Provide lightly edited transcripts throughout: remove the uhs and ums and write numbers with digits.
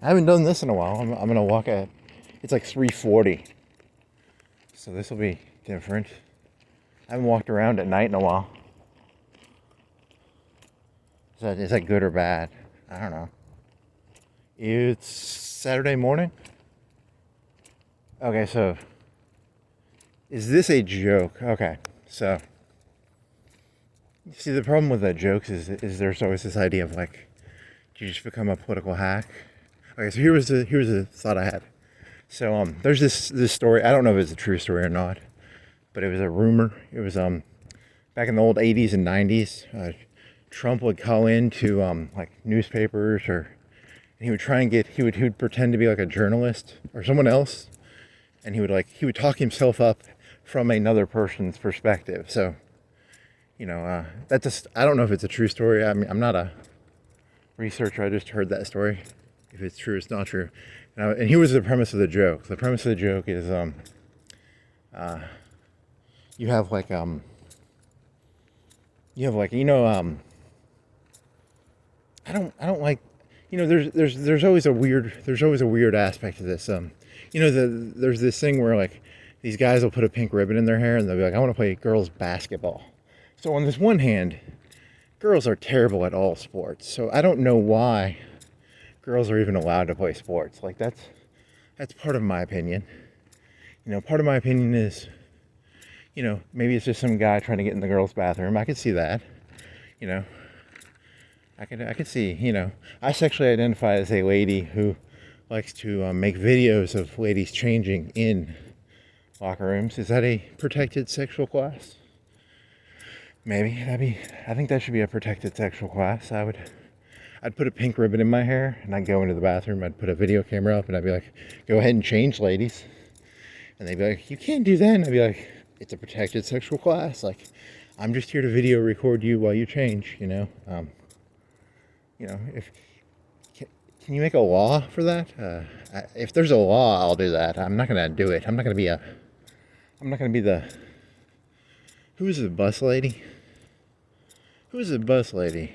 I haven't done this in a while. I'm gonna walk at, it's like 3:40. So this will be different. I haven't walked around at night in a while. Is that good or bad? I don't know. It's Saturday morning. Okay, so is this a joke? Okay, so see, the problem with that jokes is there's always this idea of like, do you just become a political hack? Okay, so here's the thought I had. So there's this story. I don't know if it's a true story or not, but it was a rumor. It was back in the old 80s and 90s. Trump would call into like newspapers, and he would try and he would pretend to be like a journalist or someone else, and he would talk himself up from another person's perspective. So, that's just, I don't know if it's a true story. I mean, I'm not a researcher. I just heard that story. If it's true, it's not true. And here was the premise of the joke. The premise of the joke is you have like I don't like, there's always a weird aspect to this. There's this thing where like these guys will put a pink ribbon in their hair and they'll be like, I want to play girls basketball. So on this one hand, girls are terrible at all sports. So I don't know why girls are even allowed to play sports. Like that's part of my opinion. Part of my opinion is, maybe it's just some guy trying to get in the girls' bathroom. I could see that. I could see, I sexually identify as a lady who likes to make videos of ladies changing in locker rooms. Is that a protected sexual class? Maybe. I think that should be a protected sexual class. I'd put a pink ribbon in my hair and I'd go into the bathroom. I'd put a video camera up and I'd be like, go ahead and change, ladies. And they'd be like, you can't do that. And I'd be like, it's a protected sexual class. Like, I'm just here to video record you while you change, if can you make a law for that? If there's a law, I'll do that. I'm not gonna do it. I'm not gonna be the. Who is the bus lady? Who is the bus lady?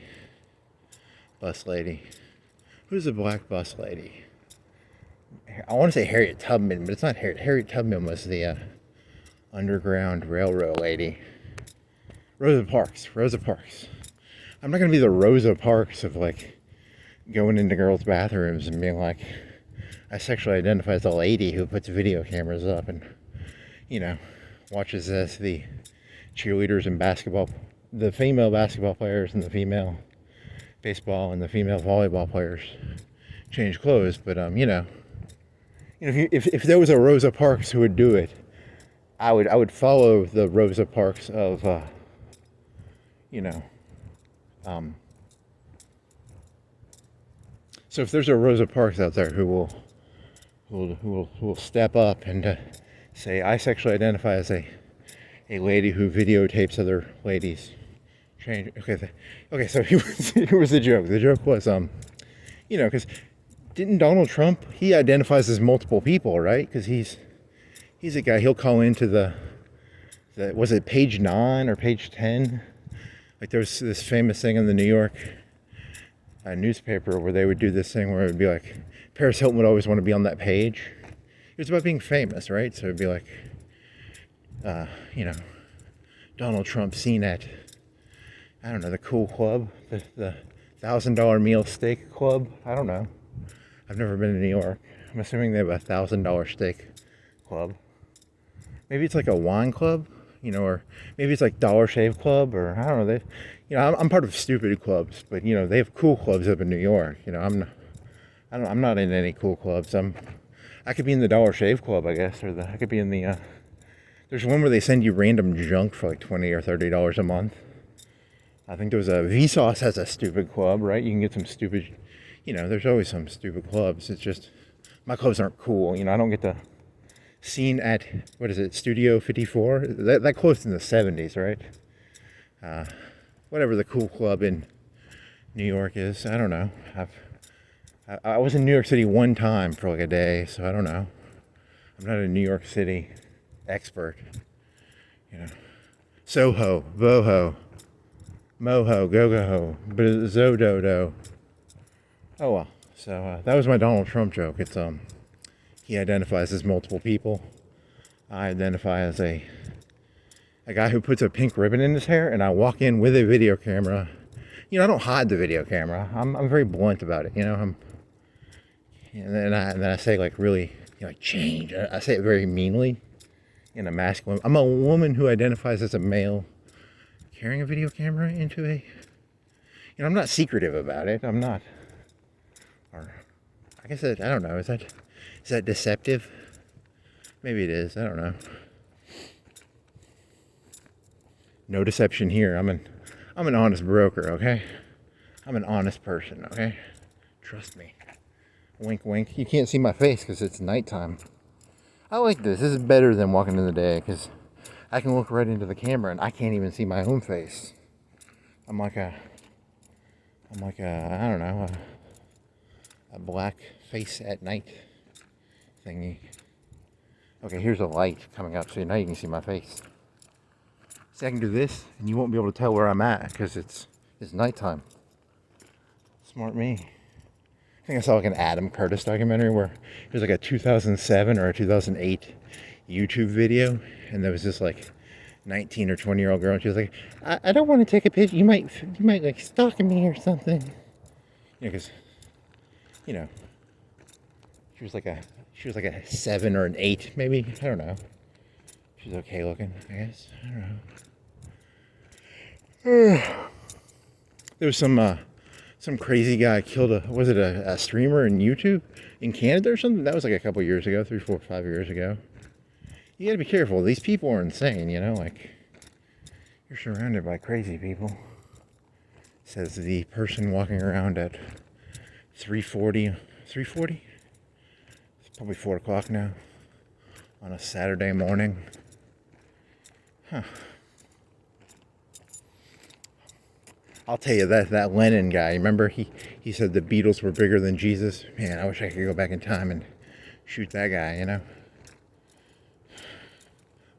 Bus lady. Who's the black bus lady? I want to say Harriet Tubman, but it's not Harriet. Harriet Tubman was the Underground Railroad lady. Rosa Parks. I'm not going to be the Rosa Parks of like going into girls' bathrooms and being like, I sexually identify as a lady who puts video cameras up and, watches as the cheerleaders and basketball, the female basketball players and the female baseball and the female volleyball players change clothes. But, if there was a Rosa Parks who would do it, I would follow the Rosa Parks of, so if there's a Rosa Parks out there who will step up and say, I sexually identify as a lady who videotapes other ladies change. Okay. So here was the joke. The joke was, because didn't Donald Trump, he identifies as multiple people, right? Because he's a guy, he'll call into the was it page 9 or page 10? Like there was this famous thing in the New York newspaper where they would do this thing where it would be like, Paris Hilton would always want to be on that page. It was about being famous, right? So it'd be like, Donald Trump seen at, I don't know, the cool club, the $1,000 meal steak club. I don't know. I've never been to New York. I'm assuming they have a $1,000 steak club. Maybe it's like a wine club, or maybe it's like Dollar Shave Club, or I don't know. I'm part of stupid clubs, but they have cool clubs up in New York. I'm not in any cool clubs. I could be in the Dollar Shave Club, I guess, I could be in the. There's one where they send you random junk for like $20 or $30 a month. I think there was Vsauce has a stupid club, right? You can get some stupid. There's always some stupid clubs. It's just my clubs aren't cool. I don't get to. Seen at, what is it, Studio 54? That closed in the 70s, right? Whatever the cool club in New York is, I don't know. I was in New York City one time for like a day, so I don't know. I'm not a New York City expert. Soho, Boho, Moho, Go-Go-Ho, Zododo. Oh well. So that was my Donald Trump joke. It's he identifies as multiple people. I identify as a guy who puts a pink ribbon in his hair, and I walk in with a video camera. I don't hide the video camera. I'm very blunt about it. And then I say like really, like change. I say it very meanly in a masculine. I'm a woman who identifies as a male carrying a video camera into a. I'm not secretive about it. I'm not. Or I guess I don't know. Is that deceptive? Maybe it is. I don't know. No deception here. I'm an honest broker, okay? I'm an honest person, okay? Trust me. Wink, wink. You can't see my face because it's nighttime. I like this. This is better than walking in the day because I can look right into the camera and I can't even see my own face. I'm like a I don't know, a black face at night thingy. Okay, here's a light coming up, so now you can see my face. See, I can do this, and you won't be able to tell where I'm at because it's nighttime. Smart me. I think I saw like an Adam Curtis documentary where it was like a 2007 or a 2008 YouTube video, and there was this like 19 or 20-year-old girl, and she was like, I don't want to take a picture. You might like stalk me or something. Because she was like a 7 or an 8 maybe. I don't know. She's okay looking, I guess. I don't know. There was some crazy guy killed a streamer in YouTube in Canada or something? That was like a couple years ago, 3, 4, 5 years ago. You gotta be careful. These people are insane, like you're surrounded by crazy people. Says the person walking around at 3:40. It's probably 4 o'clock now on a Saturday morning. Huh. I'll tell you that Lennon guy, remember he said the Beatles were bigger than Jesus? Man, I wish I could go back in time and shoot that guy,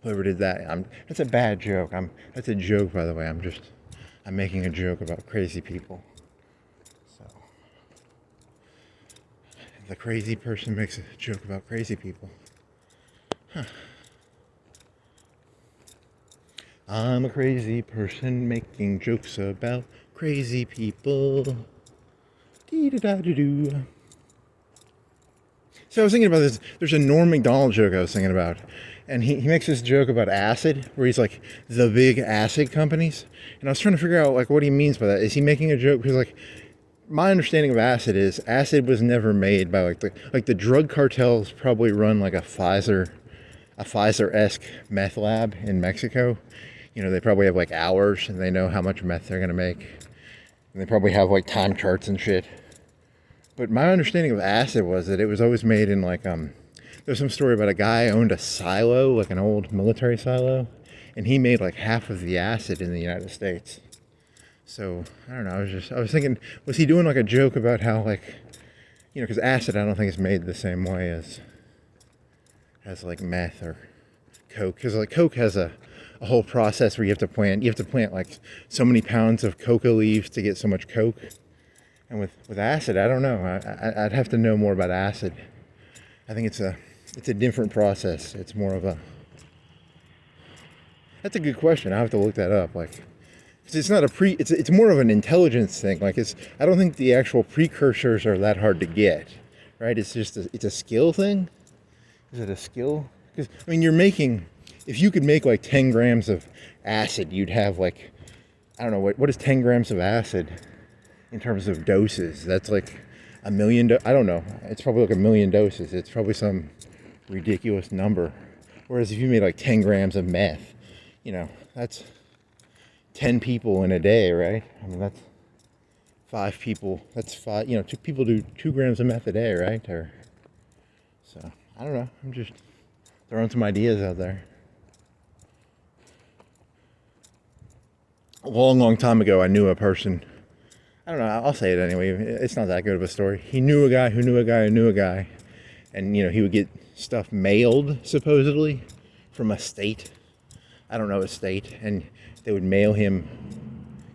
Whoever did that, that's a bad joke. That's a joke, by the way. I'm making a joke about crazy people. So the crazy person makes a joke about crazy people. Huh. I'm a crazy person making jokes about crazy people. Dee-da-da-da-doo. So I was thinking about this. There's a Norm Macdonald joke I was thinking about. And he makes this joke about acid, where he's like, the big acid companies. And I was trying to figure out, like, what he means by that. Is he making a joke? Because, like, my understanding of acid is acid was never made by, like the drug cartels probably run, like, a Pfizer-esque meth lab in Mexico. They probably have, like, hours, and they know how much meth they're going to make. And they probably have, like, time charts and shit. But my understanding of acid was that it was always made in, like, there's some story about a guy owned a silo, like an old military silo, and he made like half of the acid in the United States. So I don't know. I was thinking, was he doing like a joke about how like, because acid I don't think is made the same way as like meth or coke. Because like coke has a whole process where you have to plant like so many pounds of coca leaves to get so much coke. And with acid, I don't know. I'd have to know more about acid. I think it's a different process. It's more of that's a good question. I have to look that up. Like, cause it's not it's more of an intelligence thing. Like I don't think the actual precursors are that hard to get, right? It's just it's a skill thing. Is it a skill? Because I mean, if you could make like 10 grams of acid, you'd have like, I don't know, what is 10 grams of acid in terms of doses? That's like a million, I don't know. It's probably like 1 million doses. It's probably some ridiculous number. Whereas if you made like 10 grams of meth, that's 10 people in a day, right? I mean, that's 5 people. That's 5, 2 people do 2 grams of meth a day, right? So, I don't know. I'm just throwing some ideas out there. A long time ago, I knew a person. I don't know, I'll say it anyway. It's not that good of a story. He knew a guy who knew a guy who knew a guy. And, he would get stuff mailed, supposedly, from a state. I don't know, a state. And they would mail him.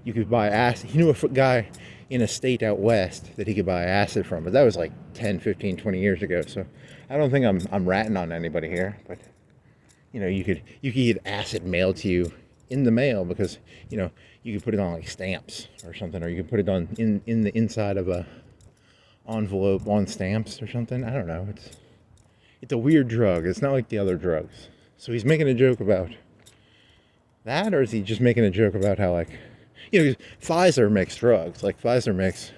You could buy acid. He knew a guy in a state out west that he could buy acid from. But that was like 10, 15, 20 years ago. So I don't think I'm ratting on anybody here. But, you know, you could get acid mailed to you in the mail because, you know, you could put it on like stamps or something, or you could put it on in the inside of a envelope on stamps or something. I don't know. It's a weird drug. It's not like the other drugs. So he's making a joke about that, or is he just making a joke about how, like, you know, Pfizer makes drugs. Like Pfizer makes,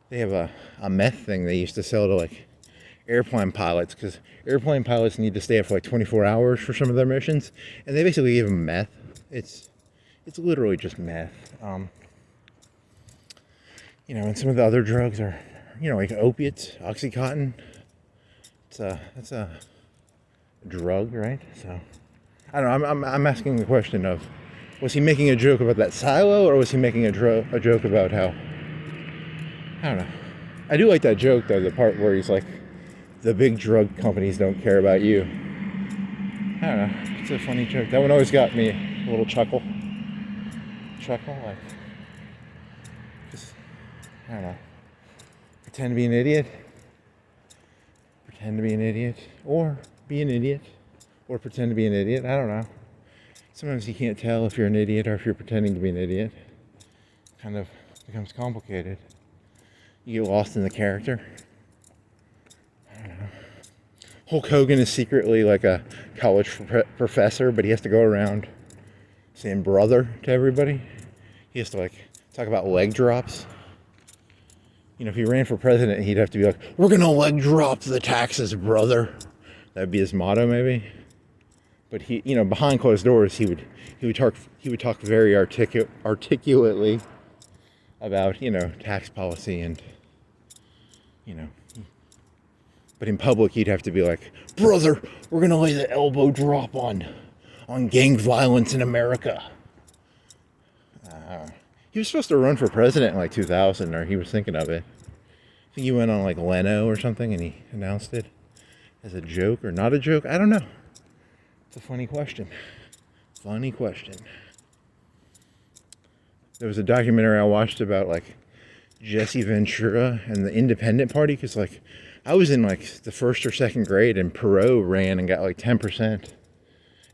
they have a meth thing they used to sell to like airplane pilots, because airplane pilots need to stay up for like 24 hours for some of their missions, and they basically give them meth. It's literally just meth. You know, and some of the other drugs are, you know, like opiates, Oxycontin. It's a drug, right? So I don't know. I'm asking the question of, was he making a joke about that silo, or was he making a joke about how, I don't know. I do like that joke though, the part where he's like, the big drug companies don't care about you. I don't know. It's a funny joke. That one always got me a little chuckle. Like, just, I don't know. Pretend to be an idiot. Pretend to be an idiot. Or be an idiot. Or pretend to be an idiot. I don't know. Sometimes you can't tell if you're an idiot or if you're pretending to be an idiot. It kind of becomes complicated. You get lost in the character. I don't know. Hulk Hogan is secretly like a college professor, but he has to go around saying brother to everybody. He has to like talk about leg drops. You know, if he ran for president, he'd have to be like, "We're gonna leg drop the taxes, brother." That'd be his motto, maybe. But he, you know, behind closed doors, he would talk very articulately about, you know, tax policy and, you know. But in public, he'd have to be like, "Brother, we're gonna lay the elbow drop on gang violence in America." He was supposed to run for president in like 2000, or he was thinking of it. I think he went on like Leno or something, and he announced it as a joke or not a joke. I don't know. It's a funny question. Funny question. There was a documentary I watched about like Jesse Ventura and the Independent Party, because like I was in like the first or second grade and Perot ran and got like 10%. And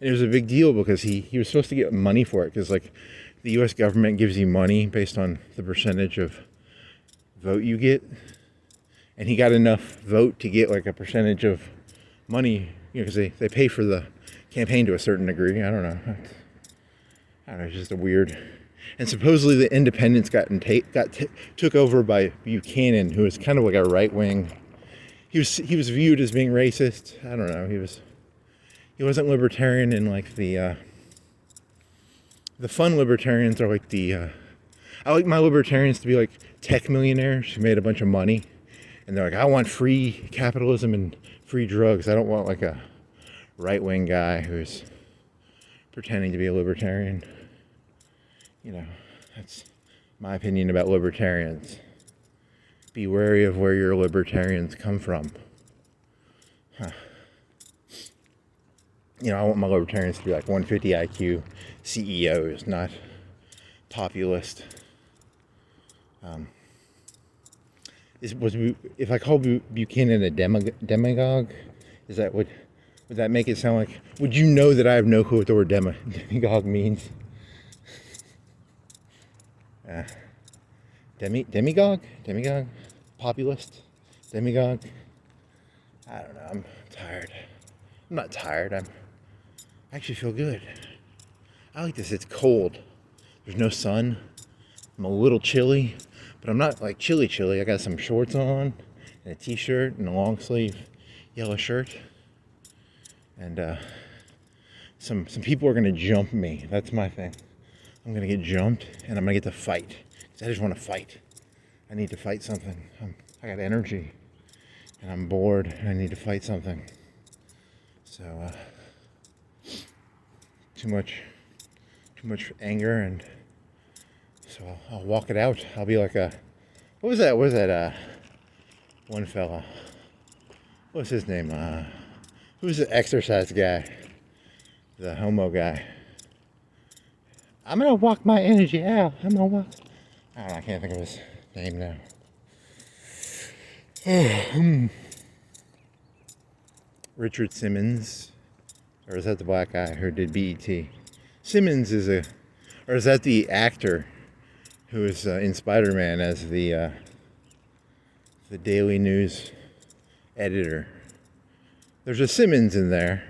it was a big deal because he was supposed to get money for it, because like the U.S. government gives you money based on the percentage of vote you get. And he got enough vote to get like a percentage of money, you know, because they pay for the campaign to a certain degree. I don't know. It's just a weird. And supposedly the independents took over by Buchanan, who was kind of like a right wing. He was viewed as being racist. I don't know. He wasn't libertarian in like the fun libertarians are like I like my libertarians to be like tech millionaires who made a bunch of money, and they're like, I want free capitalism and free drugs. I don't want like a right-wing guy who's pretending to be a libertarian. You know, that's my opinion about libertarians. Be wary of where your libertarians come from. You know, I want my libertarians to be like 150 IQ CEOs, not populist. If I call Buchanan a demagogue, is that would that make it sound like? Would you know that I have no clue what the word demagogue means? Demagogue, populist, demagogue. I don't know. I'm tired. I'm not tired. I actually feel good. I like this. It's cold. There's no sun. I'm a little chilly, but I'm not like chilly. I got some shorts on and a t-shirt and a long sleeve yellow shirt. And some people are gonna jump me. That's my thing. I'm gonna get jumped, and I'm gonna get to fight. 'Cause I just want to fight. I need to fight something. I got energy, and I'm bored, and I need to fight something. So too much anger, and so I'll walk it out. I'll be like what was that one fella? What was his name? Who's the exercise guy? The homo guy. I'm gonna walk my energy out. I'm gonna I don't know, I can't think of his name now. Richard Simmons, or is that the black guy who did BET? Simmons or is that the actor who is in Spider-Man as the Daily News editor? There's a Simmons in there.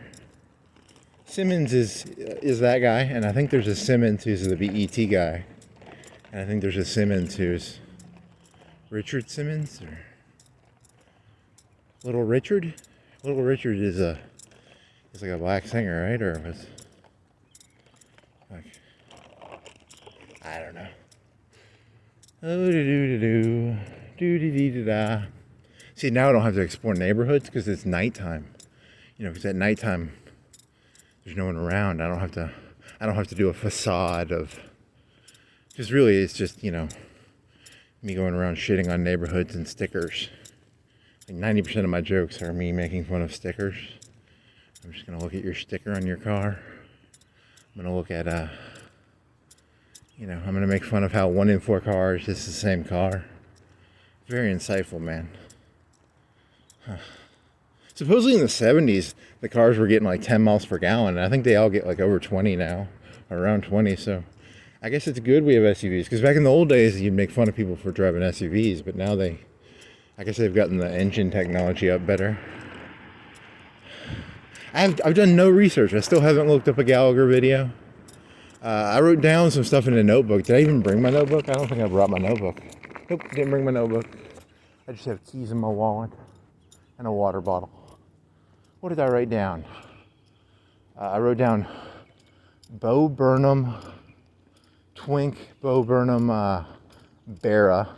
Simmons is that guy, and I think there's a Simmons who's the BET guy, and I think there's a Simmons who's Richard Simmons or Little Richard. Little Richard is like a black singer, right? Or was like, I don't know. Oh do da. See, now I don't have to explore neighborhoods because it's nighttime. You know, because at nighttime there's no one around. I don't have to do a facade of. Because really, it's just, you know, me going around shitting on neighborhoods and stickers. Like 90% of my jokes are me making fun of stickers. I'm just gonna look at your sticker on your car. I'm gonna look at you know, I'm gonna make fun of how 1 in 4 cars is the same car. Very insightful, man. Huh. Supposedly in the 70s, the cars were getting like 10 miles per gallon, and I think they all get like over 20 now, or around 20. So I guess it's good we have SUVs, because back in the old days, you'd make fun of people for driving SUVs, but now I guess they've gotten the engine technology up better. I've done no research. I still haven't looked up a Gallagher video. I wrote down some stuff in a notebook. Did I even bring my notebook? I don't think I brought my notebook. Nope, didn't bring my notebook. I just have keys in my wallet and a water bottle. What did I write down? I wrote down Bo Burnham, Twink, Bo Burnham, Barra.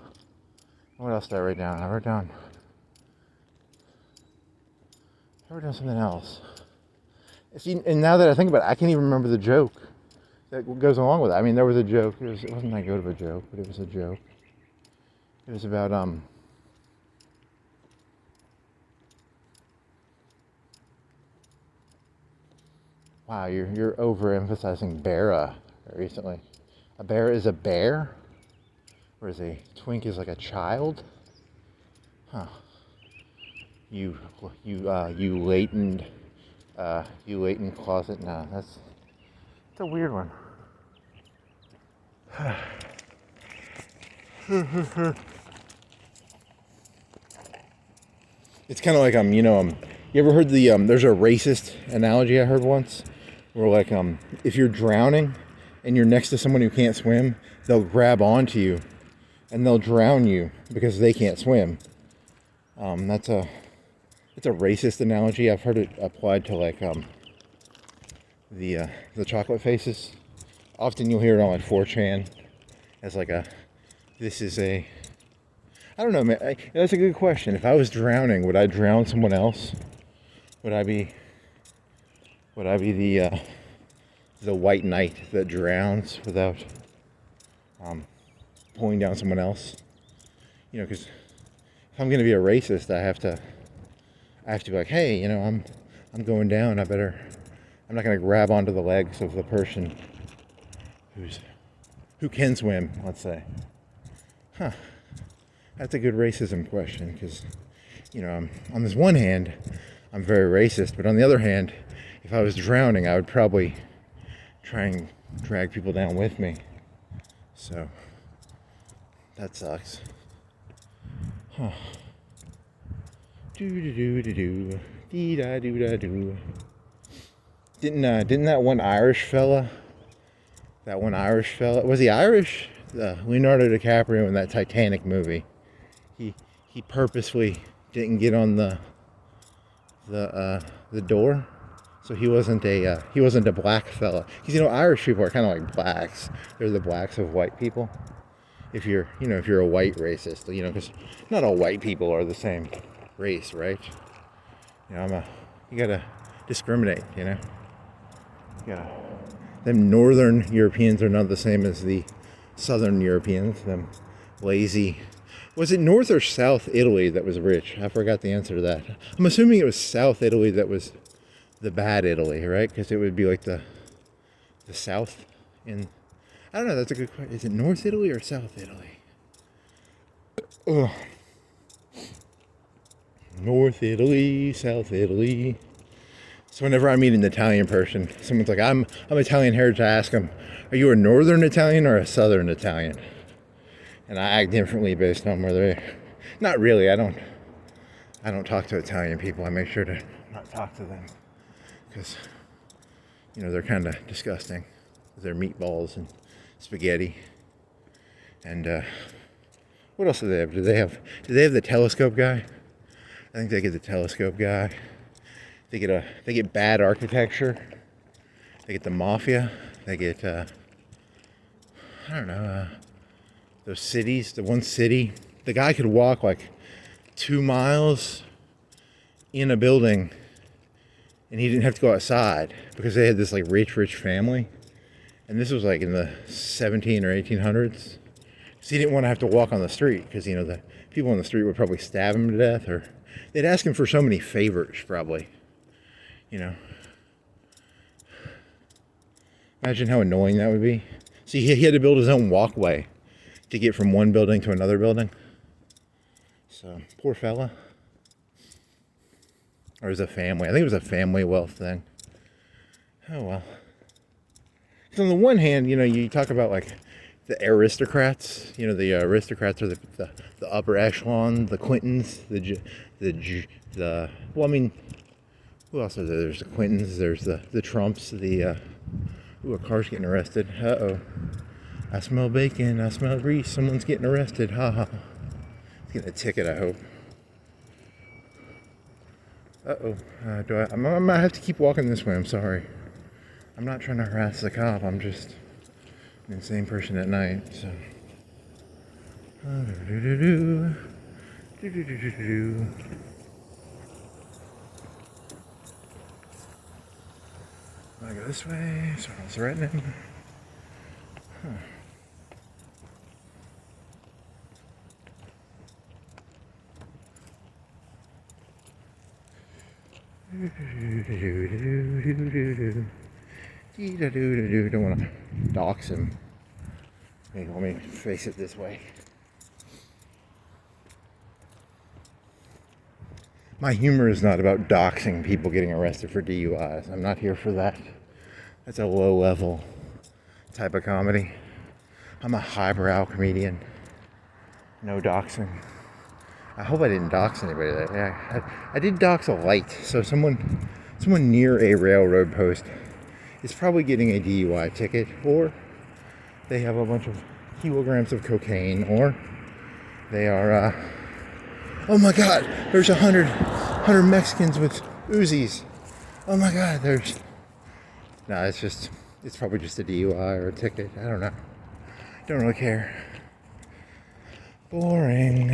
What else did I write down? I wrote down something else. See, and now that I think about it, I can't even remember the joke that goes along with it. I mean, there was a joke. It wasn't that good of a joke, but it was a joke. It was about wow, you're overemphasizing Barra recently. A bear is a bear, or is a twink is like a child? Huh. You latent closet. No, that's a weird one. It's kind of like you ever heard the there's a racist analogy I heard once, where like if you're drowning and you're next to someone who can't swim, they'll grab onto you and they'll drown you because they can't swim. It's a racist analogy. I've heard it applied to like the chocolate faces. Often you'll hear it on like 4chan as like I don't know, man. That's a good question. If I was drowning, would I drown someone else? Would I be the white knight that drowns without pulling down someone else? You know, because if I'm going to be a racist, I have to be like, hey, you know, I'm going down. I'm not going to grab onto the legs of the person who can swim, let's say. Huh. That's a good racism question, because, you know, on this one hand, I'm very racist, but on the other hand, if I was drowning, I would probably try and drag people down with me. So, that sucks. Huh. Do-do-do-do-do. Dee-da-do-da-do. Didn't that one Irish fella, was he Irish? Leonardo DiCaprio in that Titanic movie. He purposefully didn't get on the door, so he wasn't a black fella. Because, you know, Irish people are kind of like blacks. They're the blacks of white people. If you're a white racist, you know, because not all white people are the same race, right? You know, you gotta discriminate, you know. Them Northern Europeans are not the same as the Southern Europeans. Them lazy. Was it North or South Italy that was rich? I forgot the answer to that. I'm assuming it was South Italy that was the bad Italy, right? Because it would be like the South in. I don't know. That's a good question. Is it North Italy or South Italy? Ugh. North Italy, South Italy. So whenever I meet an Italian person, someone's like, I'm Italian heritage, I ask them, are you a northern Italian or a southern Italian? And I act differently based on where they're. Not really. I don't talk to Italian people. I make sure to not talk to them because they're kind of disgusting. They're meatballs and spaghetti. And what else do they have? Do they have the telescope guy? I think they get the telescope guy. They get bad architecture. They get the mafia. They get I don't know, those cities. The one city, the guy could walk like 2 miles in a building, and he didn't have to go outside because they had this like rich family, and this was like in the 17 or 1800s. So he didn't want to have to walk on the street because the people on the street would probably stab him to death, or they'd ask him for so many favors probably. Imagine how annoying that would be. See, he had to build his own walkway to get from one building to another building. So, poor fella. Or it was a family. I think it was a family wealth thing. Oh, well. So on the one hand, you talk about like the aristocrats. The aristocrats are the upper echelon, the Clintons, well, I mean, who else is there? There's the Clintons, there's the Trumps, a car's getting arrested. Uh-oh. I smell bacon, I smell grease, someone's getting arrested, ha. He's getting a ticket, I hope. Uh-oh. I might have to keep walking this way, I'm sorry. I'm not trying to harass the cop, I'm just an insane person at night, so. I go this way, someone's threatening. Huh. Don't want to dox him. Let me face it this way. My humor is not about doxing people getting arrested for DUIs. I'm not here for that. That's a low level type of comedy. I'm a highbrow comedian. No doxing. I hope I didn't dox anybody. I did dox a light. So someone near a railroad post is probably getting a DUI ticket, or they have a bunch of kilograms of cocaine, or they are, oh my God, there's 100 Mexicans with Uzis. Oh my God, it's probably just a DUI or a ticket. I don't know. Don't really care. Boring.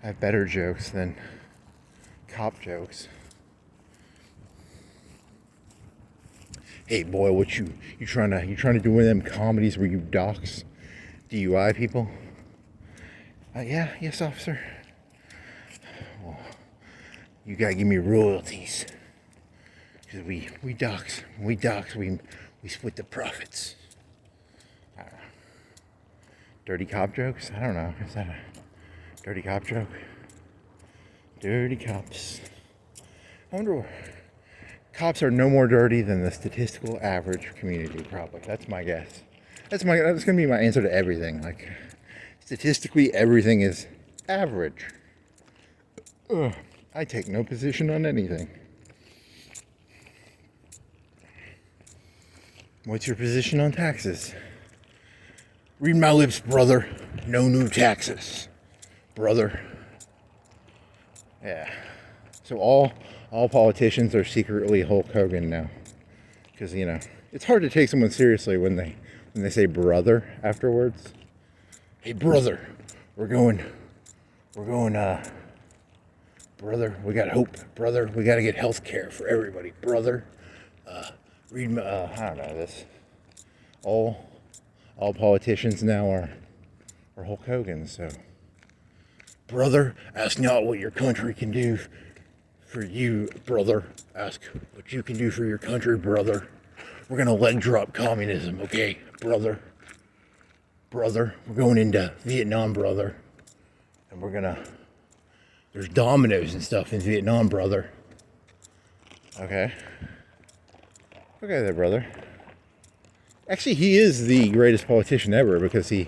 I have better jokes than cop jokes. Hey boy, what you trying to do one of them comedies where you dox DUI people? Yes, officer. Well, you gotta give me royalties. Because we dox, we split the profits. Dirty cop jokes? I don't know. Is that a dirty cop joke? Dirty cops. I wonder what. Cops are no more dirty than the statistical average community, probably. That's my guess. That's gonna be my answer to everything. Like, statistically, everything is average. I take no position on anything. What's your position on taxes? Read my lips, brother. No new taxes, brother. Yeah. So all politicians are secretly Hulk Hogan now, because it's hard to take someone seriously when they say brother afterwards. Hey brother, we're going. Brother, we got hope. Brother, we got to get health care for everybody. Brother, read my. I don't know this. All politicians now are Hulk Hogan. So, brother, ask not what your country can do for you, brother. Ask what you can do for your country, brother. We're gonna leg drop communism, okay, brother? brother, we're going into Vietnam, brother. And there's dominoes and stuff in Vietnam, brother. Okay. Okay there, brother. Actually, he is the greatest politician ever because he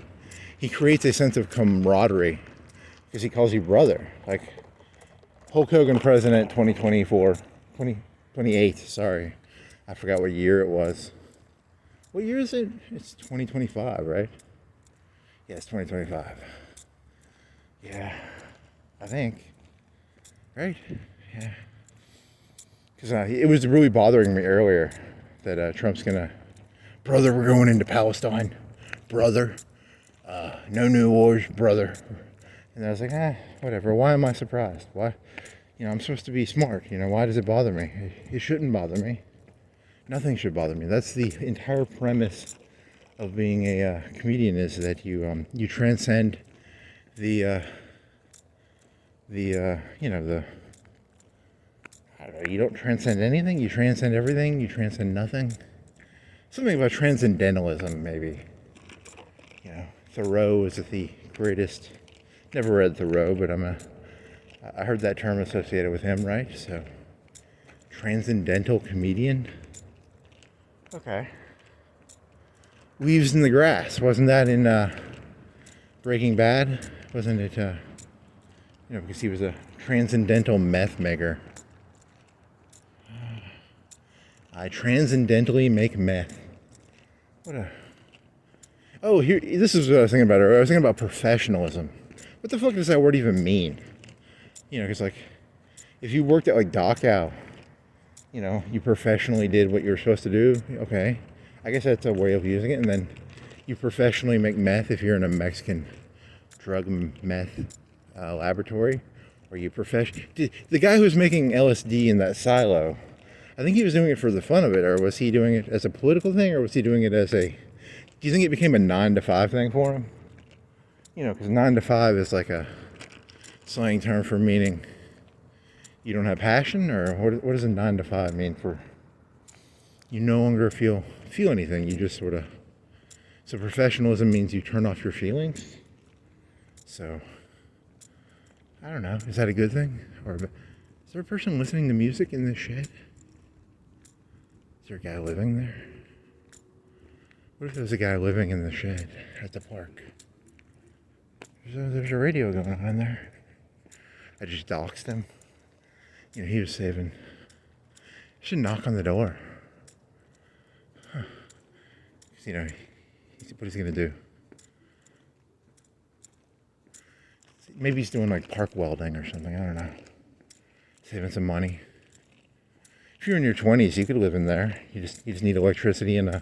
creates a sense of camaraderie because he calls you brother. Like Hulk Hogan president 2028, sorry. I forgot what year it was. What year is it? It's 2025, right? Yeah, it's 2025. Yeah, I think. Right? Yeah. Because it was really bothering me earlier that Trump's gonna, brother, we're going into Palestine, brother. No new wars, brother. And I was like, whatever. Why am I surprised? Why? I'm supposed to be smart. Why does it bother me? It shouldn't bother me. Nothing should bother me. That's the entire premise of being a comedian, is that you transcend the I don't know, you don't transcend anything, you transcend everything, you transcend nothing. Something about transcendentalism, maybe. Thoreau is the greatest. Never read Thoreau, but I heard that term associated with him, right? So, transcendental comedian. Okay. Leaves in the grass. Wasn't that in Breaking Bad? Wasn't it, because he was a transcendental meth maker. I transcendentally make meth. This is what I was thinking about earlier. I was thinking about professionalism. What the fuck does that word even mean? Because if you worked at Dachau, you professionally did what you were supposed to do. Okay, I guess that's a way of using it. And then you professionally make meth if you're in a Mexican drug meth laboratory, or you the guy who was making LSD in that silo. I think he was doing it for the fun of it, or was he doing it as a political thing, or was he doing it as a? Do you think it became a 9-to-5 thing for him? Because 9-to-5 is like a slang term for meaning you don't have passion, or what does a 9-to-5 mean for? You no longer feel anything. You just sort of. So professionalism means you turn off your feelings. So I don't know. Is that a good thing? Or is there a person listening to music in this shed? Is there a guy living there? What if there's a guy living in the shed at the park? There's a radio going on in there. I just doxed him. He was saving. I should knock on the door. Huh. What he's gonna do? Maybe he's doing park welding or something. I don't know. Saving some money. If you're in your 20s, you could live in there. You just need electricity and a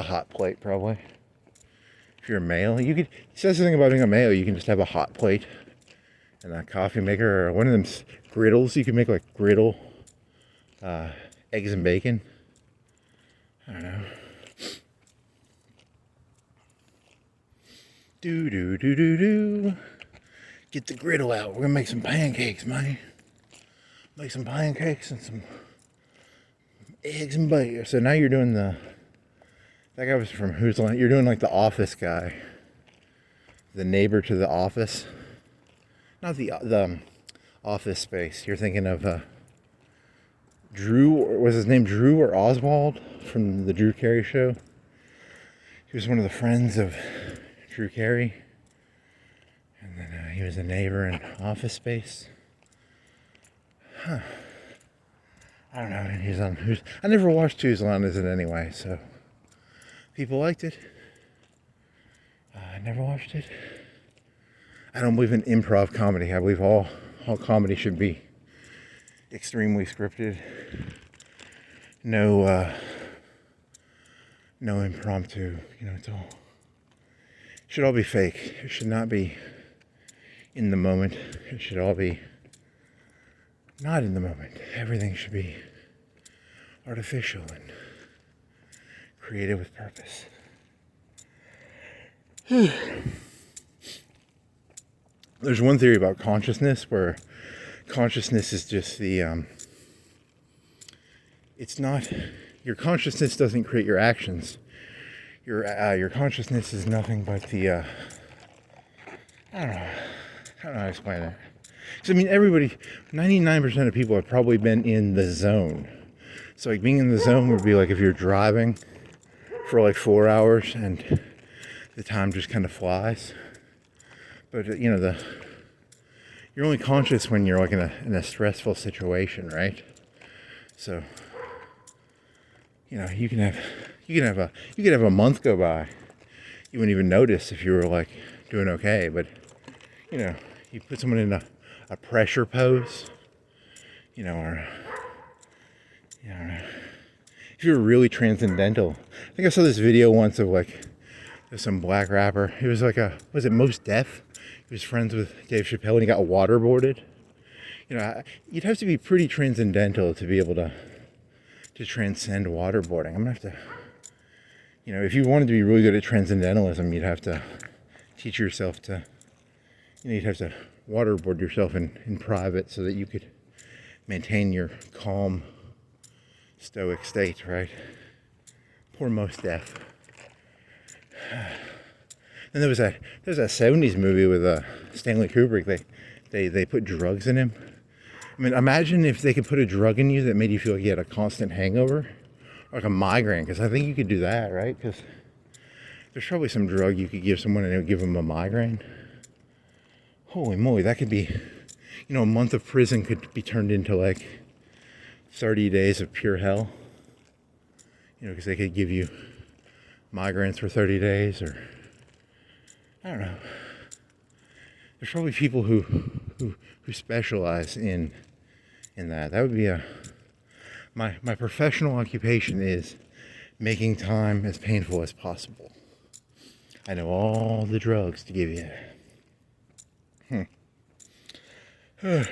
hot plate, probably. If you're a male, it says something about being a male. You can just have a hot plate and a coffee maker, or one of them griddles. You can make griddle, eggs and bacon. I don't know. Do. Get the griddle out. We're gonna make some pancakes, man. Make some pancakes and some eggs and bacon. So now you're doing that guy was from Who's Line? You're doing the Office guy. The neighbor to The Office. Not the Office Space. You're thinking of Drew, or was his name Drew or Oswald from the Drew Carey Show? He was one of the friends of Drew Carey. And then he was a neighbor in Office Space. Huh. I don't know. He's on Who's. I never watched Who's Line Is It anyway, so people liked it. I never watched it. I don't believe in improv comedy. I believe all comedy should be extremely scripted. No impromptu. It should all be fake. It should not be in the moment. It should all be not in the moment. Everything should be artificial and created with purpose. There's one theory about consciousness where consciousness is just it's not, your consciousness doesn't create your actions. your consciousness is nothing but the I don't know how to explain it. So I mean, everybody, 99% of people have probably been in the zone. So like being in the zone would be like if you're driving for like 4 hours and the time just kind of flies. But you know, you're only conscious when you're like in a stressful situation, right? So you know, you could have a month go by, you wouldn't even notice if you were like doing okay. But you know, you put someone in a pressure pose, you know, or you know, if you're really transcendental. I think I saw this video once of like some black rapper. He was like was it Most Def? He was friends with Dave Chappelle and he got waterboarded. You know, you'd have to be pretty transcendental to be able to transcend waterboarding. I'm gonna have to, you know, if you wanted to be really good at transcendentalism, you'd have to teach yourself to, you know, you'd have to waterboard yourself in private so that you could maintain your calm, stoic state, right? Poor Most Def. And there was that 70s movie with Stanley Kubrick. They put drugs in him. I mean, imagine if they could put a drug in you that made you feel like you had a constant hangover, like a migraine, because I think you could do that, right? Because there's probably some drug you could give someone and it would give them a migraine. Holy moly, that could be, you know, a month of prison could be turned into like 30 days of pure hell. You know, because they could give you migraines for 30 days, or I don't know. There's probably people who specialize in that. That would be my professional occupation is making time as painful as possible. I know all the drugs to give you. What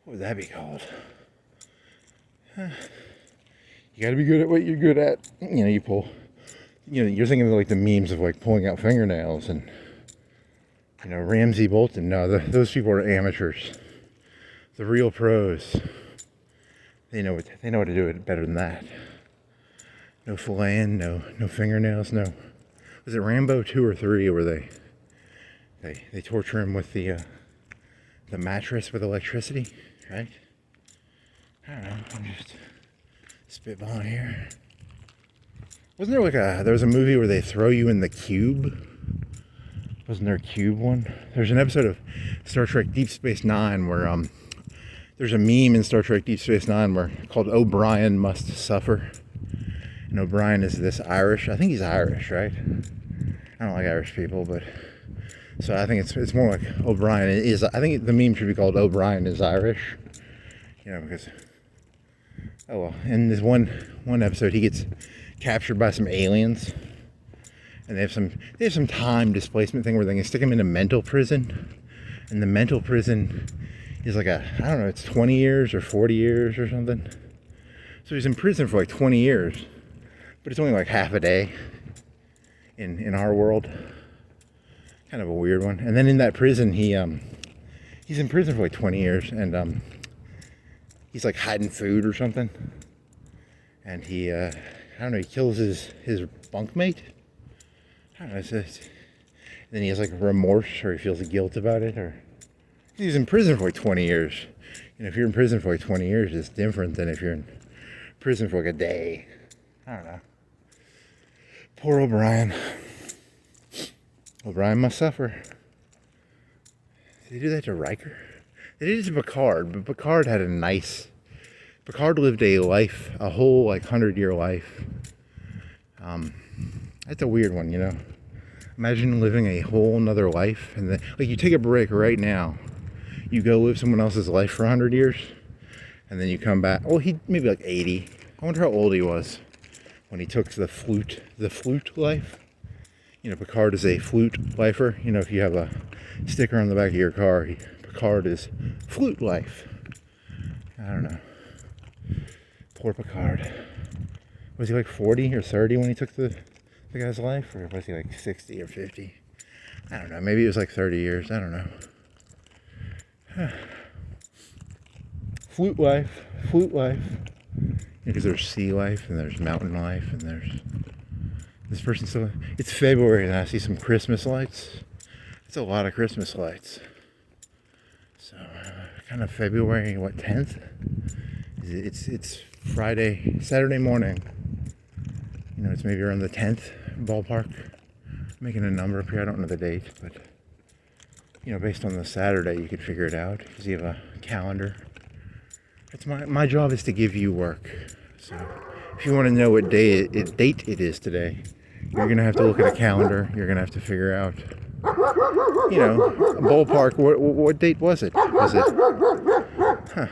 would that be called? You got to be good at what you're good at. You know, you're thinking of like the memes of like pulling out fingernails and, you know, Ramsey Bolton. No, those people are amateurs. The real pros, they know what to do it better than that. No filleting, no fingernails, no. Was it Rambo 2 or 3 where they torture him with the mattress with electricity, right? I don't know. I'm just spitballing here. Wasn't there like there was a movie where they throw you in the cube? Wasn't there a cube one? There's an episode of Star Trek Deep Space Nine where there's a meme in Star Trek Deep Space Nine where called O'Brien Must Suffer. And O'Brien is this Irish. I think he's Irish, right? I don't like Irish people, but so I think it's more like O'Brien is. I think the meme should be called O'Brien is Irish. You know, because oh well. In this one episode, he gets captured by some aliens, and they have some time displacement thing where they can stick him in a mental prison, and the mental prison is like I don't know, it's 20 years or 40 years or something. So he's in prison for like 20 years, but it's only like half a day in our world. Kind of a weird one. And then in that prison, he's in prison for like 20 years, and he's like hiding food or something, and he I don't know, he kills his bunkmate. I don't know, then he has like remorse, or he feels guilt about it, or he's in prison for like 20 years. You know, if you're in prison for like 20 years, it's different than if you're in prison for like a day. I don't know. Poor O'Brien. O'Brien must suffer. Did they do that to Riker? They did it to Picard, but Picard lived a whole like 100-year life. That's a weird one, you know. Imagine living a whole nother life, and then like you take a break right now, you go live someone else's life for 100 years, and then you come back. Oh, he maybe like 80. I wonder how old he was when he took the flute life. You know, Picard is a flute lifer. You know, if you have a sticker on the back of your car, Picard is flute life. I don't know. Poor Picard. Was he like 40 or 30 when he took the guy's life? Or was he like 60 or 50? I don't know. Maybe it was like 30 years. I don't know. Flute life. Because there's sea life and there's mountain life and there's This person still. It's February and I see some Christmas lights. It's a lot of Christmas lights. So, kind of February, what, 10th? It's Friday, Saturday morning. You know, it's maybe around the 10th ballpark. I'm making a number up here. I don't know the date, but you know, based on the Saturday, you could figure it out because you have a calendar. It's my job is to give you work. So, if you want to know what date it is today, you're gonna have to look at a calendar. You're gonna have to figure out, you know, ballpark. What date was it? Was it? Huh.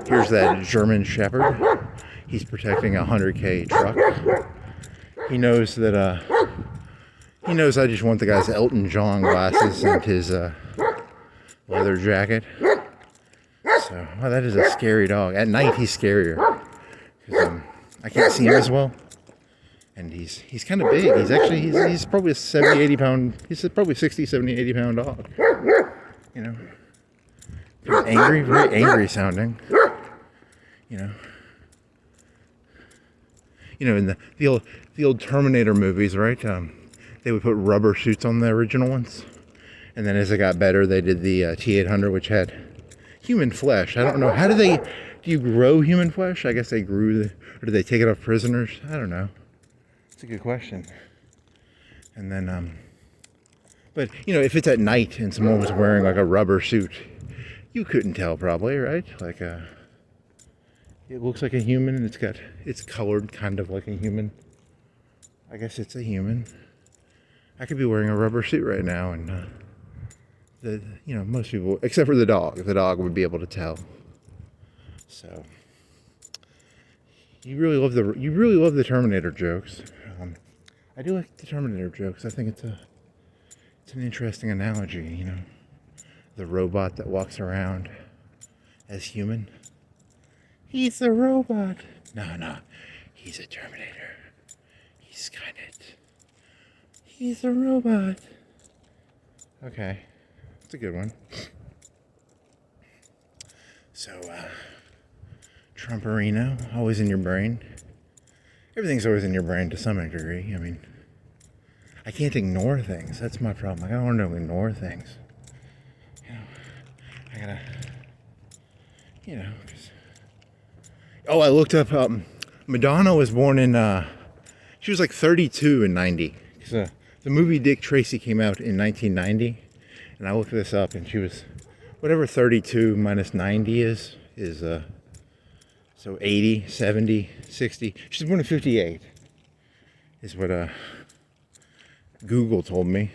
Here's that German Shepherd. He's protecting a 100K truck. He knows that. He knows I just want the guy's Elton John glasses and his leather jacket. So, well, that is a scary dog. At night, he's scarier because I can't see him as well. And he's kind of big. He's probably a 70, 80 pound. He's probably 60, 70, 80 pound dog. You know, very angry sounding. You know, in the old Terminator movies, right? They would put rubber suits on the original ones, and then as it got better, they did the T-800, which had human flesh. I don't know, do you grow human flesh? I guess they grew or did they take it off prisoners? I don't know. It's a good question. And then, but you know, if it's at night and someone was wearing like a rubber suit, you couldn't tell probably, right? Like it looks like a human and it's colored kind of like a human. I guess it's a human. I could be wearing a rubber suit right now, and you know, most people, except for the dog would be able to tell. So, you really love the Terminator jokes. I do like the Terminator jokes. I think it's an interesting analogy. You know, the robot that walks around as human. He's a robot. No, he's a Terminator. He's Skynet. He's a robot. Okay, that's a good one. So, Trumperino, always in your brain. Everything's always in your brain to some degree. I mean, I can't ignore things. That's my problem. I don't want to ignore things. You know, I gotta, you know. Oh, I looked up. Madonna was born in. She was like 32 in '90. The movie Dick Tracy came out in 1990, and I looked this up, and she was, whatever 32 minus 90 is so 80, 70, 60. She's born in 58, is what Google told me.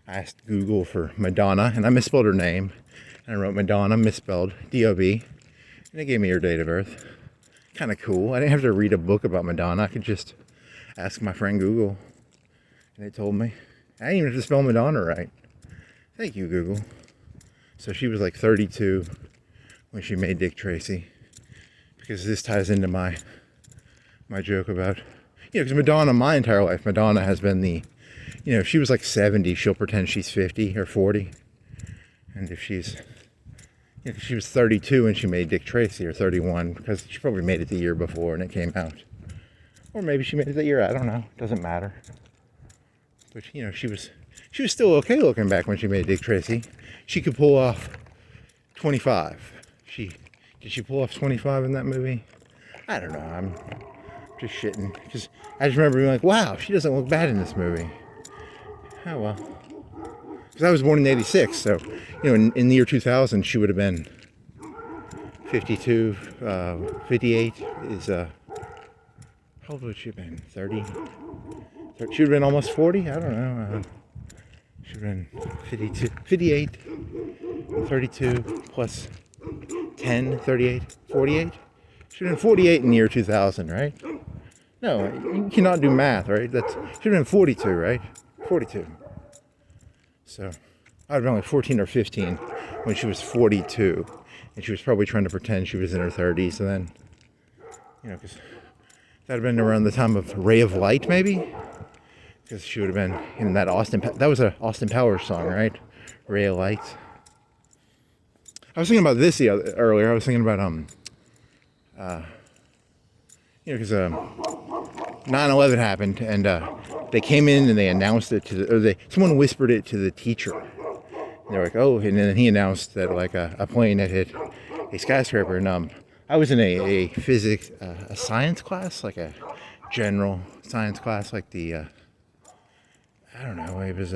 I asked Google for Madonna, and I misspelled her name, and I wrote Madonna, misspelled, D-O-B, and it gave me her date of birth. Kind of cool. I didn't have to read a book about Madonna. I could just ask my friend Google. And they told me. I didn't even have to spell Madonna right. Thank you, Google. So she was like 32 when she made Dick Tracy. Because this ties into my joke about, you know, because Madonna, my entire life, Madonna has been the, you know, if she was like 70, she'll pretend she's 50 or 40. And if she's, you know, she was 32 when she made Dick Tracy, or 31, because she probably made it the year before and it came out. Or maybe she made it the year, I don't know. Doesn't matter. But, you know, she was still okay looking back when she made Dick Tracy. She could pull off 25. Did she pull off 25 in that movie? I don't know. I'm just shitting. Because I just remember being like, wow, she doesn't look bad in this movie. Oh, well. Because I was born in 86, so, you know, in the year 2000, she would have been 52, 58 is, how old would she have been? 30? She would have been almost 40? I don't know. She would have been 52, 58, 32, plus 10, 38, 48? She would have been 48 in the year 2000, right? No, you cannot do math, right? She would have been 42, right? 42. So, I would have been like 14 or 15 when she was 42. And she was probably trying to pretend she was in her 30s. And then, you know, because that would have been around the time of Ray of Light, maybe? Because she would have been in that that was an Austin Powers song, right? Ray of Light. I was thinking about this earlier. I was thinking about, you know, because 9/11 happened, and they came in and they announced it to someone whispered it to the teacher. And they're like, oh, and then he announced that like a plane had hit a skyscraper. And I was in a physics, a science class, like a general science class, like I don't know, it was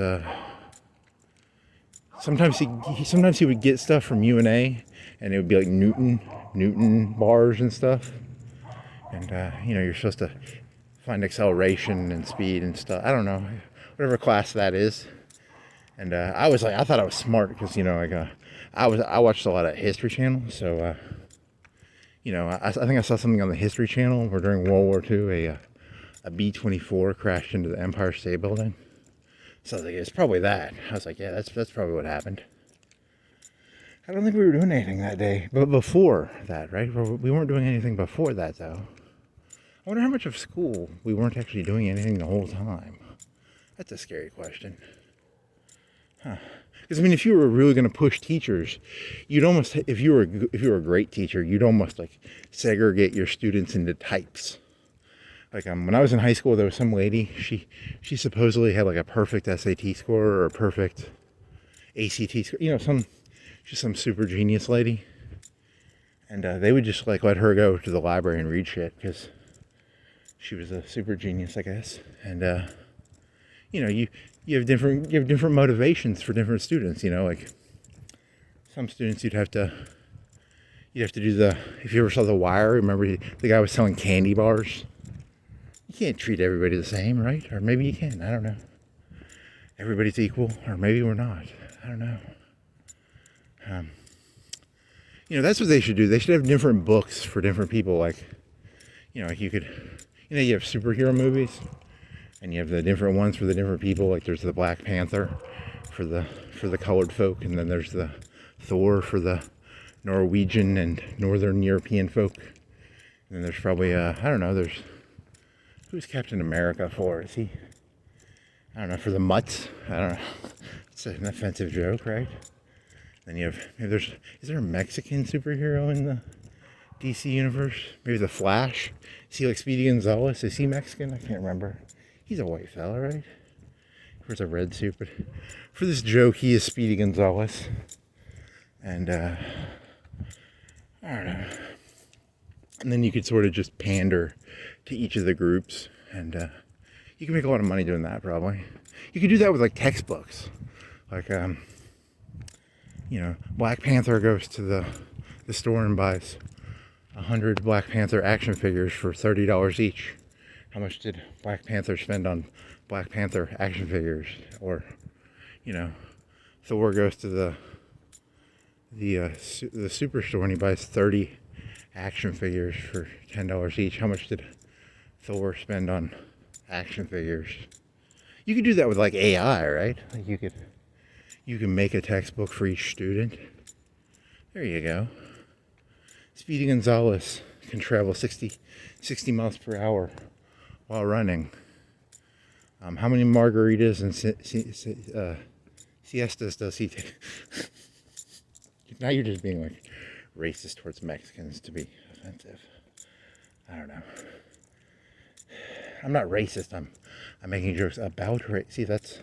sometimes he would get stuff from UNA, and it would be like Newton bars and stuff. And you're supposed to find acceleration and speed and stuff. I don't know, whatever class that is. And I thought I was smart because I watched a lot of History Channel. So I think I saw something on the History Channel where during World War II a B-24 crashed into the Empire State Building. So I was like, it's probably that. I was like, yeah, that's probably what happened. I don't think we were doing anything that day, but before that, right? We weren't doing anything before that, though. I wonder how much of school we weren't actually doing anything the whole time. That's a scary question. Huh. Because I mean, if you were really going to push teachers, you'd almost, if you were a great teacher, you'd almost like segregate your students into types. Like when I was in high school, there was some lady. She supposedly had like a perfect SAT score or a perfect ACT score. She's some super genius lady. And they would just like let her go to the library and read shit because she was a super genius, I guess. And you have different motivations for different students. Like some students you'd have to do if you ever saw The Wire, remember the guy was selling candy bars. You can't treat everybody the same, right? Or maybe you can. I don't know. Everybody's equal, or maybe we're not. I don't know. That's what they should do. They should have different books for different people. Like you have superhero movies, and you have the different ones for the different people. Like there's the Black Panther for the colored folk, and then there's the Thor for the Norwegian and Northern European folk. And then there's probably I don't know. Who's Captain America for? Is he? I don't know, for the mutts? I don't know. It's an offensive joke, right? Then you have, is there a Mexican superhero in the DC universe? Maybe the Flash? Is he like Speedy Gonzalez? Is he Mexican? I can't remember. He's a white fella, right? He wears a red suit, but for this joke, he is Speedy Gonzalez. And, I don't know. And then you could sort of just pander to each of the groups, and you can make a lot of money doing that, probably. You could do that with like textbooks, like Black Panther goes to the store and buys 100 Black Panther action figures for $30 each. How much did Black Panther spend on Black Panther action figures? Or Thor goes to the superstore and he buys 30 action figures for $10 each. How much did Thor spend on action figures? You could do that with like AI, right? Like you can make a textbook for each student. There you go. Speedy Gonzalez can travel 60 miles per hour while running. How many margaritas and siestas does he take? Now you're just being like racist towards Mexicans to be offensive. I don't know. I'm not racist. I'm making jokes about race. See, is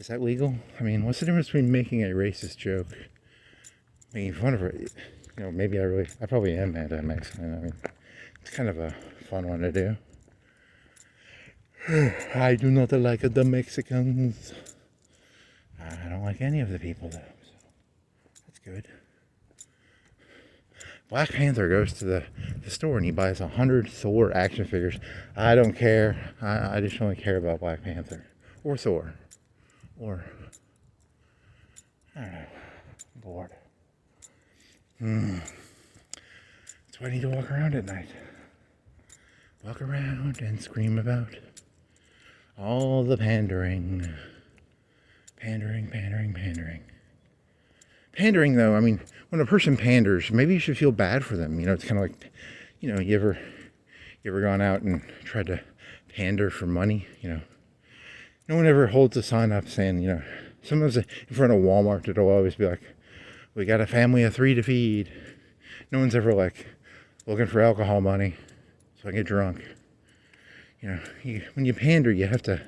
that legal? I mean, what's the difference between making a racist joke, making fun of it? Maybe I probably am anti-Mexican. I mean, it's kind of a fun one to do. I do not like the Mexicans. I don't like any of the people though, so that's good. Black Panther goes to the store and he buys 100 Thor action figures. I don't care. I just only care about Black Panther or Thor or I don't know. I'm bored. That's why I need to walk around at night. Walk around and scream about all the pandering. Pandering, though, I mean, when a person panders, maybe you should feel bad for them. It's kind of like, you ever gone out and tried to pander for money? No one ever holds a sign up saying, sometimes in front of Walmart, it'll always be like, we got a family of 3 to feed. No one's ever like looking for alcohol money so I can get drunk. when you pander, you have to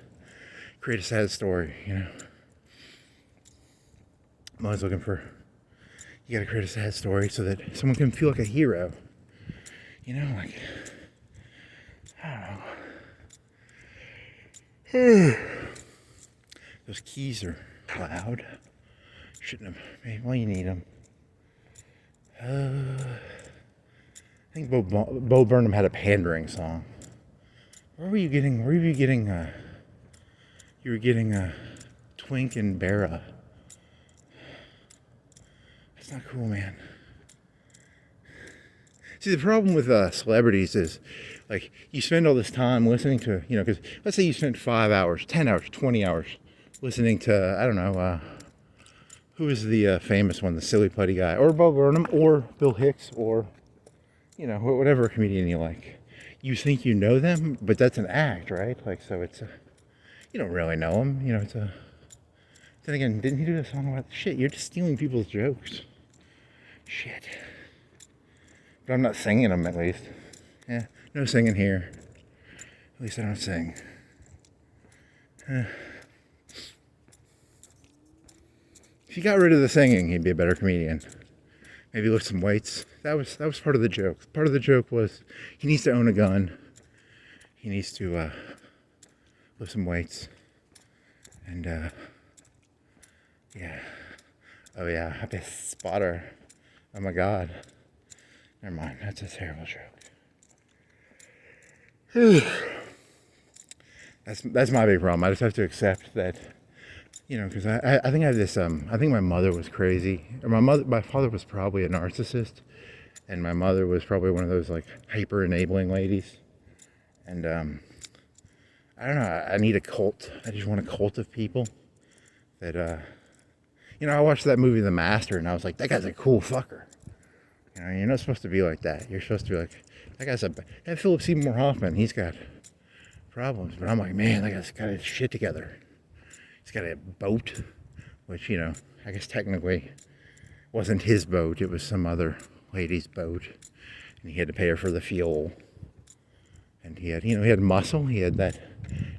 create a sad story, I'm always looking for, you gotta create a sad story so that someone can feel like a hero. Like, I don't know. Those keys are loud. Shouldn't have, maybe, well, you need them. I think Bo Burnham had a pandering song. Where were you getting, you were getting Twink and Bera. That's not cool, man. See, the problem with celebrities is, like, you spend all this time listening to, because let's say you spent 5 hours, 10 hours, 20 hours listening to, I don't know, who is the famous one, the silly putty guy, or Bo Burnham, or Bill Hicks, or, whatever comedian you like. You think you know them, but that's an act, right? Like, so it's you don't really know them, then again, didn't he do a song about, shit, you're just stealing people's jokes. Shit. But I'm not singing them, at least. Yeah, no singing here. At least I don't sing. If he got rid of the singing, he'd be a better comedian. Maybe lift some weights. That was part of the joke. Part of the joke was he needs to own a gun. He needs to lift some weights. And yeah. Oh yeah, happy spotter. Oh my God. Never mind, that's a terrible joke. That's my big problem. I just have to accept that, because I think I have this, I think my mother was crazy. Or my father was probably a narcissist, and my mother was probably one of those, like, hyper enabling ladies. And I don't know, I need a cult. I just want a cult of people that, I watched that movie The Master, and I was like, that guy's a cool fucker. You're not supposed to be like that. You're supposed to be like, that Philip Seymour Hoffman, he's got problems. But I'm like, man, that guy's got his shit together. He's got a boat, which, I guess technically wasn't his boat. It was some other lady's boat. And he had to pay her for the fuel. And he had muscle. He had that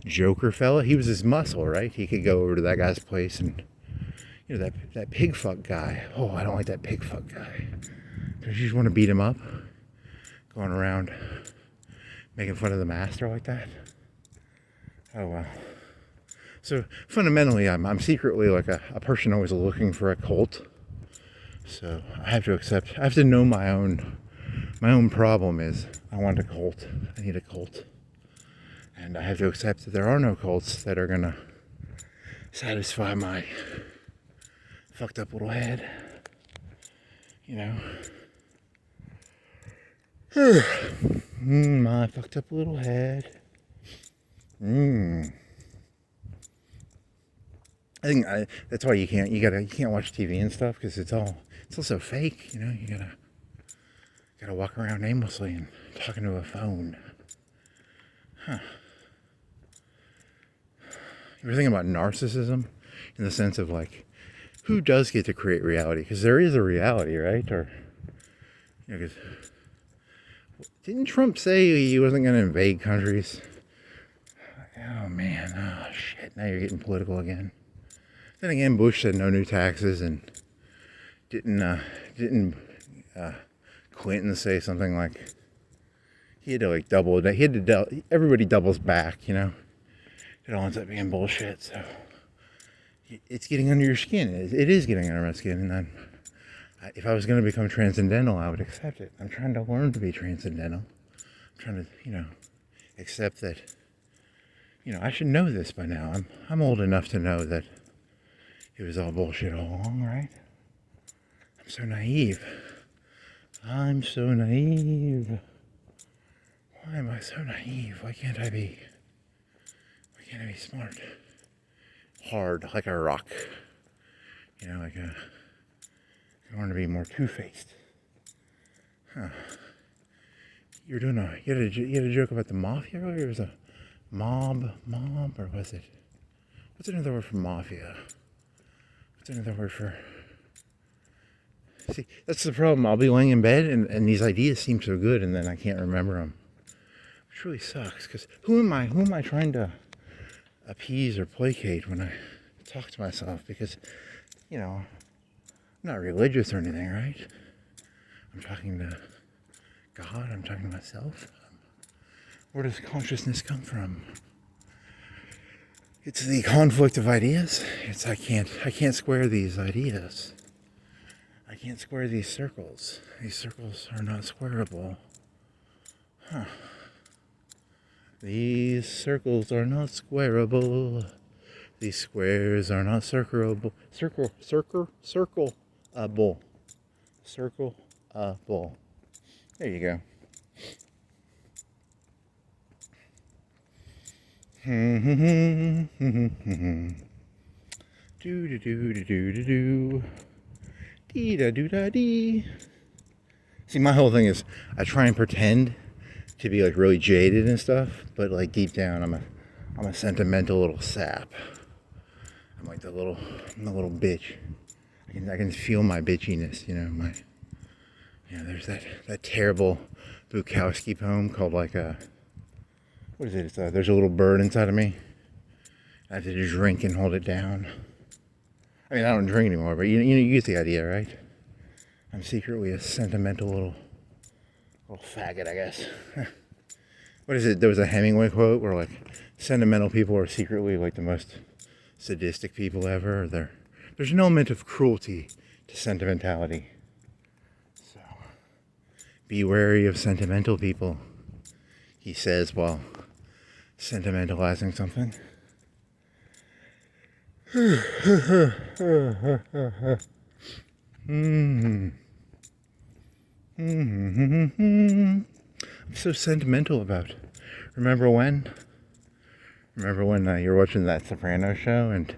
Joker fella. He was his muscle, right? He could go over to that guy's place and, that pig fuck guy. Oh, I don't like that pig fuck guy. Don't you just want to beat him up? Going around making fun of the master like that? Oh, well. So, fundamentally, I'm secretly like a person always looking for a cult. So, I have to know my own problem is, I want a cult. I need a cult. And I have to accept that there are no cults that are going to satisfy my fucked up little head. My fucked up little head. I think that's why you can't watch TV and stuff, because it's all so fake. You gotta walk around aimlessly and talking to a phone. Huh. You ever think about narcissism in the sense of, like, who does get to create reality? Because there is a reality, right? Or, because didn't Trump say he wasn't going to invade countries? Oh, man. Oh, shit. Now you're getting political again. Then again, Bush said no new taxes, and didn't Clinton say something like he had to, like, double it? Everybody doubles back, It all ends up being bullshit, so it's getting under your skin. It is getting under my skin, and then if I was going to become transcendental, I would accept it. I'm trying to learn to be transcendental. I'm trying to, accept that, I should know this by now. I'm old enough to know that it was all bullshit all along, right? I'm so naive. I'm so naive. Why am I so naive? Why can't I be smart? Hard, like a rock. I want to be more two-faced. Huh. You had a joke about the mafia earlier? It was a mob, or was it? What's another word for mafia? What's another word for? See, that's the problem. I'll be laying in bed and these ideas seem so good, and then I can't remember them. Which really sucks, because who am I trying to appease or placate when I talk to myself? Because, you know, I'm not religious or anything, right? I'm talking to God, I'm talking to myself. Where does consciousness come from? It's the conflict of ideas. It's I can't square these ideas. I can't square these circles. These circles are not squareable. Huh. These circles are not squareable. These squares are not circleable. Circleable. There you go. Do do do do do do do. Dee da do da dee. See, my whole thing is I try and pretend to be like really jaded and stuff, but like deep down I'm a sentimental little sap. I'm like the little bitch. I can feel my bitchiness, you know, there's that terrible Bukowski poem called like what is it? It's there's a little bird inside of me. I have to drink and hold it down. I mean, I don't drink anymore, but you get the idea, right? I'm secretly a sentimental little faggot, I guess. What is it? There was a Hemingway quote where like sentimental people are secretly like the most sadistic people ever. There's an element of cruelty to sentimentality. So be wary of sentimental people, he says while sentimentalizing something. I'm so sentimental about. Remember when you were watching that Soprano show and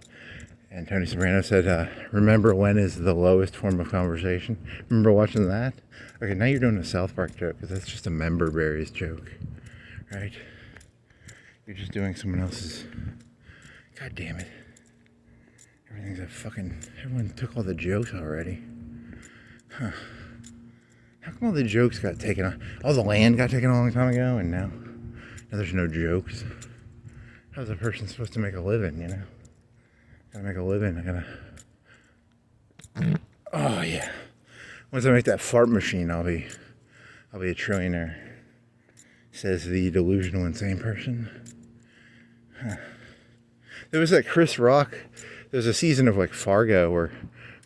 Tony Soprano said, "Remember when is the lowest form of conversation." Remember watching that? Okay, now you're doing a South Park joke because that's just a member berries joke, right? You're just doing someone else's. God damn it! Everyone took all the jokes already. Huh. How come all the jokes got taken off? All the land got taken a long time ago, and now there's no jokes. How's a person supposed to make a living, you know? Gotta make a living, Oh yeah. Once I make that fart machine, I'll be a trillionaire. Says the delusional insane person. Huh. There was that Chris Rock. There was a season of like Fargo where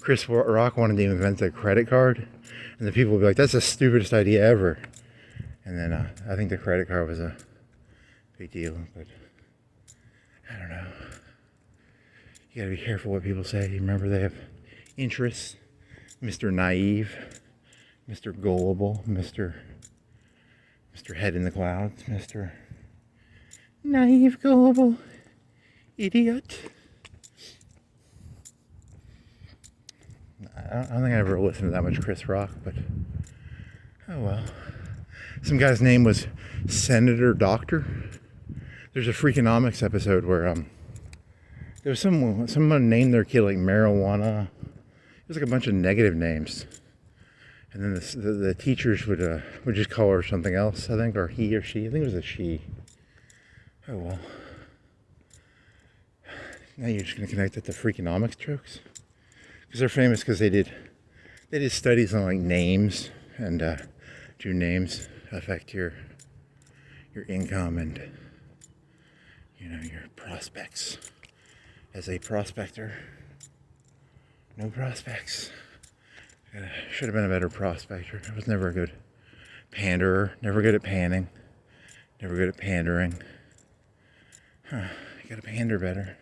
Chris Rock wanted to invent the credit card, and the people would be like, "That's the stupidest idea ever." And then I think the credit card was a big deal, but I don't know. You gotta be careful what people say. You remember they have interests. Mr. Naive, Mr. Gullible, Mr. Head in the Clouds, Mr. Naive, Gullible, Idiot. I don't think I ever listened to that much Chris Rock, but oh well. Some guy's name was Senator Doctor. There's a Freakonomics episode where there was someone named their kid like marijuana. It was like a bunch of negative names, and then the teachers would just call her something else, I think, or he or she. I think it was a she. Oh well. Now you're just gonna connect it to Freakonomics jokes, because they're famous because they did studies on like names and do names affect your income and your prospects as a prospector. No prospects. Should have been a better prospector. I was never a good panderer. Never good at panning. Never good at pandering. You gotta pander better.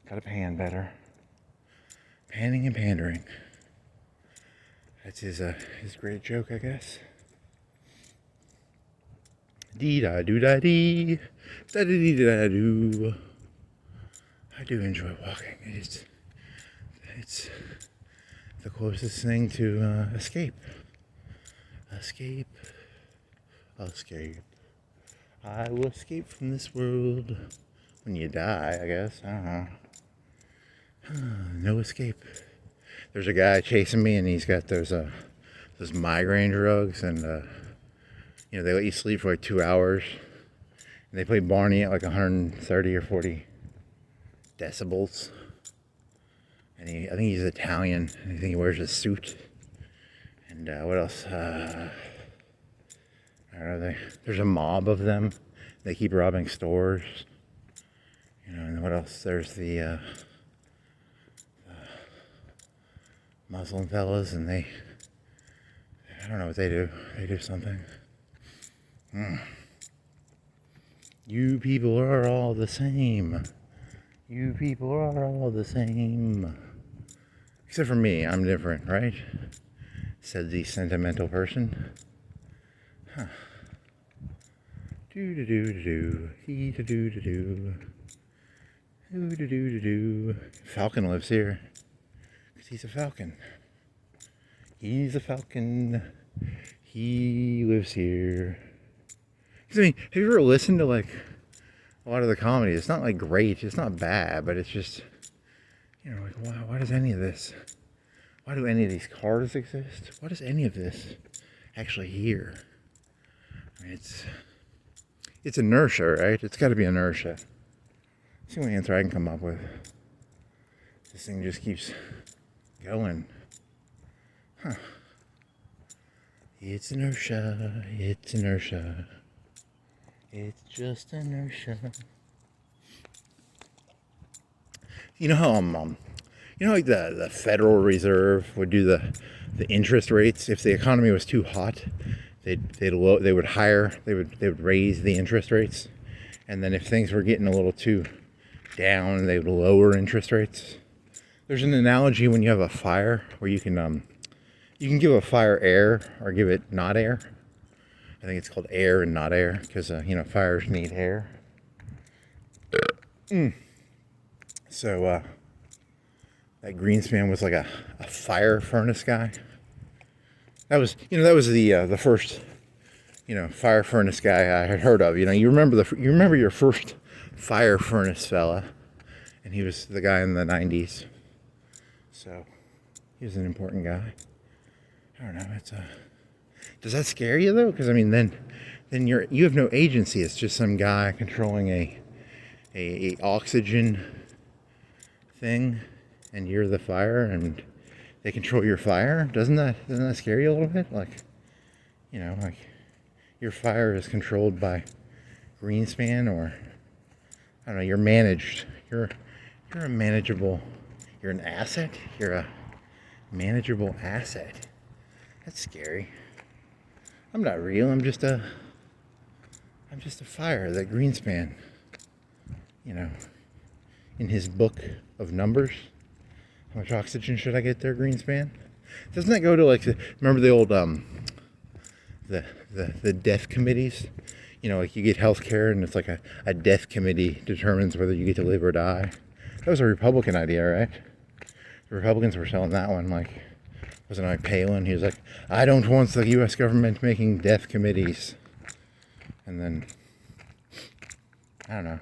Gotta pan better. Panning and pandering. That's his great joke, I guess. Dee da do da dee. Da dee da do. I do enjoy walking. It's the closest thing to escape. Escape. I will escape from this world when you die, I guess. I don't know. No escape. There's a guy chasing me, and he's got those migraine drugs, and they let you sleep for like 2 hours. And they play Barney at like 130 or 40 decibels. And I think he's Italian. I think he wears a suit. And what else? I don't know. There's a mob of them. They keep robbing stores. And what else? There's the Muslim fellas, and I don't know what they do. They do something. You people are all the same. You people are all the same. Except for me, I'm different, right? Said the sentimental person. Huh. Do-do-do-do-do. He-do-do-do-do. Do-do-do-do-do. Falcon lives here. Because he's a falcon. He's a falcon. He lives here. I mean, have you ever listened to like a lot of the comedy? It's not like great. It's not bad, but it's just, like, wow, why does any of this? Why do any of these cars exist? Why does any of this actually here? I mean, it's inertia, right? It's got to be inertia. It's the only answer I can come up with. This thing just keeps going. Huh. It's inertia. It's inertia. It's just inertia. You know how like the Federal Reserve would do the interest rates if the economy was too hot, they would raise the interest rates, and then if things were getting a little too down, they would lower interest rates. There's an analogy when you have a fire where you can give a fire air or give it not air. I think it's called air and not air because fires need air. So that Greenspan was like a fire furnace guy. That was the first fire furnace guy I had heard of. You remember your first fire furnace fella, and he was the guy in the 90s. So he was an important guy. I don't know. Does that scare you though? Because I mean, then you have no agency. It's just some guy controlling a oxygen thing, and you're the fire, and they control your fire. Doesn't that scare you a little bit? Like your fire is controlled by Greenspan, or I don't know. You're managed. You're a manageable. You're an asset. You're a manageable asset. That's scary. I'm not real. I'm just a fire that Greenspan, in his book of numbers. How much oxygen should I get there, Greenspan? Doesn't that go to remember the old the death committees? Like you get health care and it's like a death committee determines whether you get to live or die. That was a Republican idea, right? The Republicans were selling that one wasn't like Palin? He was like, I don't want the U.S. government making death committees. And then, I don't know.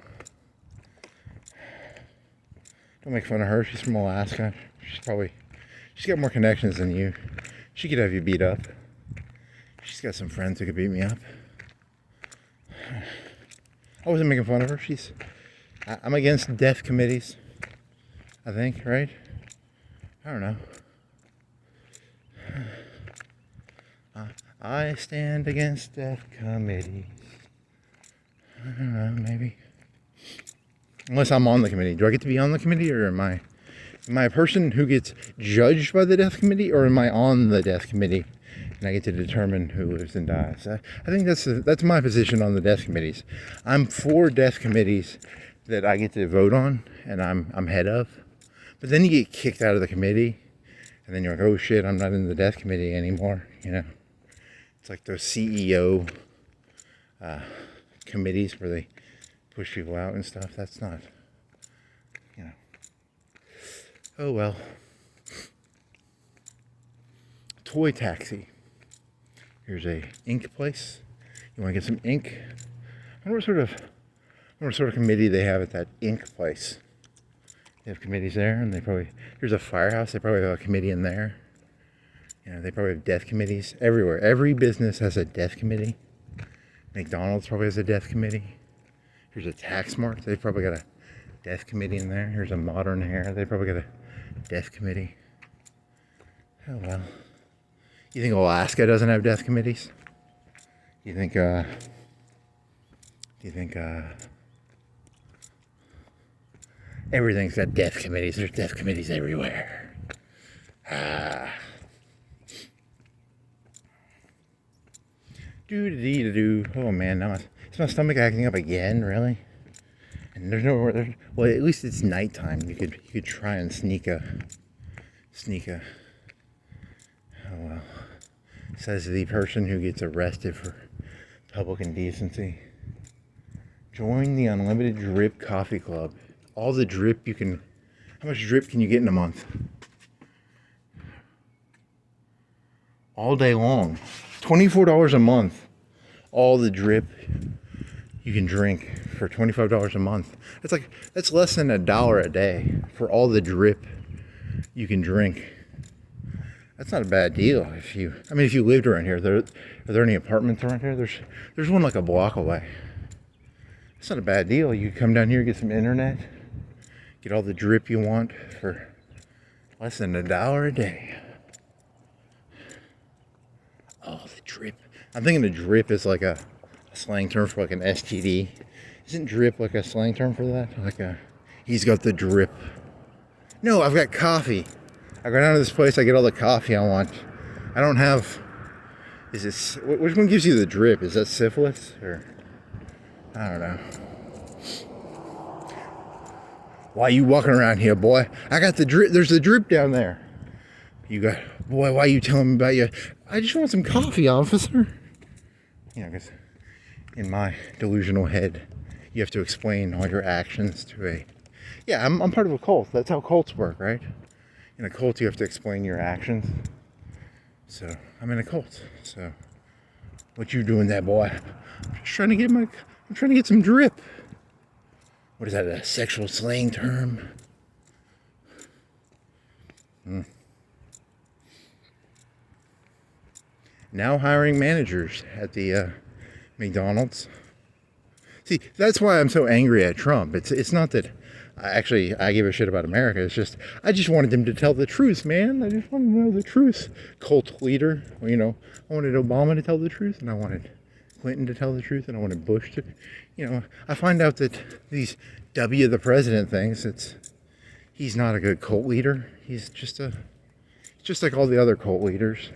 Don't make fun of her. She's from Alaska. She's got more connections than you. She could have you beat up. She's got some friends who could beat me up. I wasn't making fun of her. I'm against death committees. I think, right? I don't know. I stand against death committees. I don't know, maybe. Unless I'm on the committee. Do I get to be on the committee, or am I a person who gets judged by the death committee, or am I on the death committee and I get to determine who lives and dies? I think that's my position on the death committees. I'm for death committees that I get to vote on and I'm head of. But then you get kicked out of the committee, and then you're like, oh shit, I'm not in the death committee anymore. It's like those CEO committees where they push people out and stuff. That's not, oh well. Toy taxi. Here's a ink place. You want to get some ink? I wonder what sort of committee they have at that ink place. They have committees there, and here's a firehouse. They probably have a committee in there. They probably have death committees everywhere. Every business has a death committee. McDonald's probably has a death committee. Here's a tax mark. They've probably got a death committee in there. Here's a modern hair. They probably got a death committee. Oh well. You think Alaska doesn't have death committees? Do you think everything's got death committees? There's death committees everywhere. Do. Oh man, now is my stomach acting up again? Really? And there's nowhere. Well, at least it's nighttime. You could try and sneak a. Oh well. Says the person who gets arrested for public indecency. Join the Unlimited Drip Coffee Club. All the drip you can. How much drip can you get in a month? All day long. $24 a month. All the drip you can drink for $25 a month. That's less than $1 a day for all the drip you can drink. That's not a bad deal if you lived around here. Are there any apartments around here? There's one like a block away. It's not a bad deal. You come down here, get some internet, get all the drip you want for less than $1 a day. Oh, the drip. I'm thinking the drip is like a slang term for like an STD. Isn't drip like a slang term for that? He's got the drip. No, I've got coffee. I go down to this place, I get all the coffee I want. I don't have, which one gives you the drip? Is that syphilis or, I don't know. Why are you walking around here, boy? I got the drip, there's the drip down there. Boy, why are you telling me about you? I just want some coffee, officer. Because in my delusional head, you have to explain all your actions to I'm part of a cult. That's how cults work, right? In a cult, you have to explain your actions. So, I'm in a cult. So, what you doing there, boy? I'm trying to get some drip. What is that, a sexual slang term? Now hiring managers at the McDonald's. See, that's why I'm so angry at Trump. It's not that I give a shit about America. It's just, I just wanted him to tell the truth, man. I just wanted to know the truth. Cult leader, I wanted Obama to tell the truth, and I wanted Clinton to tell the truth, and I wanted Bush to, I find out that these W the president things, he's not a good cult leader. He's just like all the other cult leaders.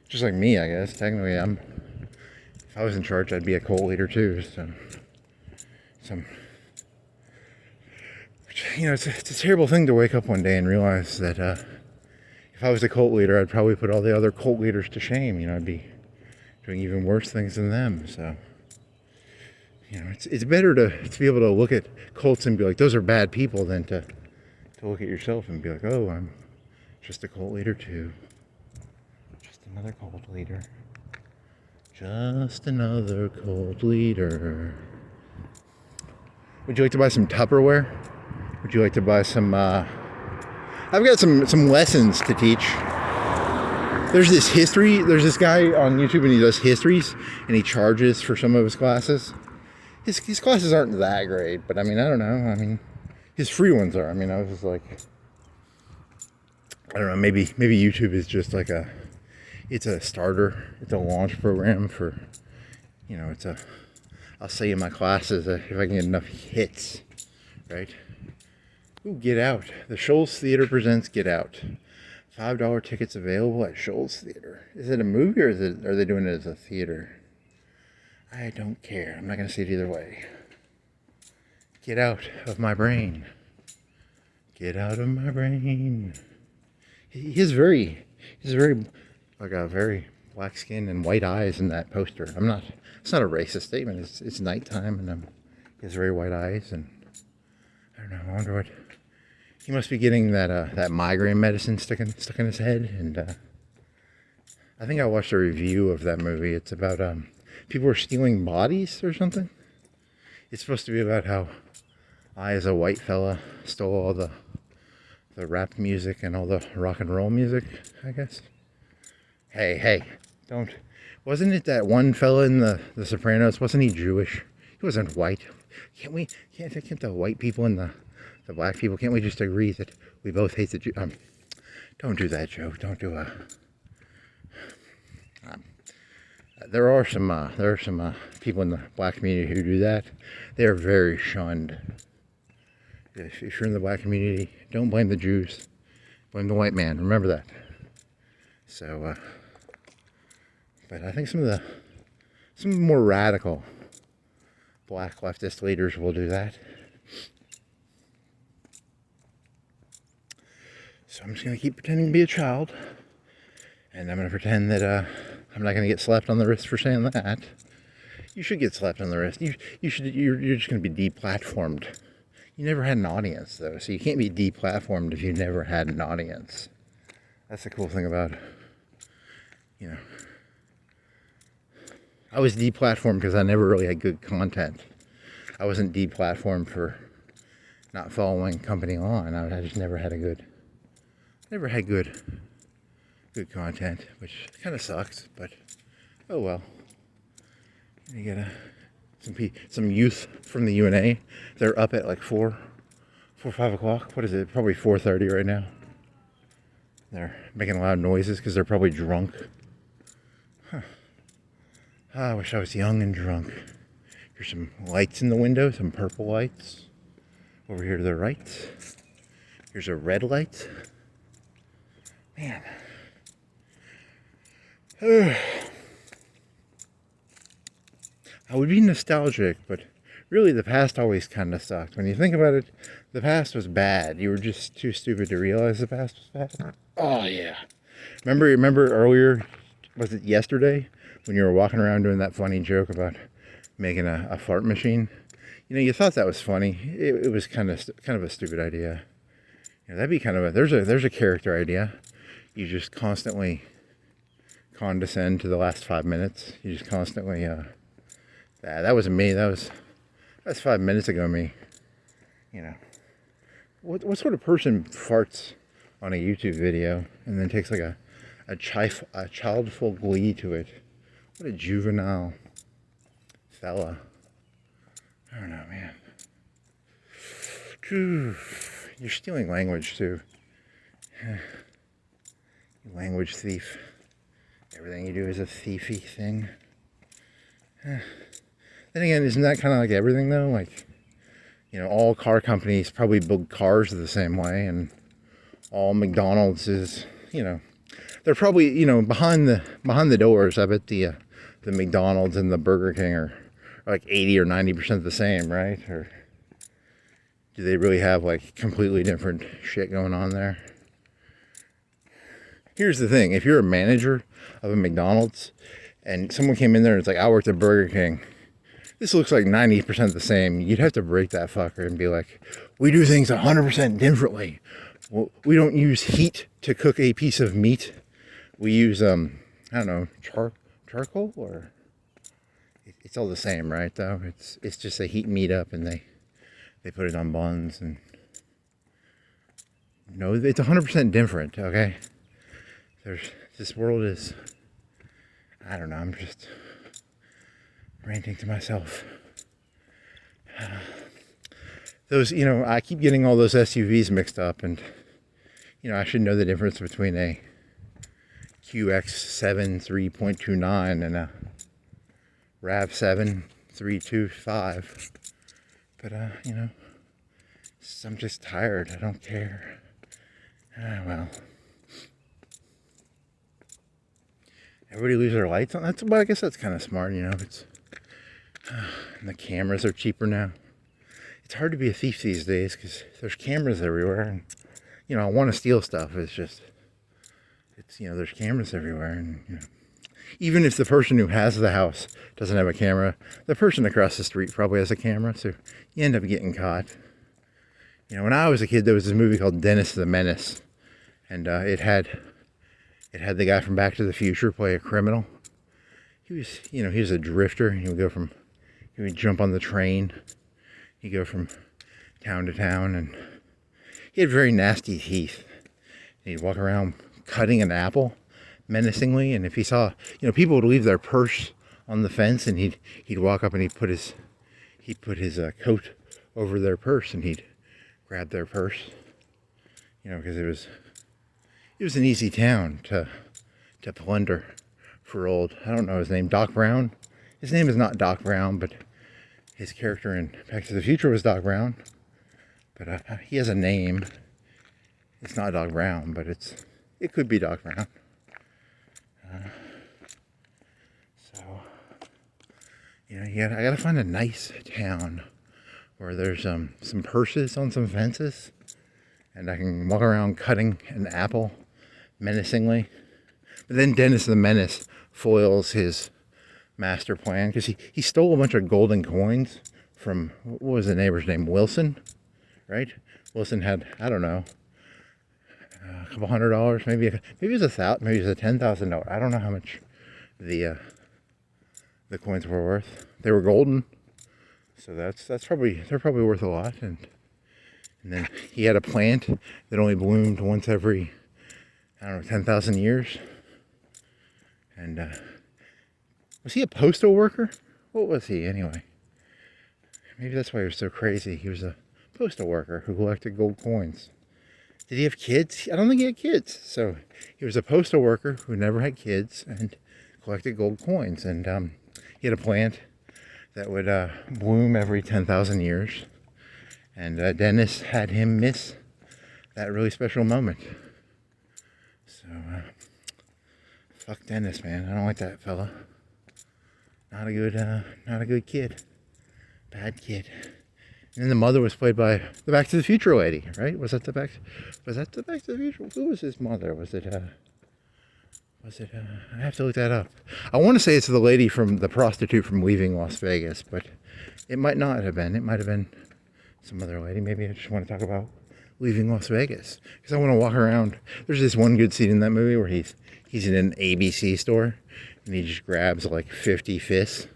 Just like me, I guess. Technically, if I was in charge, I'd be a cult leader too. So, it's a terrible thing to wake up one day and realize that if I was a cult leader, I'd probably put all the other cult leaders to shame. I'd be doing even worse things than them. So, it's better to be able to look at cults and be like, those are bad people, than to look at yourself and be like, oh, I'm just a cult leader too. Just another cult leader. Just another cult leader. Would you like to buy some Tupperware? Would you like to buy some, I've got some lessons to teach. There's this guy on YouTube and he does histories and he charges for some of his classes. His classes aren't that great, but I don't know. His free ones are. I was just like, I don't know, maybe YouTube is just like it's a starter, it's a launch program for, I'll say in my classes if I can get enough hits, right? Ooh, Get Out. The Shoals Theater presents Get Out. $5 tickets available at Shoals Theater. Is it a movie or are they doing it as a theater? I don't care. I'm not going to see it either way. Get out of my brain. Get out of my brain. He's very black skin and white eyes in that poster. It's not a racist statement. It's nighttime and he has very white eyes and I don't know. I wonder what he must be getting that migraine medicine stuck in his head. And I think I watched a review of that movie. It's about people are stealing bodies or something. It's supposed to be about how I, as a white fella, stole all the rap music and all the rock and roll music, I guess. Hey, Don't. Wasn't it that one fella in the Sopranos? Wasn't he Jewish? He wasn't white. Can't the white people and the black people, can't we just agree that we both hate the Jew? Don't do that, Joe. Don't do there are some people in the black community who do that. They are very shunned. If you're in the black community, don't blame the Jews. Blame the white man. Remember that. So, but I think some more radical black leftist leaders will do that. So I'm just going to keep pretending to be a child. And I'm going to pretend that I'm not going to get slapped on the wrist for saying that. You should get slapped on the wrist. You're just going to be deplatformed. You never had an audience, though, so you can't be deplatformed if you never had an audience. That's the cool thing about, I was deplatformed because I never really had good content. I wasn't deplatformed for not following company line. I just never had good content, which kind of sucks, but oh well. You get some youth from the UNA. They're up at like 5 o'clock. What is it? Probably 4:30 right now. They're making loud noises because they're probably drunk. Huh. I wish I was young and drunk. Here's some lights in the window, some purple lights. Over here to the right. Here's a red light. Man. I would be nostalgic, but really the past always kind of sucked. When you think about it, the past was bad. You were just too stupid to realize the past was bad. Oh, yeah. Remember earlier, was it yesterday, when you were walking around doing that funny joke about making a fart machine? You thought that was funny. It was kind of a stupid idea. That'd be kind of there's a character idea. You just constantly condescend to the last 5 minutes. You just constantly, that wasn't me. That's 5 minutes ago me. What sort of person farts on a YouTube video and then takes like a childful glee to it? What a juvenile fella. I don't know, man. You're stealing language too. You language thief. Everything you do is a thiefy thing. Then again, isn't that kind of like everything though? Like, all car companies probably build cars the same way, and all McDonald's is, they're probably, behind the doors. I bet the McDonald's and the Burger King are like 80 or 90% the same, right? Or do they really have like completely different shit going on there? Here's the thing: if you're a manager of a McDonald's and someone came in there and it's like, I worked at Burger King, this looks like 90% the same, you'd have to break that fucker and be like, we do things 100% differently. Well, we don't use heat to cook a piece of meat. We use, I don't know, charcoal, or it's all the same, right? Though it's just they heat meat up and they put it on buns, and it's 100% different. Okay, this world is, I don't know. I'm just ranting to myself. Those, I keep getting all those SUVs mixed up, and I should know the difference between a QX7 3.29 and a RAV7 3.25. But I'm just tired. I don't care. Well, everybody leaves their lights on. Well, I guess that's kind of smart. It's and the cameras are cheaper now. It's hard to be a thief these days because there's cameras everywhere, and I want to steal stuff. It's there's cameras everywhere, and even if the person who has the house doesn't have a camera, the person across the street probably has a camera, so you end up getting caught. When I was a kid, there was this movie called Dennis the Menace, and it had the guy from Back to the Future play a criminal. He was a drifter. He would jump on the train. He'd go from town to town, and he had very nasty teeth. He'd walk around cutting an apple, menacingly. And if he saw, people would leave their purse on the fence, and he'd walk up and he'd put his coat over their purse, and he'd grab their purse. Because it was an easy town to plunder for old, I don't know his name, Doc Brown. His name is not Doc Brown, but his character in Back to the Future was Doc Brown. But he has a name. It's not Doc Brown, but it could be Doc Brown. I gotta find a nice town where there's some purses on some fences, and I can walk around cutting an apple menacingly. But then Dennis the Menace foils his master plan, because he stole a bunch of golden coins from, what was the neighbor's name? Wilson, right? Wilson had, I don't know, a couple $100, maybe it was $1,000, maybe it was $10,000. I don't know how much the coins were worth. They were golden, so they're probably worth a lot. And then he had a plant that only bloomed once every, I don't know, 10,000 years. And was he a postal worker? What was he anyway? Maybe that's why he was so crazy. He was a postal worker who collected gold coins. Did he have kids? I don't think he had kids. So he was a postal worker who never had kids and collected gold coins. And he had a plant that would bloom every 10,000 years. And Dennis had him miss that really special moment. So, fuck Dennis, man. I don't like that fella. Not a good kid. Bad kid. And then the mother was played by the Back to the Future lady, right? Was that the Back to the Future? Who was his mother? Was it I have to look that up. I want to say it's the lady from the prostitute from Leaving Las Vegas, but it might not have been. It might have been some other lady. Maybe I just want to talk about Leaving Las Vegas, because I want to walk around. There's this one good scene in that movie where he's in an ABC store and he just grabs like 50 fists.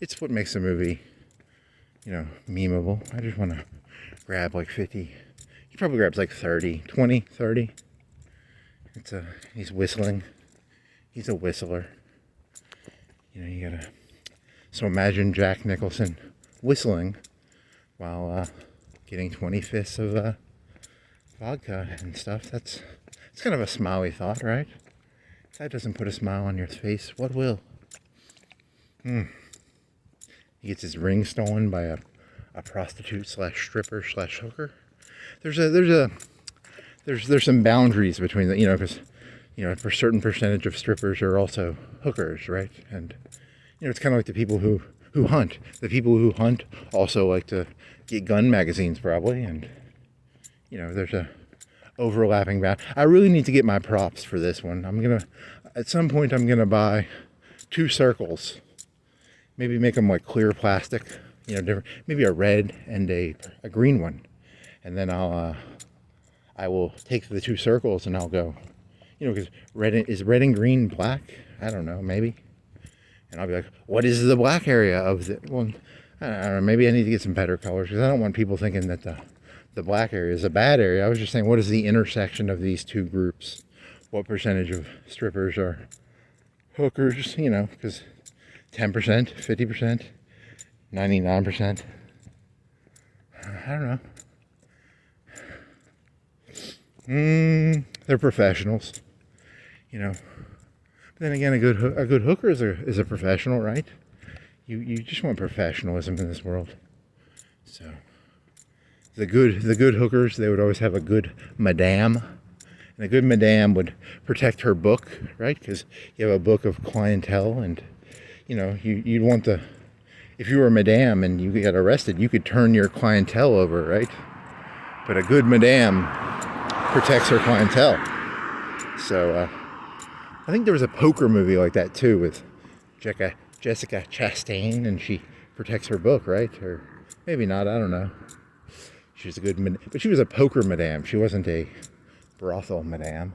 It's what makes the movie, memeable. I just want to grab like 50. He probably grabs like 30, 20, 30. He's whistling. He's a whistler. So imagine Jack Nicholson whistling while getting 20 fists of vodka and stuff. It's kind of a smiley thought, right? If that doesn't put a smile on your face, what will? He gets his ring stolen by a prostitute / stripper / hooker. There's some boundaries between the, because for a certain percentage of strippers are also hookers, right? And it's kind of like the people who hunt. The people who hunt also like to get gun magazines, probably, and there's a overlapping bound. I really need to get my props for this one. At some point I'm gonna buy 2 circles. Maybe make them like clear plastic, different, maybe a red and a green one, and then I will take the 2 circles and I'll go, because red and green black? I don't know, maybe. And I'll be like, what is the black area of the? Well, I don't know. Maybe I need to get some better colors, because I don't want people thinking that the black area is a bad area. I was just saying, what is the intersection of these 2 groups? What percentage of strippers are hookers? Because 10%, 50%, 99%. I don't know. They're professionals, But then again, a good hooker is a professional, right? You just want professionalism in this world. So the good hookers, they would always have a good madame, and a good madame would protect her book, right? Because you have a book of clientele, and you'd want if you were a madame and you got arrested, you could turn your clientele over, right? But a good madame protects her clientele. So I think there was a poker movie like that too, with Jessica Chastain, and she protects her book, right? Or maybe not, I don't know. She was but she was a poker madame. She wasn't a brothel madame.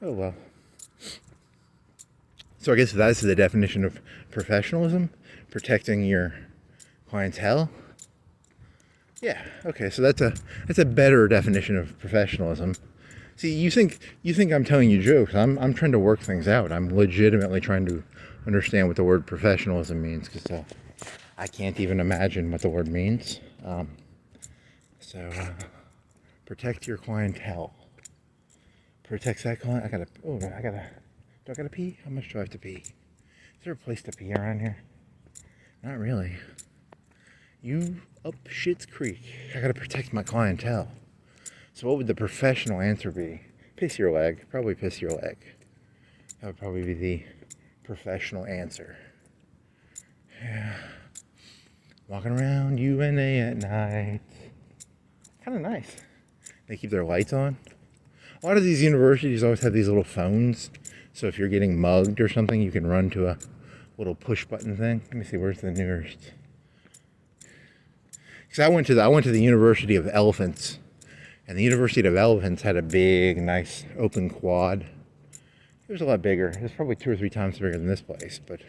Oh well. So I guess that's the definition of professionalism, protecting your clientele. Yeah, okay, so that's a better definition of professionalism See, you think I'm telling you jokes. I'm trying to work things out. I'm legitimately trying to understand what the word professionalism means, because I can't even imagine what the word means. So protect your clientele. Protects that client. Do I gotta pee? How much do I have to pee? Is there a place to pee around here? Not really. You up Shit's Creek. I gotta protect my clientele. So what would the professional answer be? Piss your leg. Probably piss your leg. That would probably be the professional answer. Yeah. Walking around UNA at night. Kind of nice. They keep their lights on. A lot of these universities always have these little phones. So if you're getting mugged or something, you can run to a little push button thing. Let me see, where's the nearest? Because I went to the University of Elephants. And the University of Elephants had a big, nice open quad. It was a lot bigger. It was probably 2 or 3 times bigger than this place, but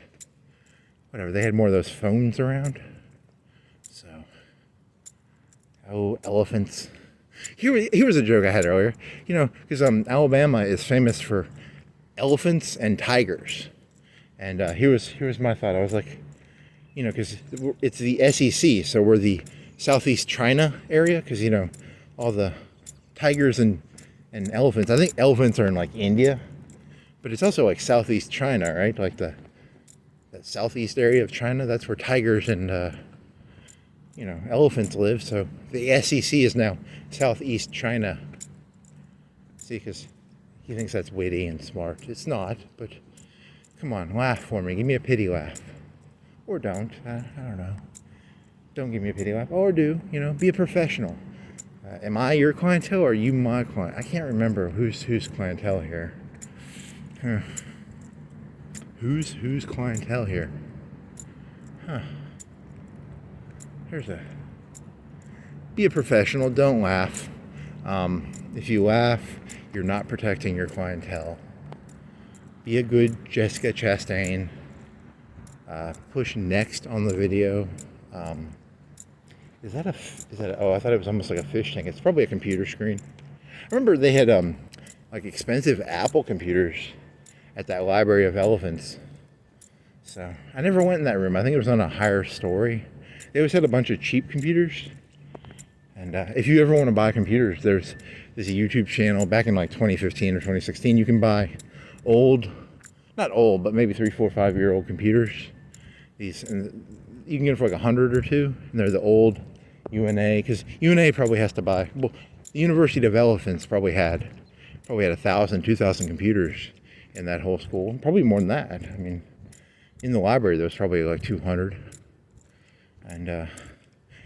whatever. They had more of those phones around. So, oh, elephants. Here was a joke I had earlier. You know, because Alabama is famous for elephants and tigers. And here was my thought. I was like, you know, because it's the SEC, so we're the Southeast China area, because, you know, all the tigers and elephants. I think elephants are in like India, but it's also like Southeast China, right? Like the southeast area of China. That's where tigers and you know, elephants live. So the SEC is now Southeast China. See, because he thinks that's witty and smart. It's not, but come on, laugh for me. Give me a pity laugh, or don't. I don't know. Don't give me a pity laugh, or do. You know, be a professional. Am I your clientele or are you my client? I can't remember who's clientele here. Huh. Who's clientele here? Huh. Be a professional. Don't laugh. If you laugh, you're not protecting your clientele. Be a good Jessica Chastain. Push next on the video. Is that oh, I thought it was almost like a fish tank. It's probably a computer screen. I remember they had like expensive Apple computers at that Library of Elephants. So I never went in that room. I think it was on a higher story. They always had a bunch of cheap computers. And if you ever want to buy computers, there's a YouTube channel back in like 2015 or 2016. You can buy not old, but maybe 3, 4, 5-year-old computers. These, and you can get them for like 100 or 2, and they're the old UNA, because UNA probably has to buy. Well, the University of Elephants probably had 1,000, 2,000 computers in that whole school. Probably more than that. I mean, in the library there was probably like 200, and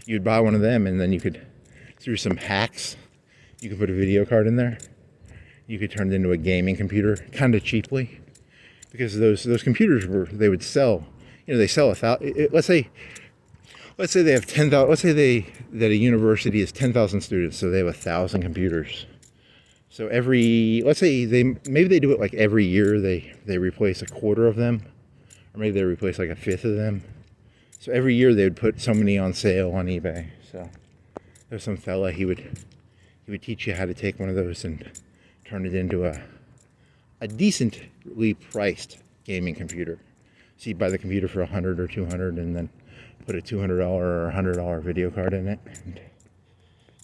you'd buy one of them, and then you could, through some hacks, you could put a video card in there. You could turn it into a gaming computer, kind of cheaply, because those computers they would sell. You know, they sell 1,000. Let's say they have 10,000. Let's say that a university is 10,000 students, so they have 1,000 computers. So let's say maybe they do it like every year. They replace a quarter of them, or maybe they replace like a fifth of them. So every year they would put so many on sale on eBay. So there's some fella, he would teach you how to take one of those and turn it into a decently priced gaming computer. So you buy the computer for $100 or $200, and then put a $200 or $100 video card in it, and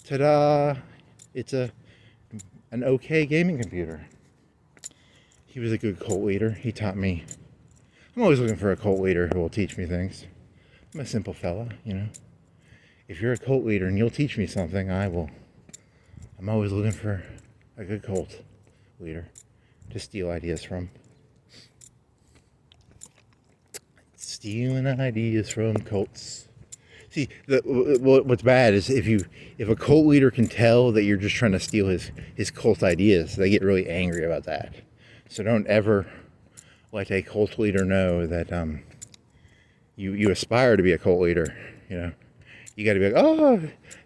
ta-da! It's an okay gaming computer. He was a good cult leader. He taught me. I'm always looking for a cult leader who will teach me things. I'm a simple fella, you know. If you're a cult leader and you'll teach me something, I will. I'm always looking for a good cult leader to steal ideas from. Stealing ideas from cults. See, what's bad is if a cult leader can tell that you're just trying to steal his cult ideas, they get really angry about that. So don't ever let a cult leader know that you aspire to be a cult leader. You know, you got to be like, oh,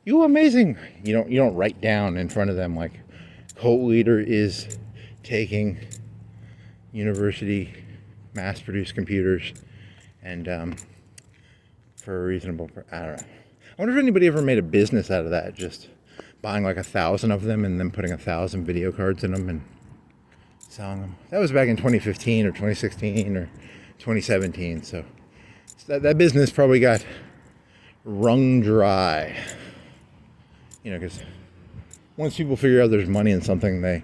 you amazing. You don't write down in front of them like, cult leader is taking university mass-produced computers and for a reasonable, I don't know. I wonder if anybody ever made a business out of that, just buying like 1,000 of them and then putting 1,000 video cards in them and selling them. That was back in 2015 or 2016 or 2017. So that business probably got wrung dry. You know, because once people figure out there's money in something, they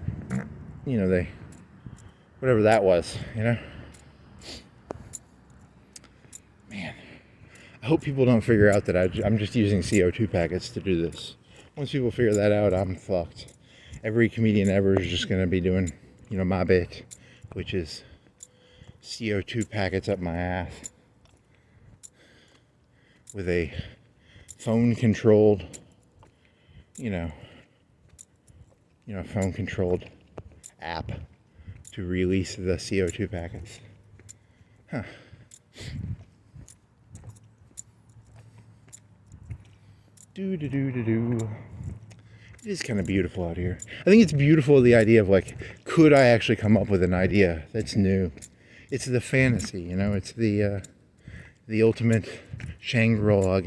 whatever that was, Man, I hope people don't figure out that I'm just using CO2 packets to do this. Once people figure that out, I'm fucked. Every comedian ever is just going to be doing, my bit, which is CO2 packets up my ass with a phone-controlled, phone-controlled app to release the CO2 packets. Huh. It is kind of beautiful out here. I think it's beautiful, the idea of could I actually come up with an idea that's new? It's the fantasy, it's the ultimate Shangri-La.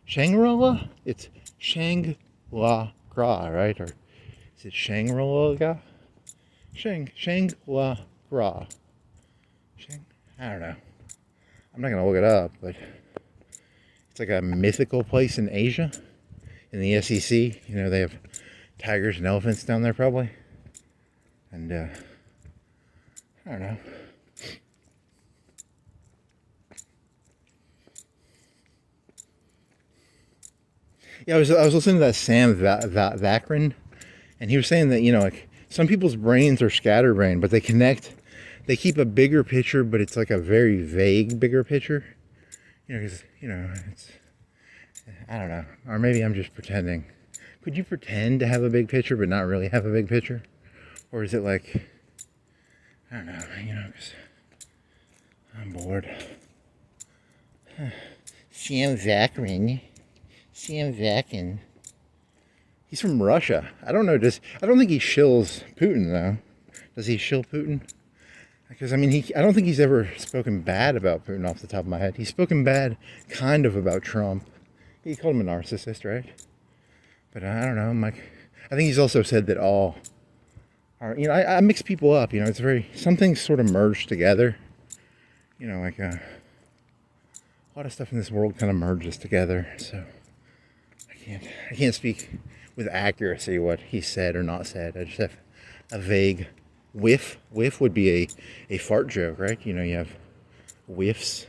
Shangri-La? It's Shang-La-Gra, right? Or is it Shangri-La? Shang-La-Gra. I don't know. I'm not going to look it up, but it's like a mythical place in Asia, in the SEC. They have tigers and elephants down there probably. And, I don't know. Yeah, I was listening to that Sam Vakrin, and he was saying that, some people's brains are scatterbrained, but they keep a bigger picture, but it's like a very vague bigger picture. Because, it's, I don't know. Or maybe I'm just pretending. Could you pretend to have a big picture, but not really have a big picture? Or is it I don't know, because I'm bored. Sam Vakrin. He's from Russia. I don't know. I don't think he shills Putin, though. Does he shill Putin? Because, I don't think he's ever spoken bad about Putin off the top of my head. He's spoken bad kind of about Trump. He called him a narcissist, right? But I don't know. I think he's also said that all are, I mix people up, it's some things sort of merge together. A lot of stuff in this world kind of merges together. So I can't speak with accuracy what he said or not said. I just have a vague whiff. Whiff would be a fart joke, right? You have whiffs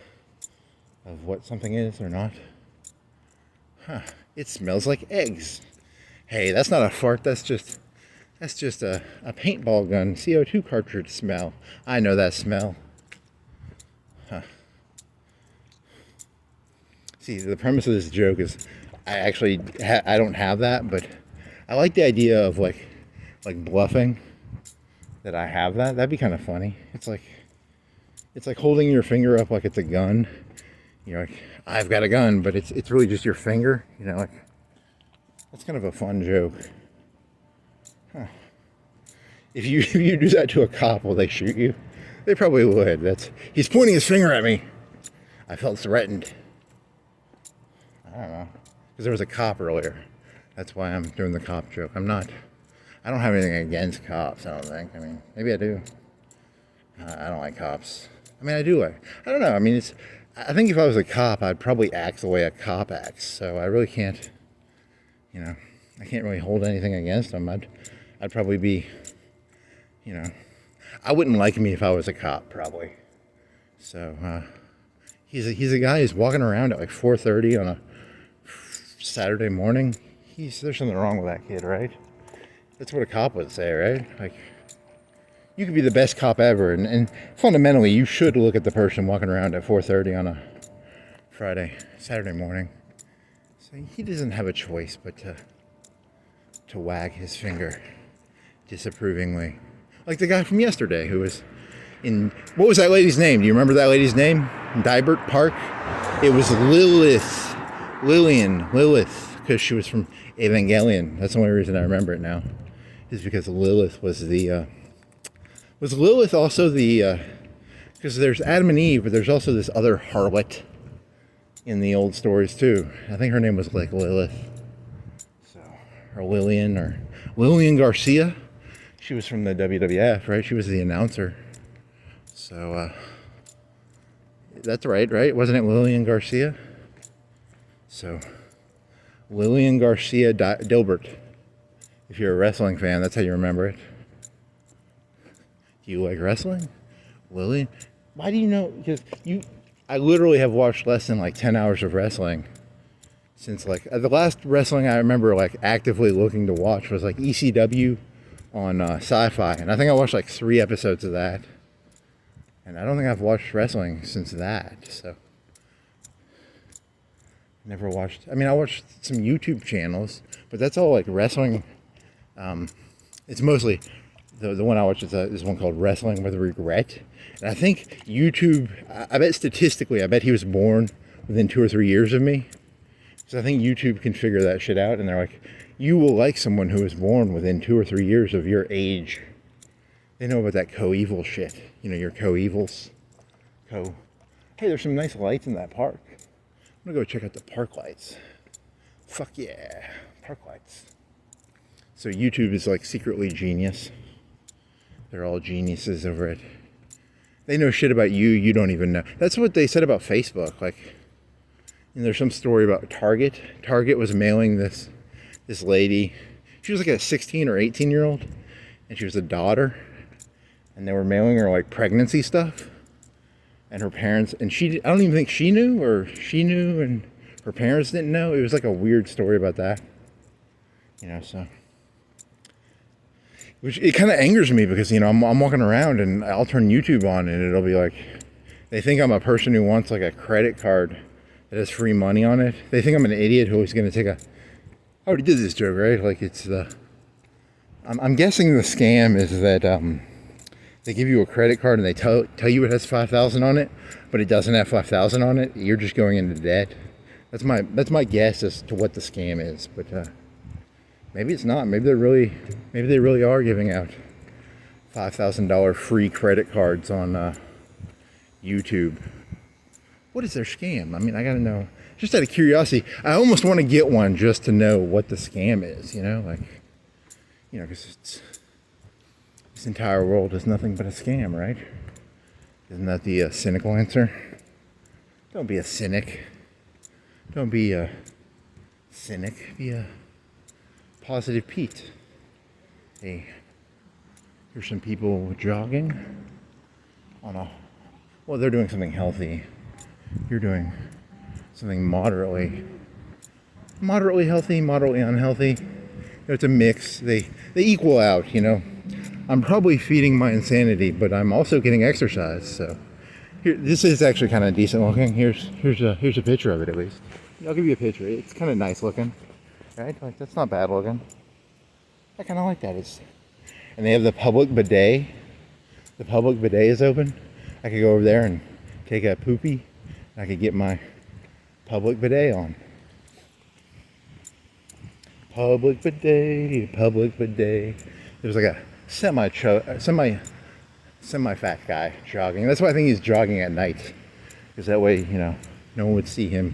of what something is or not. It smells like eggs. Hey, that's not a fart. That's just a paintball gun CO2 cartridge smell. I know that smell. See, the premise of this joke is I don't have that, but I like the idea of like bluffing that I have that. That'd be kind of funny. It's like holding your finger up like it's a gun. I've got a gun, but it's really just your finger. That's kind of a fun joke. If you do that to a cop, will they shoot you? They probably would. He's pointing his finger at me. I felt threatened. I don't know. Because there was a cop earlier. That's why I'm doing the cop joke. I don't have anything against cops, I don't think. Maybe I do. I don't like cops. I do I don't know. I think if I was a cop, I'd probably act the way a cop acts. So I really can't, I can't really hold anything against them. I'd probably be, I wouldn't like me if I was a cop, probably. So, he's a guy who's walking around at 4:30 on a Saturday morning. There's something wrong with that kid, right? That's what a cop would say, right? You could be the best cop ever, and fundamentally, you should look at the person walking around at 4:30 on a Saturday morning. So he doesn't have a choice but to wag his finger disapprovingly. Like the guy from yesterday who was what was that lady's name? Do you remember that lady's name? In Dybert Park? It was Lilith, because she was from Evangelion. That's the only reason I remember it now, is because Lilith was Lilith also because there's Adam and Eve, but there's also this other harlot in the old stories too. I think her name was Lilith. or Lillian Garcia. She was from the WWF, right? She was the announcer. So, that's right? Wasn't it Lillian Garcia? So, Lillian Garcia Dilbert. If you're a wrestling fan, that's how you remember it. Do you like wrestling? Lillian? Why do you know? Because I literally have watched less than like 10 hours of wrestling since like, the last wrestling I remember like actively looking to watch was like ECW on Sci-Fi. And I think I watched like 3 episodes of that. And I don't think I've watched wrestling since that, so. Never watched, I mean, I watched some YouTube channels, but that's all like wrestling. It's mostly, the one I watch is one called Wrestling with Regret. And I think YouTube, I bet statistically, I bet he was born within 2 or 3 years of me. So I think YouTube can figure that shit out. And they're like, you will like someone who was born within 2 or 3 years of your age. They know about that coeval shit. You know, your coevals. Hey, there's some nice lights in that park. I'm gonna go check out the park lights. Fuck yeah, park lights. So YouTube is like secretly genius. They're all geniuses over it. They know shit about you, you don't even know. That's what they said about Facebook. Like, there's some story about Target. Target was mailing this lady. She was like a 16 or 18-year-old, and she was a daughter. And they were mailing her like pregnancy stuff. And her parents, and I don't even think she knew, or she knew and her parents didn't know. It was like a weird story about that. You know, so. Which, it kind of angers me because, you know, I'm walking around and I'll turn YouTube on and it'll be like, they think I'm a person who wants like a credit card that has free money on it. They think I'm an idiot who is going to take I already did this joke, right? Like it's I'm guessing the scam is that, they give you a credit card and they tell you it has 5,000 on it, but it doesn't have 5,000 on it. You're just going into debt. That's my guess as to what the scam is. But maybe it's not. Maybe they really are giving out $5,000 free credit cards on YouTube. What is their scam? I mean, I gotta know. Just out of curiosity, I almost want to get one just to know what the scam is. You know, like, you know, because this entire world is nothing but a scam, right? Isn't that the cynical answer? Don't be a cynic. Don't be a cynic. Be a positive Pete. Hey, here's some people jogging well, they're doing something healthy. You're doing something moderately healthy, moderately unhealthy. You know, it's a mix. They equal out, you know. I'm probably feeding my insanity, but I'm also getting exercise. So here, this is actually kind of decent looking. Here's a picture of it at least. I'll give you a picture. It's kind of nice looking, right? Like that's not bad looking. I kind of like that. And they have the public bidet. The public bidet is open. I could go over there and take a poopy. I could get my public bidet on. Public bidet, public bidet. There's like a semi-fat guy jogging. That's why I think he's jogging at night, because that way, you know, no one would see him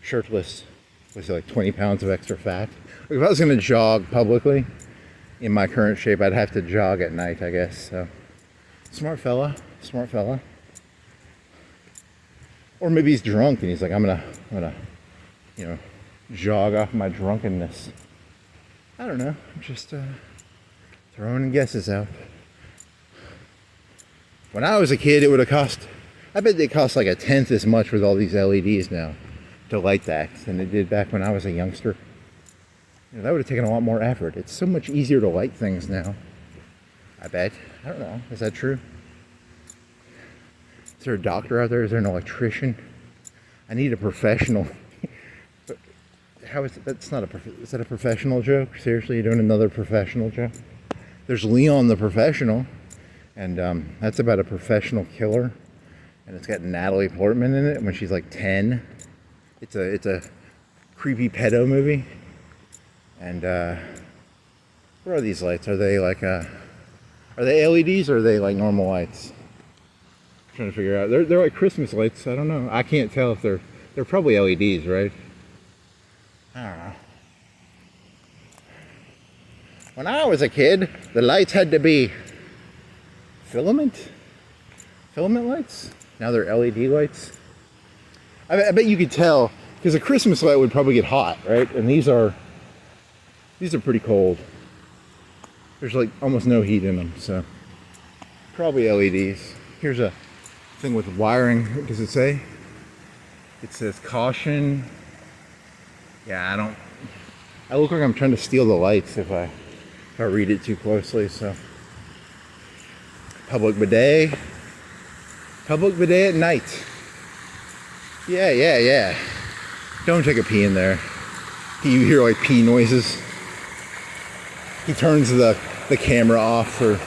shirtless with like 20 pounds of extra fat. If I was going to jog publicly in my current shape, I'd have to jog at night, I guess. So, smart fella. Or maybe he's drunk and he's like, I'm gonna, you know, jog off my drunkenness. I don't know. I'm just throwing guesses out. When I was a kid, it would have cost, I bet they cost like 1/10 as much with all these LEDs now to light that than it did back when I was a youngster. You know, that would have taken a lot more effort. It's so much easier to light things now. I bet. I don't know. Is that true? Is there a doctor out there? Is there an electrician? I need a professional. But how is it? That's not is that a professional joke? Seriously, you're doing another professional joke? There's Leon the Professional, and that's about a professional killer, and it's got Natalie Portman in it when she's like 10. It's a creepy pedo movie, and what are these lights? Are they like are they LEDs or are they like normal lights? I'm trying to figure out. They're like Christmas lights. I don't know. I can't tell if they're probably LEDs, right? I don't know. When I was a kid, the lights had to be filament lights. Now they're LED lights. I bet you could tell, because a Christmas light would probably get hot, right? And these are pretty cold. There's like almost no heat in them, so probably LEDs. Here's a thing with wiring. What does it say? It says caution. Yeah, I look like I'm trying to steal the lights if I read it too closely. So public bidet at night. Yeah. Don't take a pee in there. You hear like pee noises. He turns the camera off for,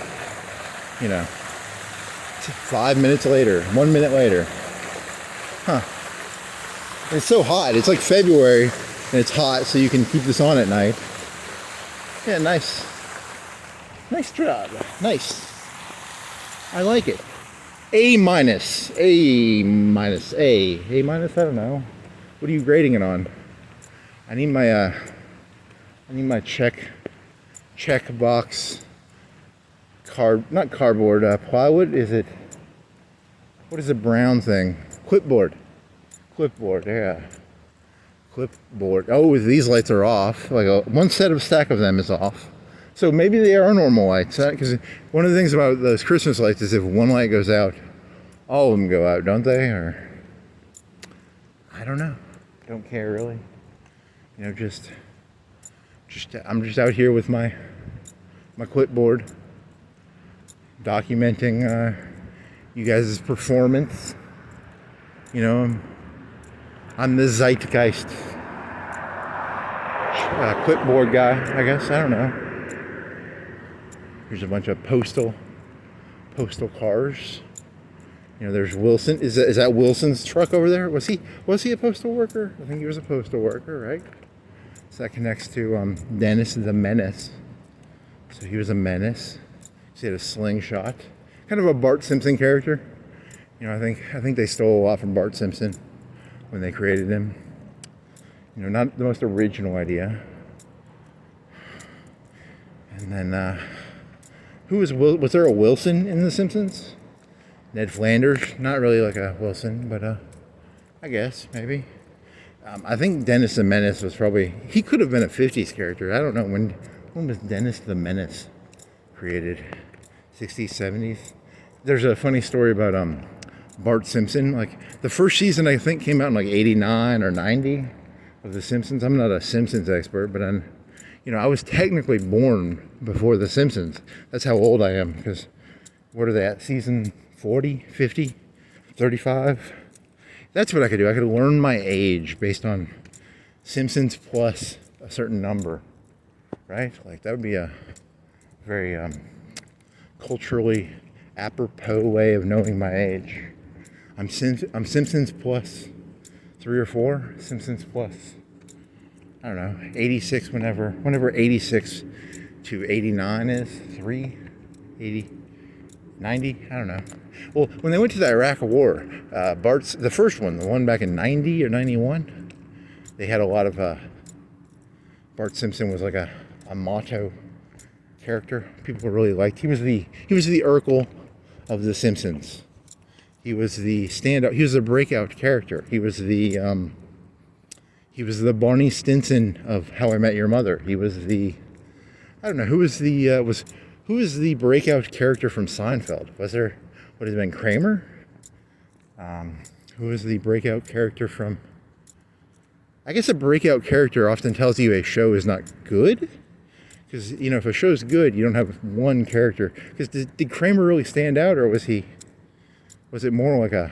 5 minutes later, 1 minute later. Huh. It's so hot. It's like February and it's hot, so you can keep this on at night. Yeah, nice. Nice job. Nice. I like it. A minus. I don't know. What are you grading it on? I need my check box not cardboard, plywood. What is the brown thing? Clipboard, yeah. Clipboard. Oh, these lights are off. Like one set of stack of them is off. So maybe they are normal lights. Because one of the things about those Christmas lights is if one light goes out, all of them go out, don't they? Or I don't know. Don't care really. I'm just out here with my clipboard, documenting you guys' performance. I'm the zeitgeist clipboard guy, I guess. I don't know. Here's a bunch of postal cars. There's Wilson. Is that Wilson's truck over there? Was he a postal worker? I think he was a postal worker, right? So that connects to Dennis the Menace. So he was a menace. He had a slingshot. Kind of a Bart Simpson character. I think they stole a lot from Bart Simpson when they created him. Not the most original idea. And then was there a Wilson in The Simpsons? Ned Flanders, not really like a Wilson, but I guess maybe. I think Dennis the Menace was he could have been a 50s character. I don't know when was Dennis the Menace created? 60s, 70s. There's a funny story about Bart Simpson. Like the first season I think came out in like 89 or 90 of The Simpsons. I'm not a Simpsons expert, but I was technically born before The Simpsons. That's how old I am, because what are they at? Season 40, 50, 35? That's what I could do. I could learn my age based on Simpsons plus a certain number, right? Like that would be a very culturally apropos way of knowing my age. I'm Simpsons plus 3 or 4. Simpsons plus, I don't know, 86 whenever 86 to 89 is 3, 80, 90, I don't know. Well, when they went to the Iraq War, the first one, the one back in 90 or 91, they had a lot of, Bart Simpson was like a motto character. People really liked. He was the Urkel of The Simpsons. He was the standout. He was the breakout character. He was the Barney Stinson of How I Met Your Mother. He was who was the breakout character from Seinfeld? Was there, what has it been, Kramer? Who was the breakout character from, I guess a breakout character often tells you a show is not good. Because, if a show's good, you don't have one character. Because did Kramer really stand out, or was it more like a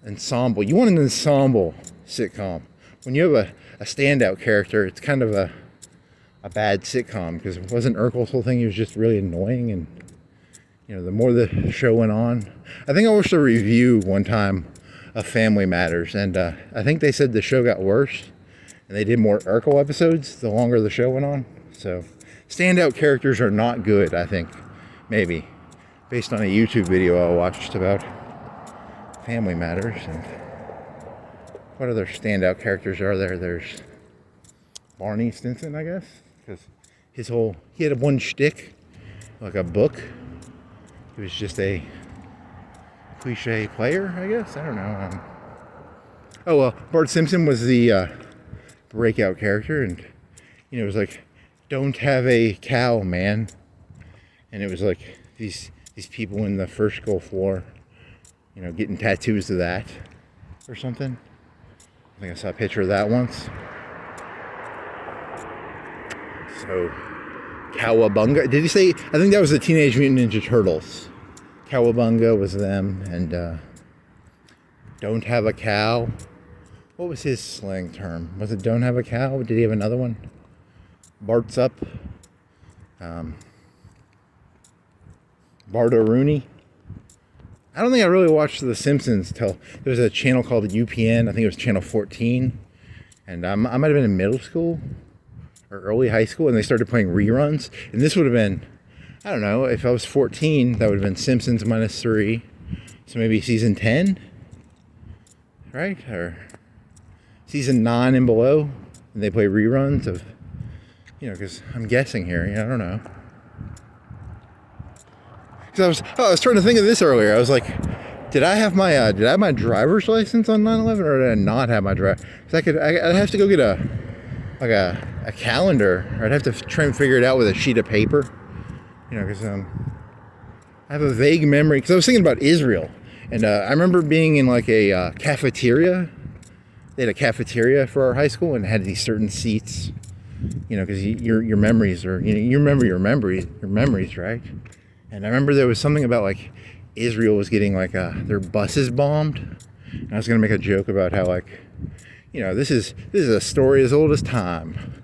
ensemble? You want an ensemble sitcom. When you have a standout character, it's kind of a bad sitcom, because it wasn't Urkel's whole thing. He was just really annoying, and the more the show went on. I think I watched a review one time of Family Matters, and I think they said the show got worse, and they did more Urkel episodes the longer the show went on. So standout characters are not good, I think, maybe, based on a YouTube video I watched about Family Matters. And what other standout characters are there? There's Barney Stinson, I guess, because he had one shtick, like a book. He was just a cliche player, I guess. I don't know. Bart Simpson was the breakout character, and it was like, don't have a cow, man. And it was like these people in the first Gulf War, getting tattoos of that or something. I think I saw a picture of that once. So, Cowabunga. Did you say? I think that was the Teenage Mutant Ninja Turtles. Cowabunga was them, and don't have a cow. What was his slang term? Was it don't have a cow? Did he have another one? Bart's up. Bartaroonie. I don't think I really watched The Simpsons till there was a channel called UPN. I think it was channel 14. And I might have been in middle school or early high school, and they started playing reruns. And this would have been, I don't know, if I was 14, that would have been Simpsons -3. So maybe season 10, right? Or season 9 and below. And they play reruns of, because I'm guessing here. I don't know. Because I was trying to think of this earlier. I was like, did I have my driver's license on 9/11, or did I not have my driver? Because I'd have to go get a calendar, or I'd have to try and figure it out with a sheet of paper. Because I have a vague memory. Because I was thinking about Israel, and I remember being in like a cafeteria. They had a cafeteria for our high school, and had these certain seats. Because your memories are, you remember your memories, right? And I remember there was something about like Israel was getting like their buses bombed. And I was gonna make a joke about how like, this is a story as old as time.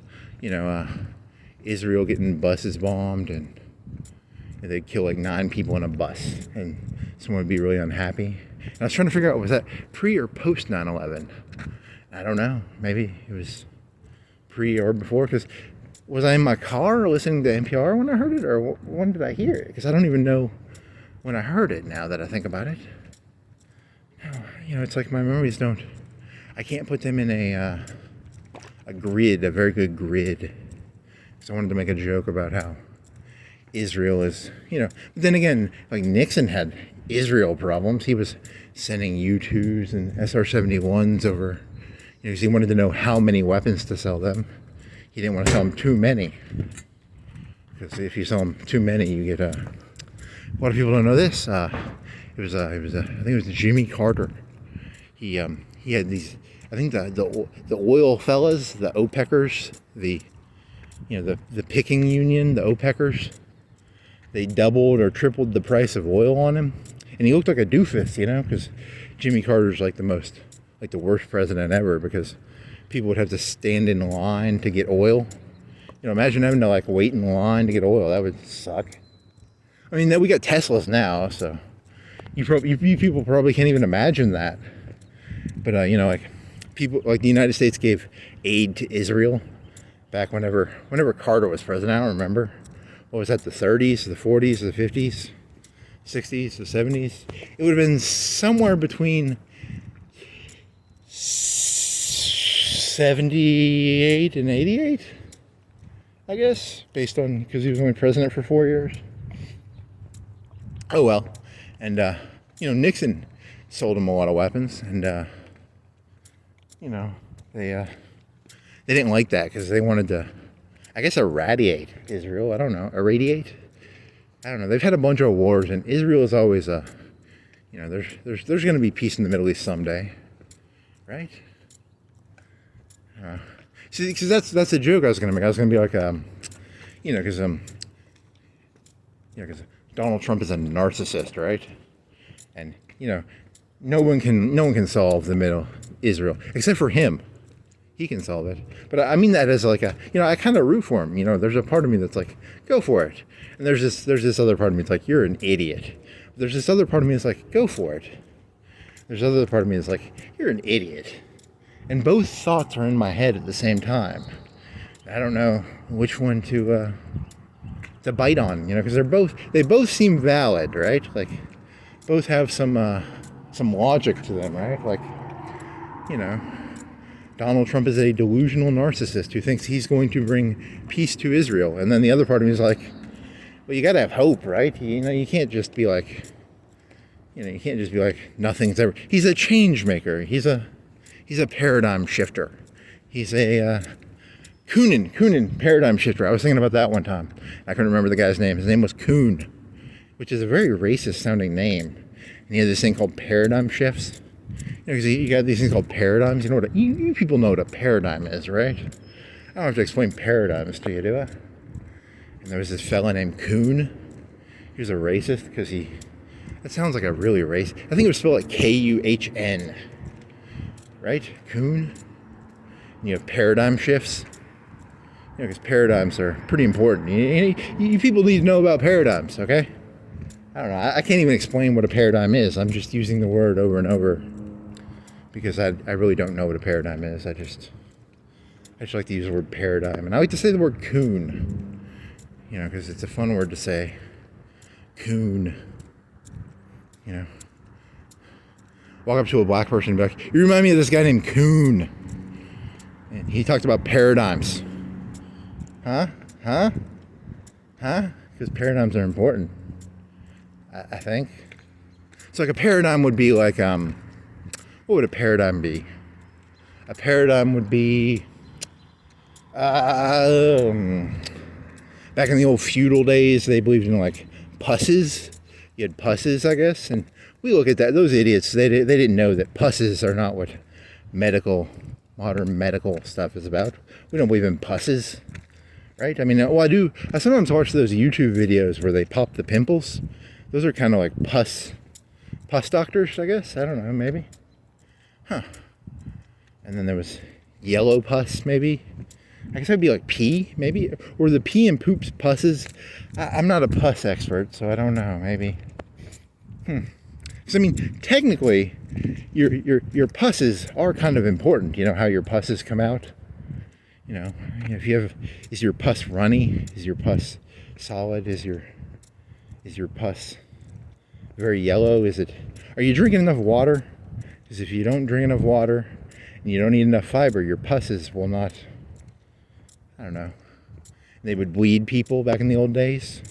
Israel getting buses bombed, and they'd kill like 9 people in a bus, and someone would be really unhappy. And I was trying to figure out, was that pre or post 9/11? I don't know. Maybe it was pre or before, because was I in my car listening to NPR when I heard it, or when did I hear it? Because I don't even know when I heard it, now that I think about it. It's like my memories I can't put them in a grid, a very good grid. Because I wanted to make a joke about how Israel is, but then again, like Nixon had Israel problems. He was sending U-2s and SR-71s over, because he wanted to know how many weapons to sell them. He didn't want to sell them too many, because if you sell them too many, you get a lot of people don't know this. I think it was Jimmy Carter. He had these. I think the oil fellas, the OPECers, the picking union, the OPECers, they doubled or tripled the price of oil on him, and he looked like a doofus, because Jimmy Carter's like the worst president ever, because people would have to stand in line to get oil. Imagine having to like wait in line to get oil. That would suck. I mean, we got Teslas now, so you people probably can't even imagine that. But like people, like the United States gave aid to Israel back whenever Carter was president. I don't remember. What was that? The 30s, the 40s, the 50s, 60s, the 70s. It would have been somewhere between 78 and 88, I guess, based on, because he was only president for 4 years. Oh well. And Nixon sold him a lot of weapons, and they didn't like that, because they wanted to, I guess, irradiate Israel. I don't know, irradiate. I don't know. They've had a bunch of wars, and Israel is always there's going to be peace in the Middle East someday, right? See, because that's a joke I was going to make. I was going to be like, because Donald Trump is a narcissist, right? And no one can solve the Middle Israel except for him. He can solve it. But I mean that as like I kind of root for him. There's a part of me that's like, go for it. And there's this other part of me that's like, you're an idiot. There's this other part of me that's like, go for it. There's other part of me that's like, you're an idiot. And both thoughts are in my head at the same time. I don't know which one to bite on, because they both seem valid, right? Like, both have some logic to them, right? Like, Donald Trump is a delusional narcissist who thinks he's going to bring peace to Israel. And then the other part of me is like, well, you got to have hope, right? You can't just be like, you can't just be like, nothing's ever. He's a change maker. He's a paradigm shifter. He's a Kuhnen paradigm shifter. I was thinking about that one time. I couldn't remember the guy's name. His name was Kuhn, which is a very racist sounding name. And he had this thing called paradigm shifts. Because you got these things called paradigms. You know what? You people know what a paradigm is, right? I don't have to explain paradigms to you, do I? And there was this fella named Kuhn. He was a racist because that sounds like a really racist. I think it was spelled like Kuhn, right? Kuhn. And you have paradigm shifts. Because paradigms are pretty important. You people need to know about paradigms, okay? I don't know. I can't even explain what a paradigm is. I'm just using the word over and over because I really don't know what a paradigm is. I just like to use the word paradigm. And I like to say the word coon, because it's a fun word to say. Coon. Walk up to a black person and be like, you remind me of this guy named Coon. And he talked about paradigms. Huh? Because paradigms are important, I think. So like a paradigm would be like, what would a paradigm be? A paradigm would be, back in the old feudal days, they believed in like pusses. You had pusses, I guess, and we look at that. Those idiots, they didn't know that pusses are not what modern medical stuff is about. We don't believe in pusses, right? I mean, well, I sometimes watch those YouTube videos where they pop the pimples. Those are kind of like pus doctors, I guess. I don't know, maybe. Huh. And then there was yellow pus, maybe. I guess that'd be like pee, maybe. Or the pee and poops pusses. I'm not a pus expert, so I don't know, maybe. Because, I mean, technically, your pusses are kind of important. You know, how your pusses come out. If you have, is your pus runny? Is your pus solid? Is your pus very yellow? Are you drinking enough water? Because if you don't drink enough water and you don't eat enough fiber, your pusses will not, I don't know. They would bleed people back in the old days,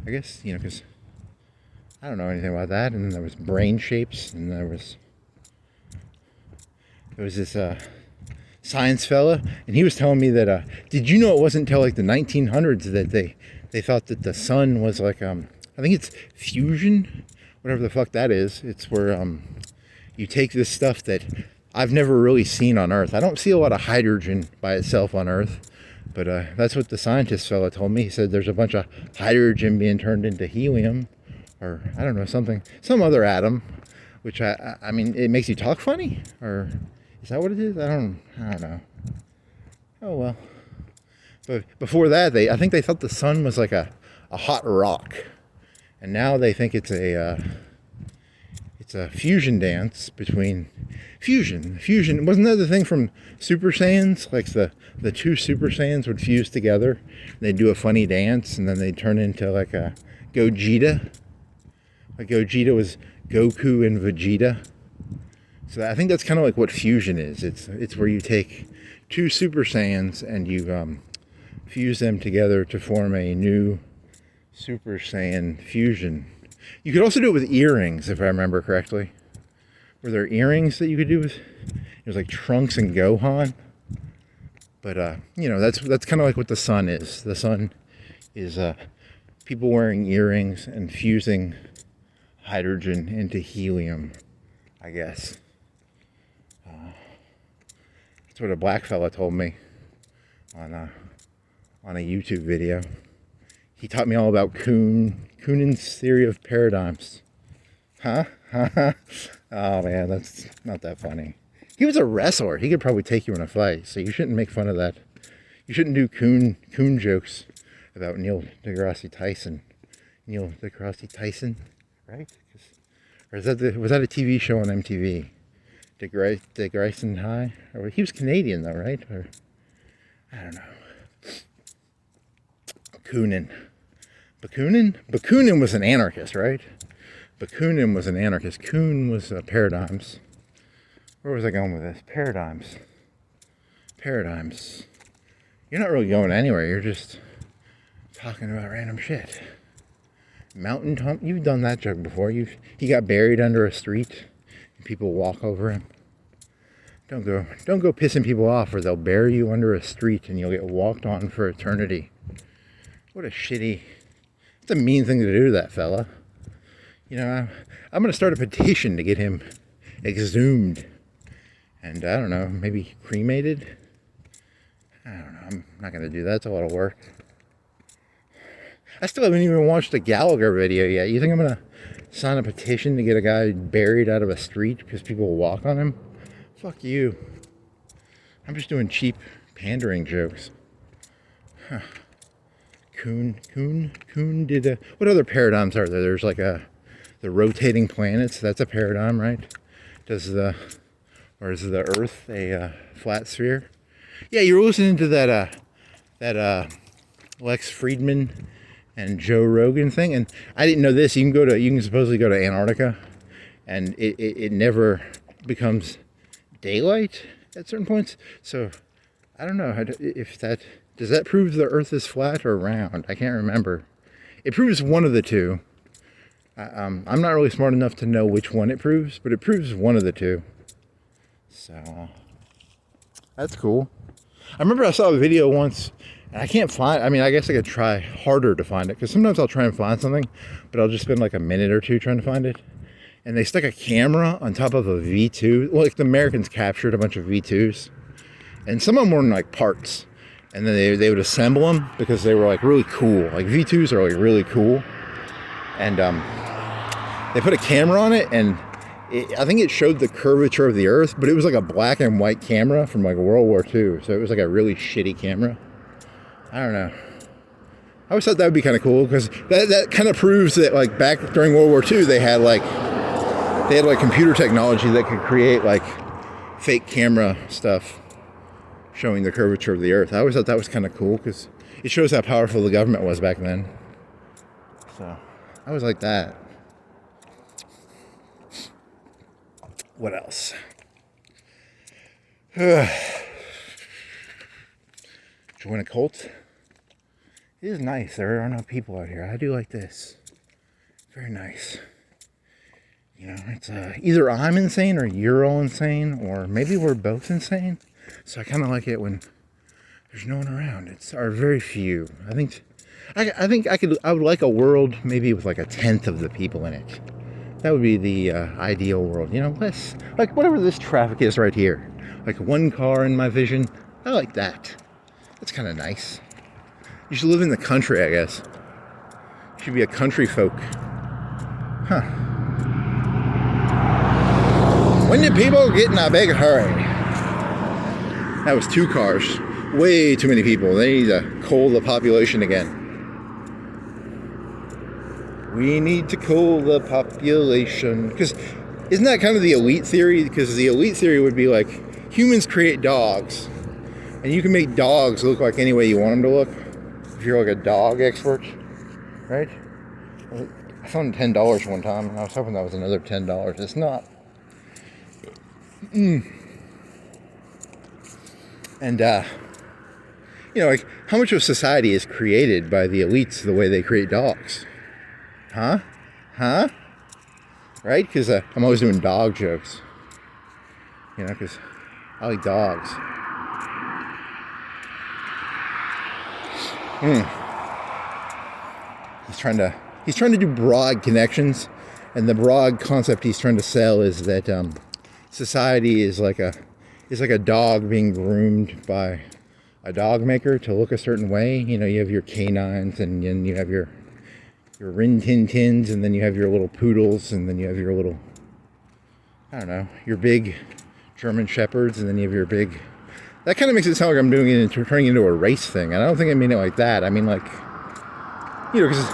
I guess, because I don't know anything about that. And then there was brain shapes, and there was this science fella, and he was telling me that, did you know it wasn't until like the 1900s that they thought that the sun was like, I think it's fusion, whatever the fuck that is. It's where you take this stuff that I've never really seen on Earth. I don't see a lot of hydrogen by itself on Earth, but that's what the scientist fella told me. He said there's a bunch of hydrogen being turned into helium, or I don't know, some other atom, which I mean, it makes you talk funny, or is that what it is? I don't know. Oh well. But before that, I think they thought the sun was like a hot rock, and now they think it's a fusion dance between fusion. Wasn't that the thing from Super Saiyans? Like the two Super Saiyans would fuse together, they'd do a funny dance, and then they'd turn into like a Gogeta. Like Gogeta was Goku and Vegeta. So I think that's kind of like what fusion is. It's where you take two Super Saiyans and you fuse them together to form a new Super Saiyan fusion. You could also do it with earrings, if I remember correctly. Were there earrings that you could do with? It was like Trunks and Gohan. But that's kind of like what the sun is. The sun is people wearing earrings and fusing hydrogen into helium, I guess. That's what a black fella told me on a YouTube video. He taught me all about Kuhnen's theory of paradigms. Huh? Oh man, that's not that funny. He was a wrestler. He could probably take you in a fight, so you shouldn't make fun of that. You shouldn't do Kuhn jokes about Neil deGrasse Tyson. Neil deGrasse Tyson, right? Or was that a TV show on MTV? DeGrasse High? Or he was Canadian though, right? Or I don't know. Kuhnen. Bakunin was an anarchist, right? Bakunin was an anarchist. Kuhn was paradigms. Where was I going with this? Paradigms. paradigms. You're not really going anywhere. You're just talking about random shit. Mountain Tom, you've done that joke before. He got buried under a street and people walk over him. Don't go pissing people off, or they'll bury you under a street and you'll get walked on for eternity. What a shitty, it's a mean thing to do to that fella. You know, I'm going to start a petition to get him exhumed and, I don't know, maybe cremated. I don't know, I'm not going to do that. It's a lot of work. I still haven't even watched the Gallagher video yet. You think I'm going to sign a petition to get a guy buried out of a street because people will walk on him? Fuck you. I'm just doing cheap pandering jokes. Huh. Kuhn did what other paradigms are there? There's like the rotating planets. That's a paradigm, right? Is the Earth a flat sphere? Yeah, you were listening to that Lex Friedman and Joe Rogan thing, and I didn't know this. You can supposedly go to Antarctica, and it never becomes daylight at certain points. So I don't know if does that prove the Earth is flat or round. I can't remember. It proves one of the two. I'm not really smart enough to know which one it proves, but it proves one of the two. So that's cool. I remember I saw a video once, and I can't find, I mean, I guess I could try harder to find it, because sometimes I'll try and find something, but I'll just spend like a minute or two trying to find it. And they stuck a camera on top of a V2. Well, like the Americans captured a bunch of V2s, and some of them were in like parts, and then they would assemble them because they were like really cool. Like V2s are like really cool, and they put a camera on it, and I think it showed the curvature of the Earth, but it was like a black and white camera from like World War II, so it was like a really shitty camera. I don't know. I always thought that would be kind of cool, because that kind of proves that like back during World War II they had like computer technology that could create like fake camera stuff showing the curvature of the Earth. I always thought that was kind of cool, because it shows how powerful the government was back then. So I was like that. What else? Join a cult? It is nice. There are no people out here. I do like this. Very nice. You know, it's either I'm insane or you're all insane, or maybe we're both insane. So I kind of like it when there's no one around. It's our very few. I think I would like a world maybe with like 1/10 of the people in it. That would be the ideal world. You know, less like whatever this traffic is right here. Like one car in my vision. I like that. That's kind of nice. You should live in the country, I guess. You should be a country folk. Huh. When do people get in a big hurry? That was 2 cars. Way too many people. They need to cull the population again. We need to cull the population. Because isn't that kind of the elite theory? Because the elite theory would be like, humans create dogs. And you can make dogs look like any way you want them to look. If you're like a dog expert. Right? I found $10 one time, and I was hoping that was another $10. It's not. And, you know, like, how much of society is created by the elites the way they create dogs? Huh? Right? Because I'm always doing dog jokes. You know, because I like dogs. He's trying to do broad connections, and the broad concept he's trying to sell is that society is like a dog being groomed by a dog maker to look a certain way. You know, you have your canines, and then you have your Rin Tin Tins, and then you have your little poodles, and then you have your little, I don't know, your big German shepherds, and then you have your big. That kind of makes it sound like I'm doing it and turning into a race thing. And I don't think I mean it like that. I mean like, you know, because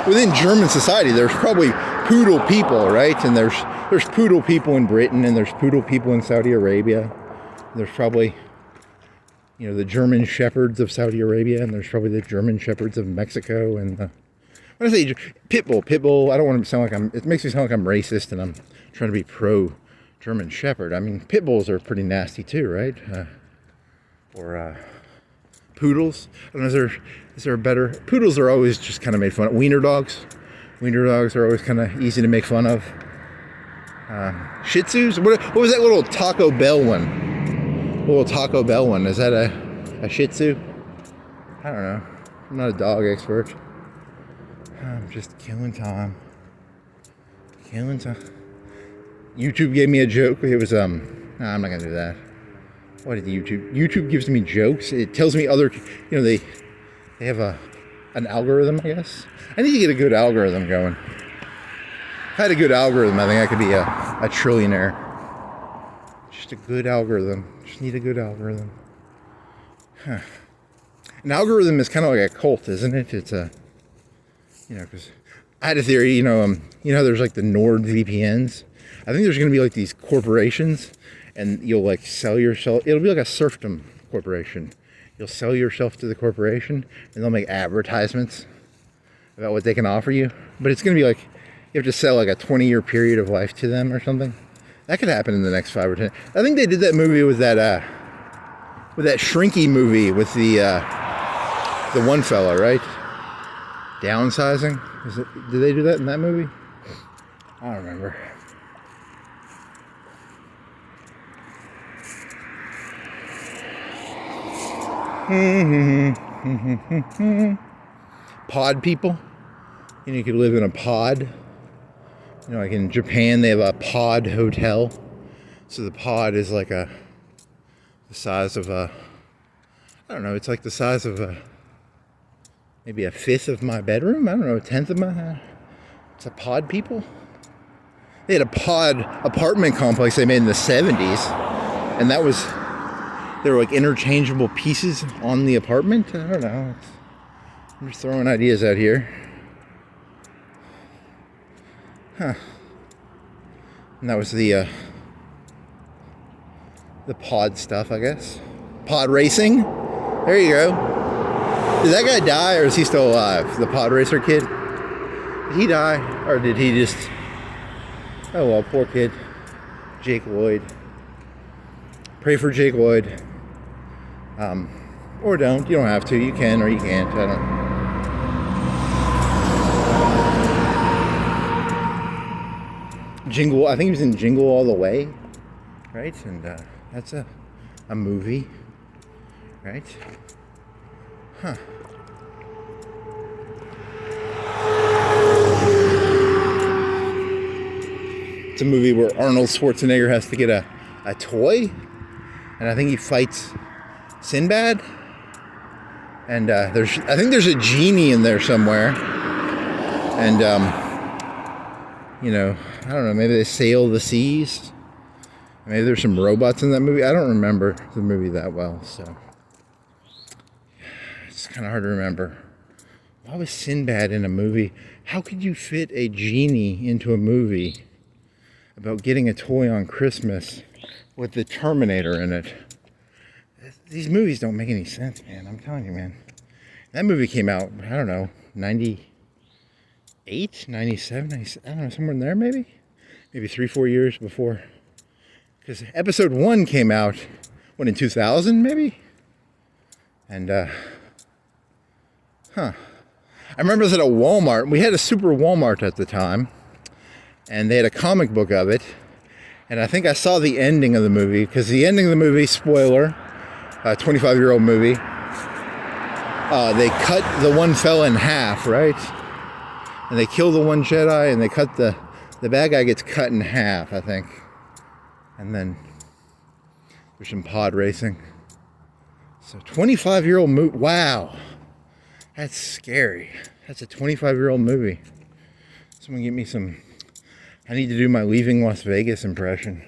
within German society, there's probably poodle people, right? And there's poodle people in Britain, and there's poodle people in Saudi Arabia. There's probably, you know, the German shepherds of Saudi Arabia, and there's probably the German shepherds of Mexico. And when I say pitbull, I don't want to sound like it makes me sound like I'm racist and I'm trying to be pro German Shepherd. I mean, pit bulls are pretty nasty too, right? Or poodles. I don't know, is there a better... Poodles are always just kind of made fun of. Wiener dogs. Wiener dogs are always kind of easy to make fun of. Shih Tzus? What was that little Taco Bell one? Little Taco Bell one. Is that a Shih Tzu? I don't know. I'm not a dog expert. I'm just killing time. Killing time. YouTube gave me a joke. It was, nah, I'm not gonna do that. What did YouTube gives me jokes. It tells me other, they have an algorithm, I guess. I need to get a good algorithm going. If I had a good algorithm, I think I could be a trillionaire. Just a good algorithm. Just need a good algorithm. Huh. An algorithm is kind of like a cult, isn't it? It's because I had a theory, how there's like the NordVPNs. I think there's going to be like these corporations, and you'll like sell yourself. It'll be like a serfdom corporation. You'll sell yourself to the corporation, and they'll make advertisements about what they can offer you. But it's going to be like, you have to sell like a 20-year period of life to them or something. That could happen in the next 5 or 10. I think they did that movie with that Shrinky movie with the one fella, right? Downsizing. Did they do that in that movie? I don't remember. Pod people. You could live in a pod. Like in Japan, they have a pod hotel. So the pod is like the size of I don't know, it's like the size of maybe a fifth of my bedroom. I don't know, a tenth of my... It's a pod people. They had a pod apartment complex they made in the 70s. And that was... There were like interchangeable pieces on the apartment. I don't know. I'm just throwing ideas out here. Huh. And that was the pod stuff, I guess. Pod racing. There you go. Did that guy die, or is he still alive? The pod racer kid? Did he die, or did he just... Oh well, poor kid. Jake Lloyd. Pray for Jake Lloyd. Or don't. You don't have to. You can or you can't. I don't... Jingle. I think he was in Jingle All the Way. Right? And that's a movie. Right? Huh. It's a movie where Arnold Schwarzenegger has to get a toy. And I think he fights Sinbad. And I think there's a genie in there somewhere. And, I don't know, maybe they sail the seas. Maybe there's some robots in that movie. I don't remember the movie that well, so it's kind of hard to remember. Why was Sinbad in a movie? How could you fit a genie into a movie about getting a toy on Christmas with the Terminator in it? These movies don't make any sense, man. I'm telling you, man. That movie came out, I don't know, 98, 97, 97, I don't know, somewhere in there maybe? Maybe 3-4 years before. Because episode 1 came out, in 2000 maybe? And, I remember this at a Walmart. We had a super Walmart at the time. And they had a comic book of it. And I think I saw the ending of the movie. Because the ending of the movie, spoiler, a 25-year-old movie, they cut the one fella in half, right? And they kill the one Jedi, and they cut the bad guy gets cut in half, I think. And then there's some pod racing. So 25-year-old movie. Wow. That's scary. That's a 25-year-old movie. Someone get me some... I need to do my Leaving Las Vegas impression.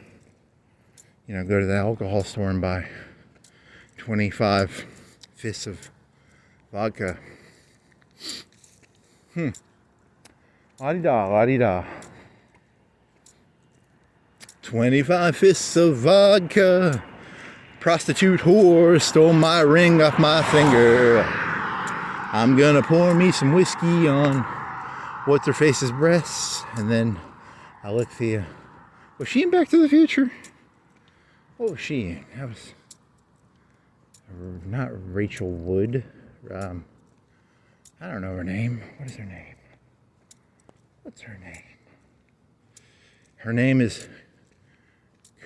Go to the alcohol store and buy 25 fists of vodka. La-di-da, la-di-da. 25 fists of vodka. Prostitute whore stole my ring off my finger. I'm gonna pour me some whiskey on what's-her-face's breasts, and then I'll lick the Was she in Back to the Future? What was she in? That was not Rachel Wood. I don't know her name. What is her name? What's her name? Her name is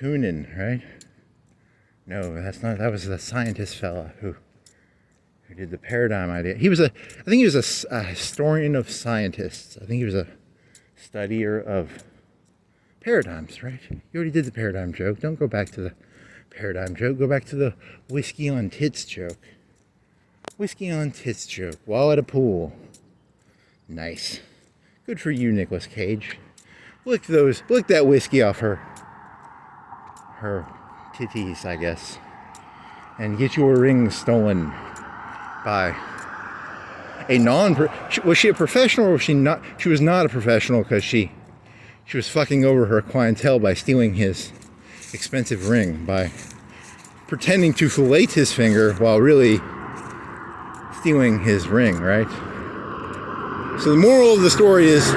Coonan, right? No, that's not. That was the scientist fella who did the paradigm idea. I think he was a historian of scientists. I think he was a studier of paradigms, right? You already did the paradigm joke. Don't go back to the paradigm joke. Go back to the whiskey on tits joke. Whiskey on tits joke while at a pool. Nice. Good for you, Nicolas Cage. Lick that whiskey off her titties, I guess. And get your ring stolen by a was she a professional or was she not? She was not a professional because she was fucking over her clientele by stealing his expensive ring, by pretending to fillet his finger while really stealing his ring, right? So the moral of the story is,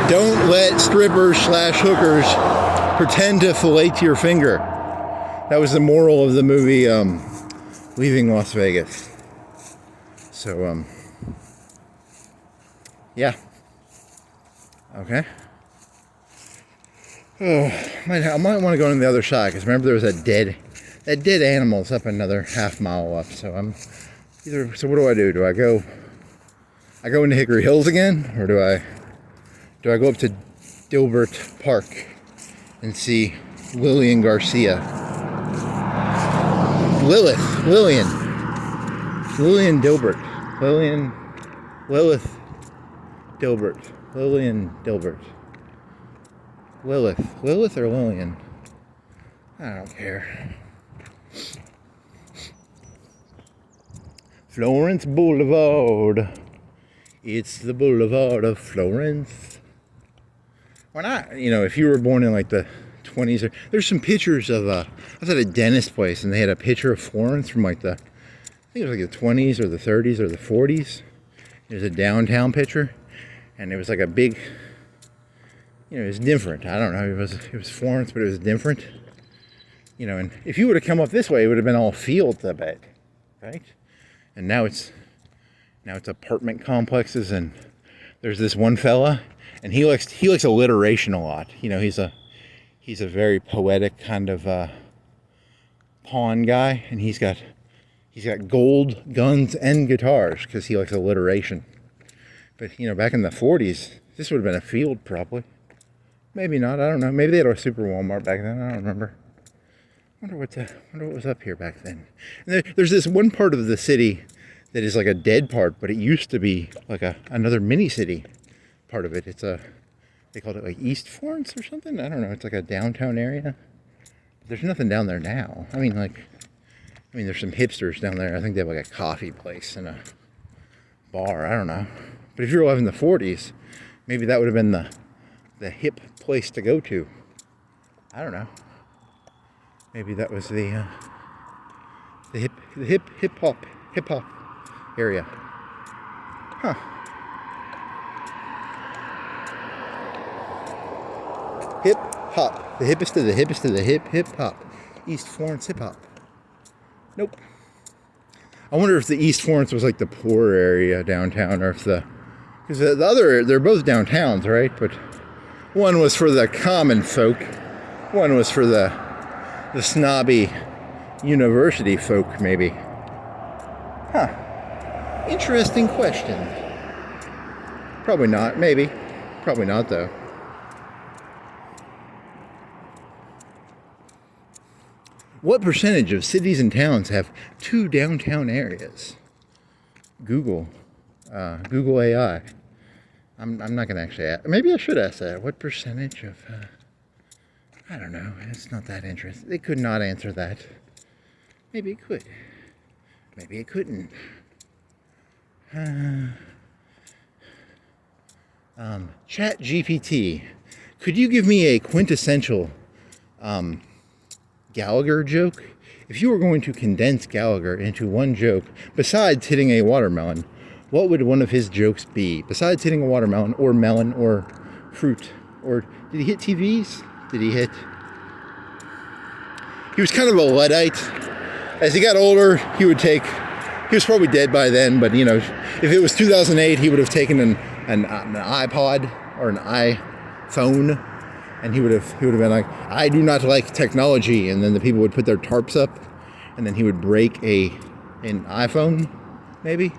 don't let strippers / hookers pretend to fillet your finger. That was the moral of the movie Leaving Las Vegas. So, yeah. Okay. Oh, I might want to go on the other side, because remember there was that dead animal's up another half mile up. So so what do? Do I go into Hickory Hills again, or do I go up to Dilbert Park and see Lillian Garcia? Lilith Dilbert. Lilith Dilbert. Lilith or Lillian? I don't care. Florence Boulevard. It's the Boulevard of Florence. Why not? You know, if you were born in like the 20s, there's some pictures of I was at a dentist place and they had a picture of Florence from like I think it was like the 20s or the 30s or the 40s. There's a downtown picture, and it was like a big, it was different. I don't know. It was Florence, but it was different. And if you would have come up this way, it would have been all fields, I bet, right? And now it's apartment complexes, and there's this one fella, and he likes alliteration a lot. He's a very poetic kind of pawn guy, and he's got gold guns and guitars because he likes alliteration. But back in the 40s, this would have been a field probably. Maybe not. I don't know. Maybe they had a super Walmart back then. I don't remember. Wonder what was up here back then. And there's this one part of the city that is like a dead part, but it used to be like another mini city part of it. They called it like East Florence or something. I don't know. It's like a downtown area. There's nothing down there now. I mean, there's some hipsters down there. I think they have like a coffee place and a bar. I don't know. But if you're alive in the 40s, maybe that would have been the hip place to go to. I don't know. Maybe that was the hip hop area. Huh. Hip hop. The hippest of the hip hop. East Florence hip hop. Nope. I wonder if the East Florence was like the poor area downtown, or if because the other, they're both downtowns, right? But one was for the common folk. One was for the snobby university folk, maybe. Huh. Interesting question. Probably not. Maybe. Probably not, though. What percentage of cities and towns have 2 downtown areas? Google AI. I'm not going to actually ask. Maybe I should ask that. What percentage of... I don't know. It's not that interesting. They could not answer that. Maybe it could. Maybe it couldn't. Chat GPT. Could you give me a quintessential Gallagher joke? If you were going to condense Gallagher into one joke, besides hitting a watermelon, what would one of his jokes be? Besides hitting a watermelon or melon or fruit, or did he hit TVs? did he hit? He was kind of a Luddite. As he got older, he was probably dead by then, but if it was 2008, he would have taken an iPod or an iPhone, and he would have been like, I do not like technology, and then the people would put their tarps up, and then he would break an iPhone, maybe.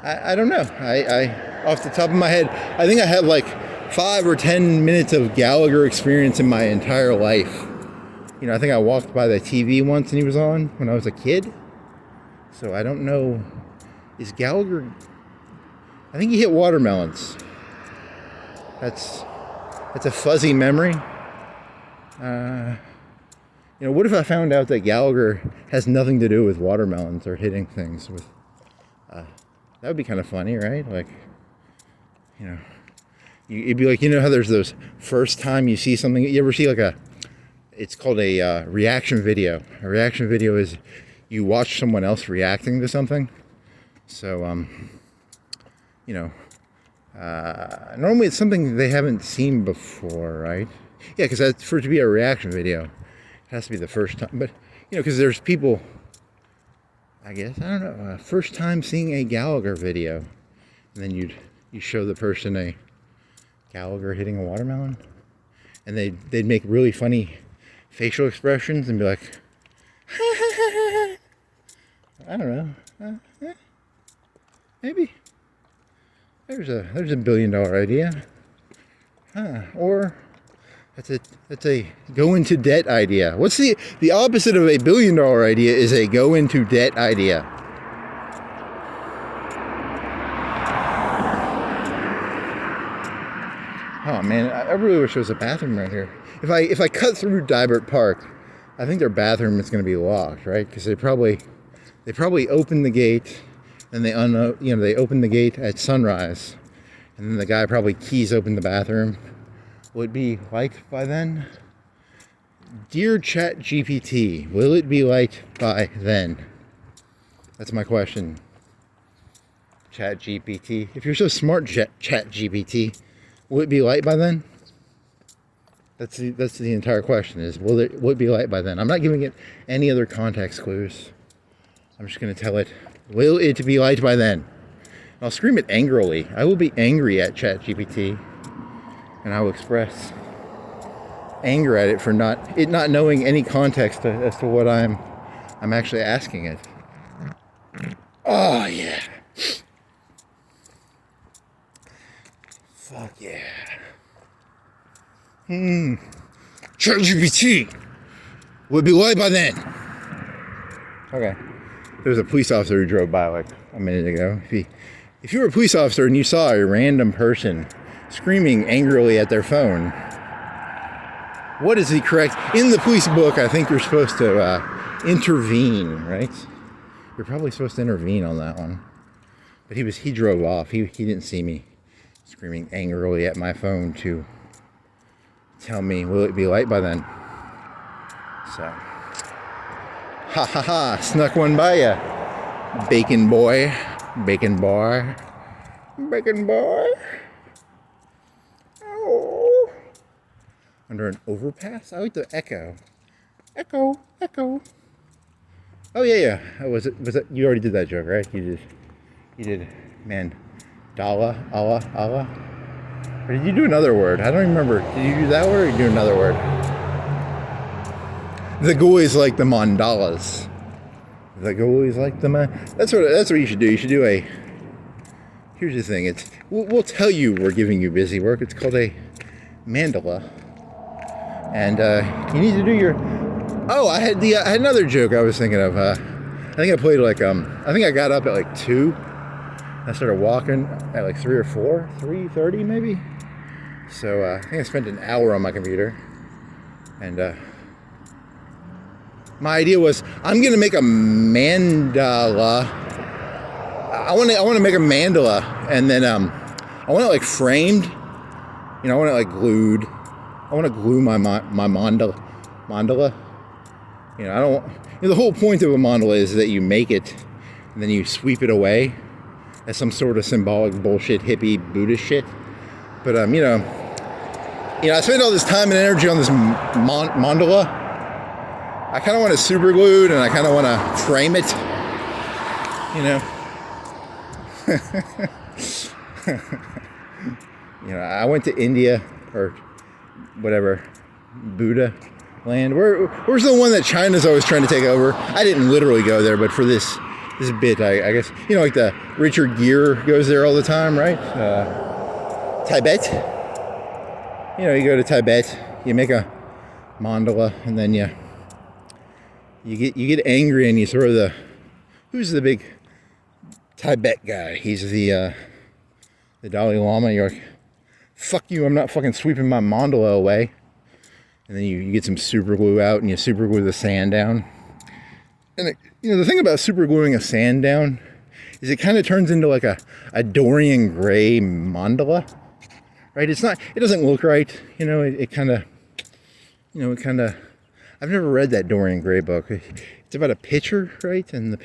I don't know. I off the top of my head, I think I had like 5 or 10 minutes of Gallagher experience in my entire life. I think I walked by the TV once and he was on when I was a kid. So I don't know. Is Gallagher... I think he hit watermelons. That's a fuzzy memory. What if I found out that Gallagher has nothing to do with watermelons or hitting things with... that would be kind of funny, right? Like, it'd be like, how there's those first time you see something... You ever see like it's called a reaction video. A reaction video is you watch someone else reacting to something. So, normally it's something they haven't seen before, right? Yeah, because for it to be a reaction video, it has to be the first time. But, because there's people, I guess, I don't know, first time seeing a Gallagher video. And then you show the person a Gallagher hitting a watermelon. And they'd make really funny facial expressions and be like, I don't know, maybe there's a $1 billion idea, or that's a go into debt idea. What's the opposite of a $1 billion idea? Is a go into debt idea. Oh man, I really wish there was a bathroom right here. If I cut through Dybert Park, I think their bathroom is going to be locked, right? Because they probably open the gate, and they open the gate at sunrise, and then the guy probably keys open the bathroom. Will it be light by then? Dear ChatGPT, will it be light by then? That's my question. ChatGPT, if you're so smart, ChatGPT, will it be light by then? That's the entire question, is will it be light by then? I'm not giving it any other context clues. I'm just going to tell it, will it be light by then? I'll scream it angrily. I will be angry at ChatGPT, and I will express anger at it for not knowing any context as to what I'm actually asking it. Oh yeah. Fuck yeah. ChatGPT would be light by then. Okay. There was a police officer who drove by like a minute ago. If you were a police officer and you saw a random person screaming angrily at their phone, what is the correct... In the police book, I think you're supposed to intervene, right? You're probably supposed to intervene on that one. But he drove off. He didn't see me screaming angrily at my phone to tell me, will it be light by then? So, ha ha ha, snuck one by ya. Bacon boy, bacon boy, bacon boy. Oh. Under an overpass? I like the echo. Echo, echo. Oh yeah. Was it, you already did that joke, right? You did, man. Dala, Allah. Or did you do another word? I don't remember. Did you do that word or did you do another word? The goys like the mandalas. The goys like the That's what you should do. You should do a... Here's the thing. We'll tell you we're giving you busy work. It's called a mandala. And you need to do your... Oh, I had another joke I was thinking of. I think I played like... I think I got up at like 2. I started walking at like 3 or 4, 3:30 maybe. So I think I spent an hour on my computer, and my idea was I'm gonna make a mandala. I want to make a mandala, and then I want it like framed. I want it like glued. I want to glue my mandala. I don't. The whole point of a mandala is that you make it, and then you sweep it away as some sort of symbolic bullshit, hippie, Buddhist shit. But, I spent all this time and energy on this mandala. I kind of want it super glued, and I kind of want to frame it. I went to India or whatever, Buddha land. Where's the one that China's always trying to take over? I didn't literally go there, but for this bit, I guess, like the Richard Gere goes there all the time, right? Tibet. You go to Tibet, you make a mandala, and then you get angry and you throw who's the big Tibet guy? He's the Dalai Lama. You're like, fuck you, I'm not fucking sweeping my mandala away. And then you get some super glue out and you super glue the sand down. And the thing about super gluing a sand down is it kind of turns into like a Dorian Gray mandala, right? It doesn't look right. It kind of, I've never read that Dorian Gray book. It's about a pitcher, right? And the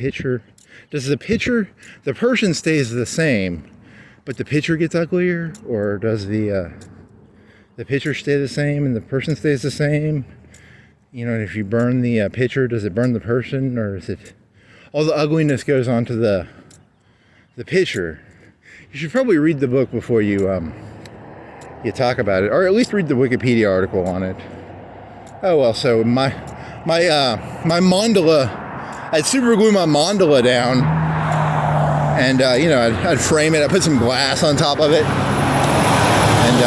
person stays the same, but the pitcher gets uglier? Or does the pitcher stay the same and the person stays the same? And if you burn the pitcher, does it burn the person? Or is it all the ugliness goes onto the pitcher? You should probably read the book before you talk about it, or at least read the Wikipedia article on it. Oh well, so my mandala, I'd super glue my mandala down, and I'd frame it. I put some glass on top of it, and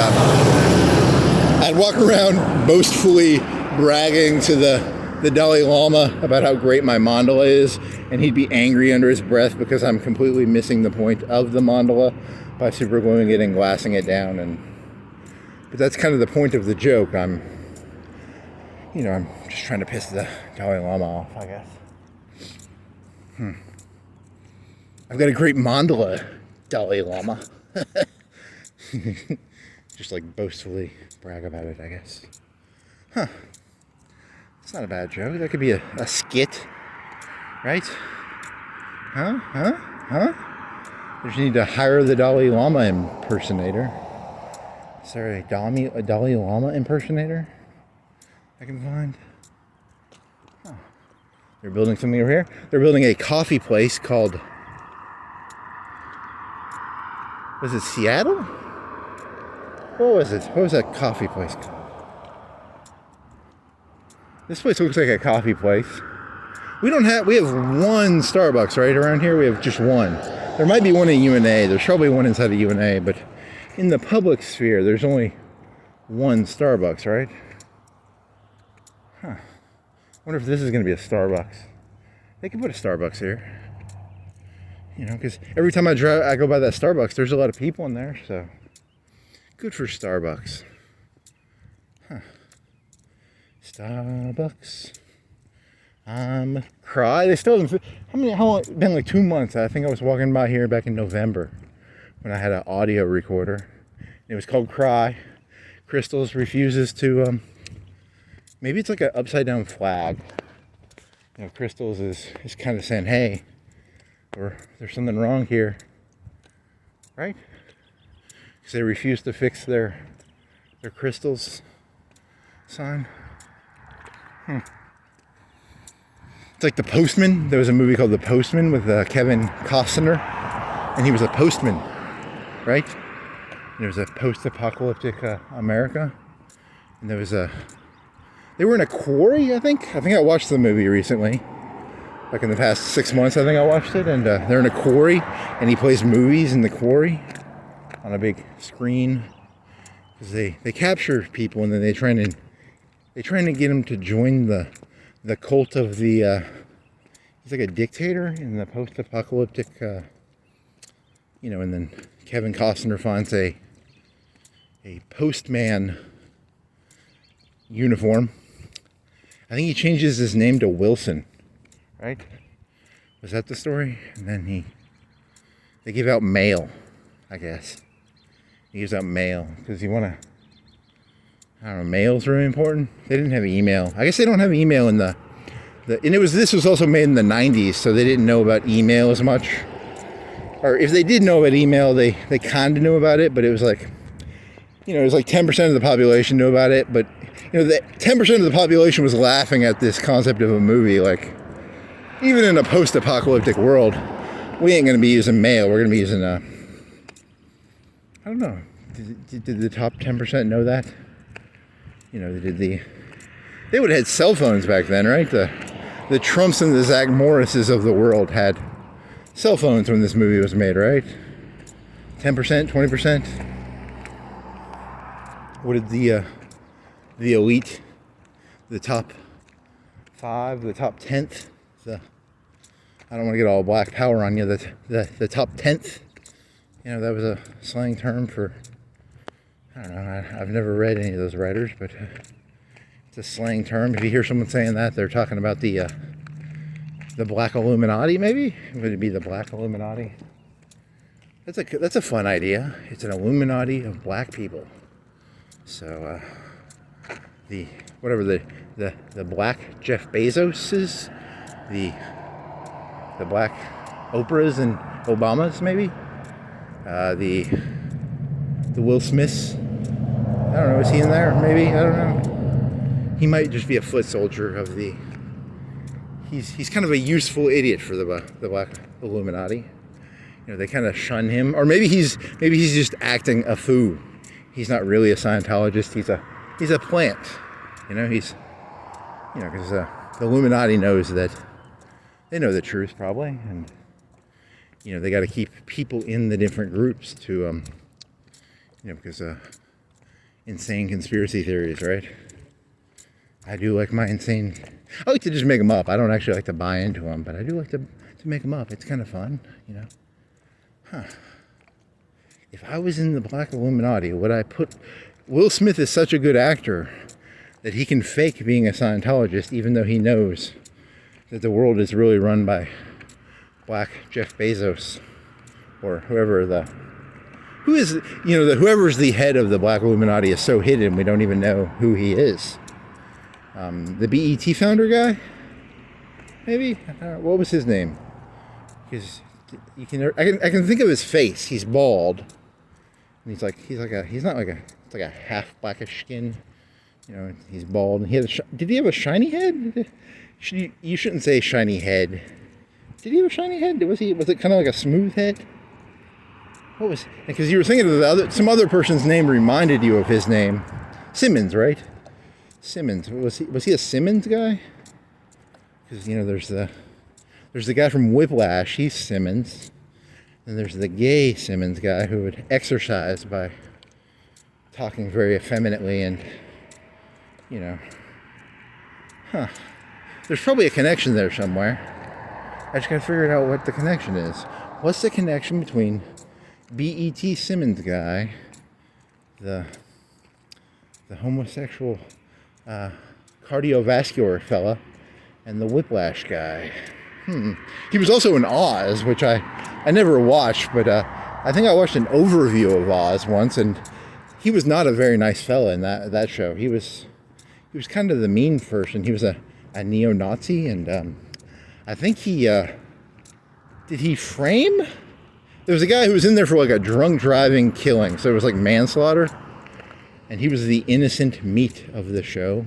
I'd walk around boastfully bragging to the Dalai Lama about how great my mandala is, and he'd be angry under his breath because I'm completely missing the point of the mandala by super gluing it and glassing it down. But that's kind of the point of the joke. I'm just trying to piss the Dalai Lama off, I guess. I've got a great mandala, Dalai Lama. Just like boastfully brag about it, I guess. Huh. It's not a bad joke. That could be a skit, right? Huh? I just need to hire the Dalai Lama impersonator. Is there a Dalai Lama impersonator I can find? Oh. They're building something over here. They're building a coffee place called, was it Seattle? What was it? What was that coffee place called? This place looks like a coffee place. We have one Starbucks right around here. We have just one. There might be one in UNA. There's probably one inside of UNA, but in the public sphere, there's only one Starbucks, right? Huh. I wonder if this is going to be a Starbucks. They could put a Starbucks here. Because every time I go by that Starbucks, there's a lot of people in there, so good for Starbucks. Huh. Starbucks. Cry. They still haven't. How long? It's been like 2 months. I think I was walking by here back in November when I had an audio recorder. It was called Cry. Crystals refuses to. Maybe it's like an upside down flag. Crystals is kind of saying, hey, or there's something wrong here, right? Because they refuse to fix their crystals sign. It's like The Postman. There was a movie called The Postman with Kevin Costner, and he was a postman, right? And there was a post-apocalyptic America, and they were in a quarry, I think. I think I watched the movie recently, like in the past 6 months. I think I watched it, and they're in a quarry, and he plays movies in the quarry on a big screen because they capture people, and then they trying to get him to join the cult of the he's like a dictator in the post-apocalyptic and then Kevin Costner finds a postman uniform. I think he changes his name to Wilson, right? Was that the story? And then they give out mail, I guess. He gives out mail because I don't know, mail's really important. They didn't have email. I guess they don't have email in this was also made in the 90s, so they didn't know about email as much. Or if they did know about email, they kind of knew about it, but it was like, you know, it was like 10% of the population knew about it, but you know, that 10% of the population was laughing at this concept of a movie. Like, even in a post-apocalyptic world, we ain't gonna be using mail. We're gonna be using I don't know. Did the top 10% know that? You know, they would have had cell phones back then, right? The Trumps and the Zach Morrises of the world had cell phones when this movie was made, right? 10%, 20%. What did the elite, the top 5, the top 10th, I don't want to get all black power on you, the top 10th, you know, that was a slang term for, I don't know, I've never read any of those writers, but it's a slang term. If you hear someone saying that, they're talking about the Black Illuminati, maybe? Would it be the Black Illuminati? That's a fun idea. It's an Illuminati of black people. So, the black Jeff Bezoses, the black Oprahs and Obamas, maybe? The Will Smiths. I don't know, is he in there? Maybe? I don't know. He might just be a foot soldier of the... He's kind of a useful idiot for the Black Illuminati. You know, they kind of shun him. Or maybe he's just acting a fool. He's not really a Scientologist. He's a plant. You know, because the Illuminati knows that they know the truth probably, and you know they got to keep people in the different groups to, you know, because insane conspiracy theories, right? I do like my insane. I like to just make them up. I don't actually like to buy into them, but I do like to make them up. It's kind of fun, you know. Huh. If I was in the Black Illuminati, would I put... Will Smith is such a good actor that he can fake being a Scientologist even though he knows that the world is really run by Black Jeff Bezos or whoever whoever's the head of the Black Illuminati is so hidden we don't even know who he is. The BET founder guy? Maybe? What was his name? Because I can think of his face. He's bald. And he's not like a half blackish skin. You know, he's bald. And did he have a shiny head? You shouldn't say shiny head. Did he have a shiny head? Was it kind of like a smooth head? What was? Because you were thinking of some other person's name reminded you of his name. Simmons, right? Simmons. Was he a Simmons guy? Because you know, there's the guy from Whiplash. He's Simmons. And there's the gay Simmons guy who would exercise by talking very effeminately and, you know, there's probably a connection there somewhere. I just gotta figure out what the connection is. What's the connection between BET Simmons guy, the homosexual cardiovascular fella, and the Whiplash guy? He was also in Oz, which I never watched, but I think I watched an overview of Oz once, and he was not a very nice fella in that show. He was kind of the mean person. He was a neo-Nazi, and I think did he frame? There was a guy who was in there for like a drunk driving killing, so it was like manslaughter, and he was the innocent meat of the show.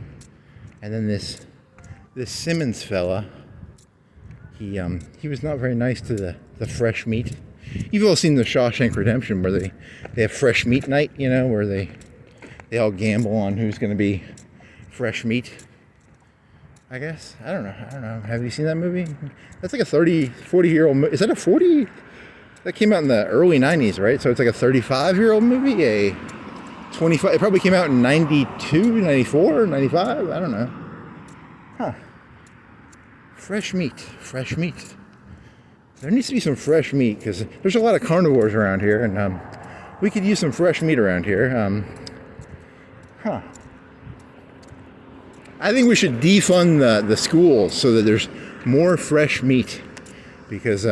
And then this Simmons fella, he was not very nice to the fresh meat. You've all seen the Shawshank Redemption where they have fresh meat night, you know, where they all gamble on who's going to be fresh meat. I guess. I don't know. Have you seen that movie? That's like a 40-year-old movie. Is that a 40? That came out in the early 90s, right? So it's like a 35-year-old movie, a 25. It probably came out in 92, 94, 95. I don't know. Huh. Fresh meat. There needs to be some fresh meat because there's a lot of carnivores around here, and we could use some fresh meat around here. I think we should defund the schools so that there's more fresh meat, because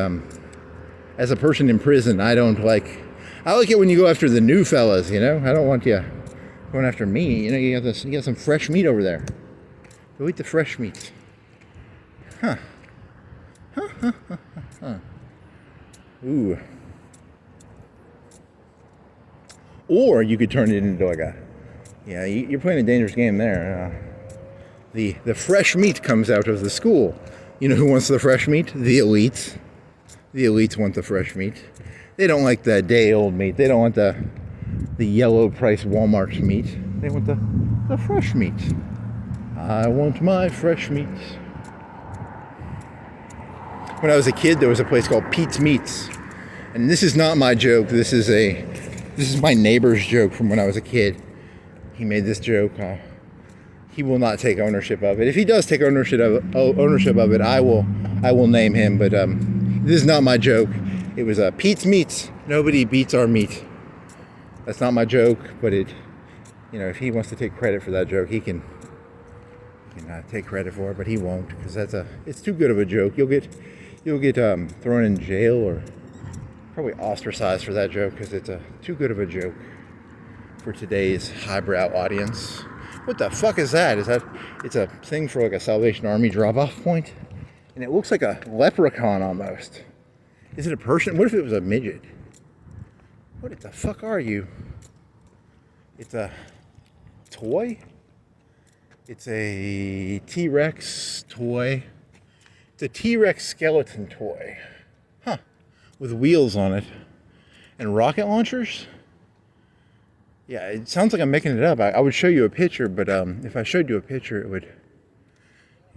as a person in prison, I like it when you go after the new fellas, you know. I don't want you going after me. You know, you got some fresh meat over there. Go eat the fresh meat. Ooh. Or you could turn it into like a, yeah, you're playing a dangerous game there. The fresh meat comes out of the school. You know who wants the fresh meat? The elites. The elites want the fresh meat. They don't like the day-old meat. They don't want the yellow price Walmart meat. They want the fresh meat. I want my fresh meat. When I was a kid, there was a place called Pete's Meats. And this is not my joke. This is my neighbor's joke from when I was a kid. He made this joke. He will not take ownership of it. If he does take ownership of it, I will name him. But this is not my joke. It was Pete's Meats. Nobody beats our meat. That's not my joke, but if he wants to take credit for that joke, he can take credit for it, but he won't, because it's too good of a joke. You'll get thrown in jail or probably ostracized for that joke, because it's too good of a joke for today's highbrow audience. What the fuck is that? It's a thing for like a Salvation Army drop-off point, and it looks like a leprechaun almost. Is it a person? What if it was a midget? What the fuck are you? It's a toy? It's a T-Rex toy. It's a T-Rex skeleton toy. Huh. With wheels on it. And rocket launchers? Yeah, it sounds like I'm making it up. I would show you a picture, but if I showed you a picture, it would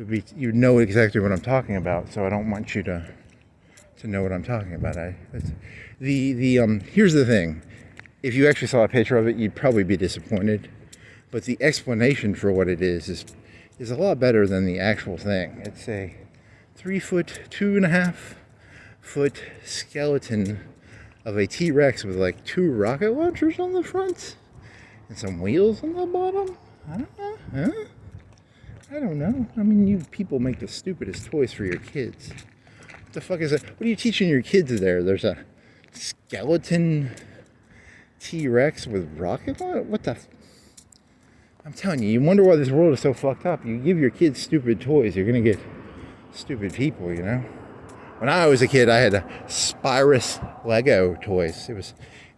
be, you'd know exactly what I'm talking about, so I don't want you to know what I'm talking about. Here's the thing. If you actually saw a picture of it, you'd probably be disappointed. But the explanation for what it is a lot better than the actual thing. It's a 3 foot, 2.5 foot skeleton of a T-Rex with like 2 rocket launchers on the front and some wheels on the bottom. I don't know. Huh? I don't know. I mean, you people make the stupidest toys for your kids. What the fuck is that? What are you teaching your kids there? There's a skeleton T-Rex with rocket launcher? What the... I'm telling you, you wonder why this world is so fucked up. You give your kids stupid toys, you're gonna get stupid people, you know? When I was a kid, I had a Spirus Lego toys. It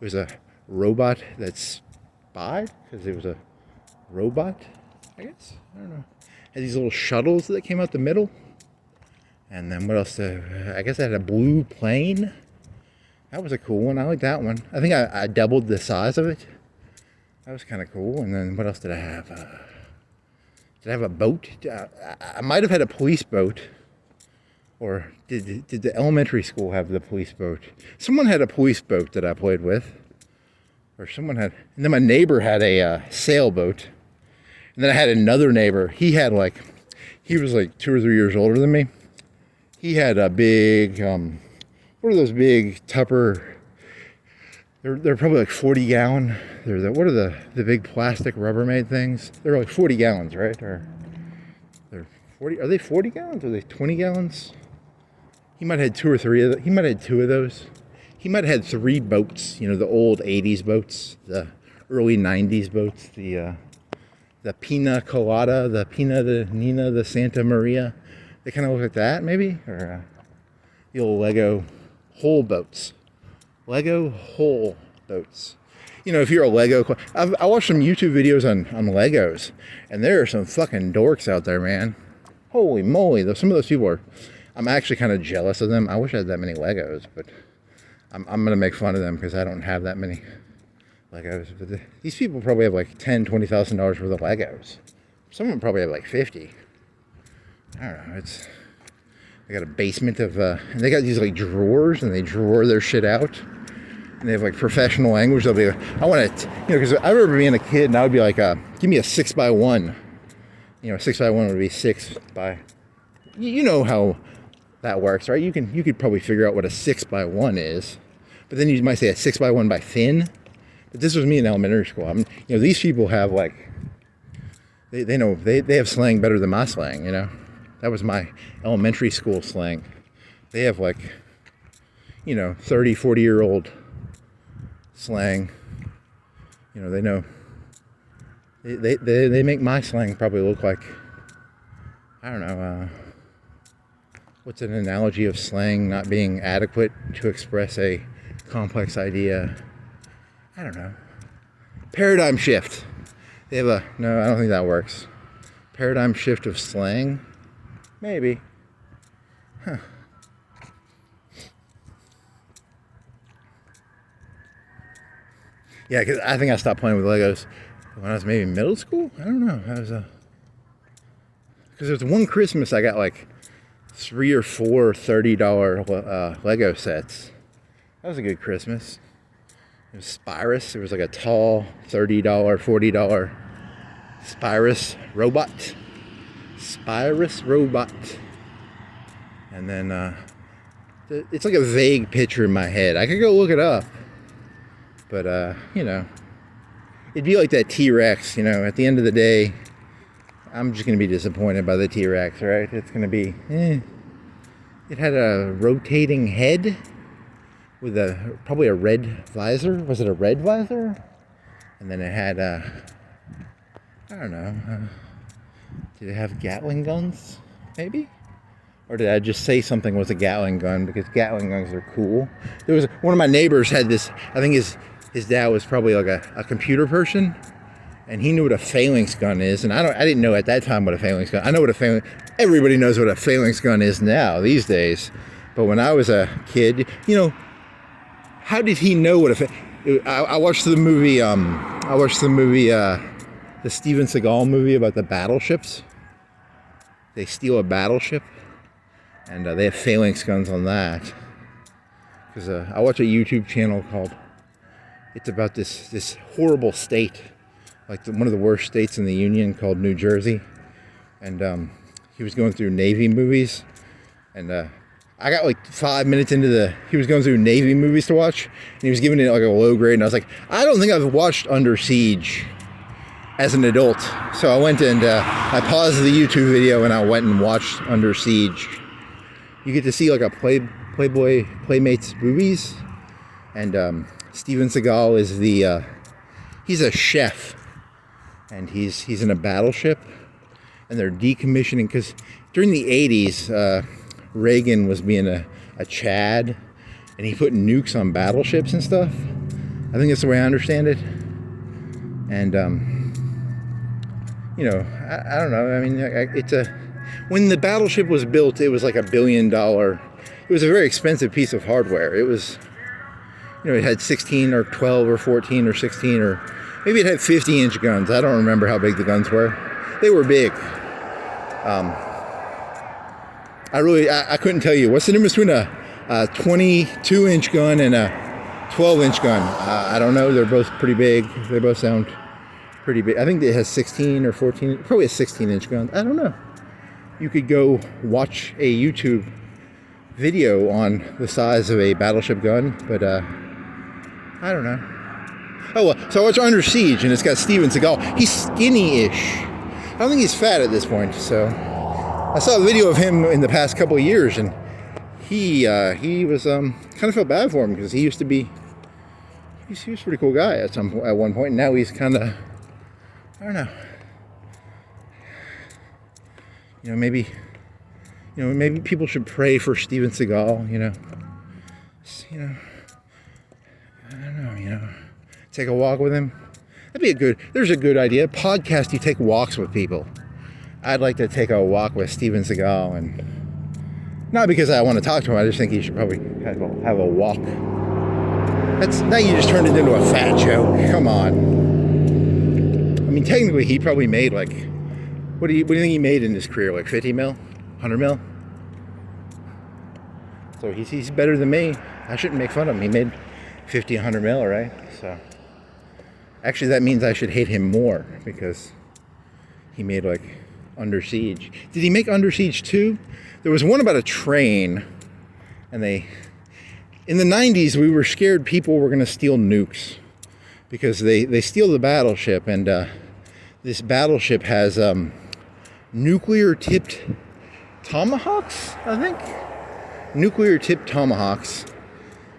was a robot that spied, because it was a robot, I guess? I don't know. Had these little shuttles that came out the middle. And then what else? I guess I had a blue plane. That was a cool one. I like that one. I think I doubled the size of it. That was kind of cool. And then what else did I have? Did I have a boat? I might have had a police boat. Or did the elementary school have the police boat? Someone had a police boat that I played with. Or someone had... And then my neighbor had a sailboat. And then I had another neighbor. He was like 2 or 3 years older than me. He had a big... what are those big Tupper... They're probably like 40 gallon. What are the big plastic Rubbermaid things? They're like 40 gallons, right? Or they're 40. Are they 40 gallons? Or are they 20 gallons? He might have had 2 or 3 of them. He might have had 2 of those. He might have had 3 boats. You know, the old 80s boats, the early 90s boats, the Pina Colada, the Pina, the Nina, the Santa Maria. They kind of look like that, maybe, or the old Lego whole boats. Lego whole boats. You know, if you're a Lego... I watched some YouTube videos on Legos, and there are some fucking dorks out there, man. Holy moly. Some of those people are... I'm actually kind of jealous of them. I wish I had that many Legos, but I'm going to make fun of them because I don't have that many Legos. But these people probably have like $10,000, $20,000 worth of Legos. Some of them probably have like 50. I don't know. They got a basement of... and they got these like drawers, and they drawer their shit out. And they have like professional language. They'll be like, I want to, because I remember being a kid and I would be like, give me a 6x1. You know, 6x1 would be 6 by, you know how that works, right? You could probably figure out what a 6x1 is. But then you might say a 6x1 by thin. But this was me in elementary school. I mean, you know, these people have like, they know, they have slang better than my slang, you know. That was my elementary school slang. They have like, you know, 30, 40-year-old slang. You know, they know. They make my slang probably look like, I don't know, what's an analogy of slang not being adequate to express a complex idea? I don't know. Paradigm shift. They have a, no, I don't think that works. Paradigm shift of slang? Maybe. Huh. Yeah, because I think I stopped playing with Legos when I was maybe middle school. I don't know. I was because there was one Christmas I got like 3 or 4 $30 Lego sets. That was a good Christmas. It was Spirus. It was like a tall $30, $40 Spirus robot. Spirus robot. And then it's like a vague picture in my head. I could go look it up. But, you know, it'd be like that T-Rex, you know, at the end of the day, I'm just going to be disappointed by the T-Rex, right? It's going to be, It had a rotating head with probably a red visor. Was it a red visor? And then it had, I don't know, did it have Gatling guns, maybe? Or did I just say something was a Gatling gun because Gatling guns are cool? There was, one of my neighbors had this, I think his dad was probably like a computer person, and he knew what a phalanx gun is, and I didn't know at that time what a phalanx gun. I know what a phalanx. Everybody knows what a phalanx gun is now these days, but when I was a kid, you know, how did he know what I watched the movie. The Steven Seagal movie about the battleships. They steal a battleship, and they have phalanx guns on that. Because I watch a YouTube channel called. It's about this horrible state, like one of the worst states in the Union, called New Jersey. And he was going through Navy movies, and I got like 5 minutes into he was going through Navy movies to watch, and he was giving it like a low grade, and I was like, I don't think I've watched Under Siege as an adult. So I went and I paused the YouTube video and I went and watched Under Siege. You get to see like a Playboy Playmates movies, and Steven Seagal is he's a chef, and he's in a battleship, and they're decommissioning, because during the 80s, Reagan was being a Chad, and he put nukes on battleships and stuff. I think that's the way I understand it. And, you know, I don't know. I mean, when the battleship was built, it was like $1 billion. It was a very expensive piece of hardware. It was, you know, it had 16 or 12 or 14 or 16, or maybe it had 50-inch guns. I don't remember how big the guns were. They were big. I couldn't tell you. What's the difference between a 22-inch gun and a 12-inch gun? I don't know. They're both pretty big. They both sound pretty big. I think it has 16 or 14, probably a 16-inch gun. I don't know. You could go watch a YouTube video on the size of a battleship gun, but I don't know. Oh, well, so I watched Under Siege, and it's got Steven Seagal. He's skinny-ish. I don't think he's fat at this point, so I saw a video of him in the past couple of years, and he was kind of felt bad for him, because he used to be he was a pretty cool guy at one point, and now he's kind of, I don't know. You know, maybe people should pray for Steven Seagal. You know, I don't know. You know, take a walk with him. There's a good idea. Podcast, you take walks with people. I'd like to take a walk with Steven Seagal, and not because I want to talk to him. I just think he should probably have a walk. Now you just turned it into a fat joke. Come on. I mean, technically, he probably made like, what do you think he made in his career? Like 50 mil, 100 mil. So he's better than me. I shouldn't make fun of him. He made 50, 100 mil, right? So actually, that means I should hate him more, because he made like Under Siege. Did he make Under Siege 2? There was one about a train, and in the 90s, we were scared people were going to steal nukes, because they steal the battleship, and this battleship has nuclear-tipped tomahawks, I think? Nuclear-tipped tomahawks,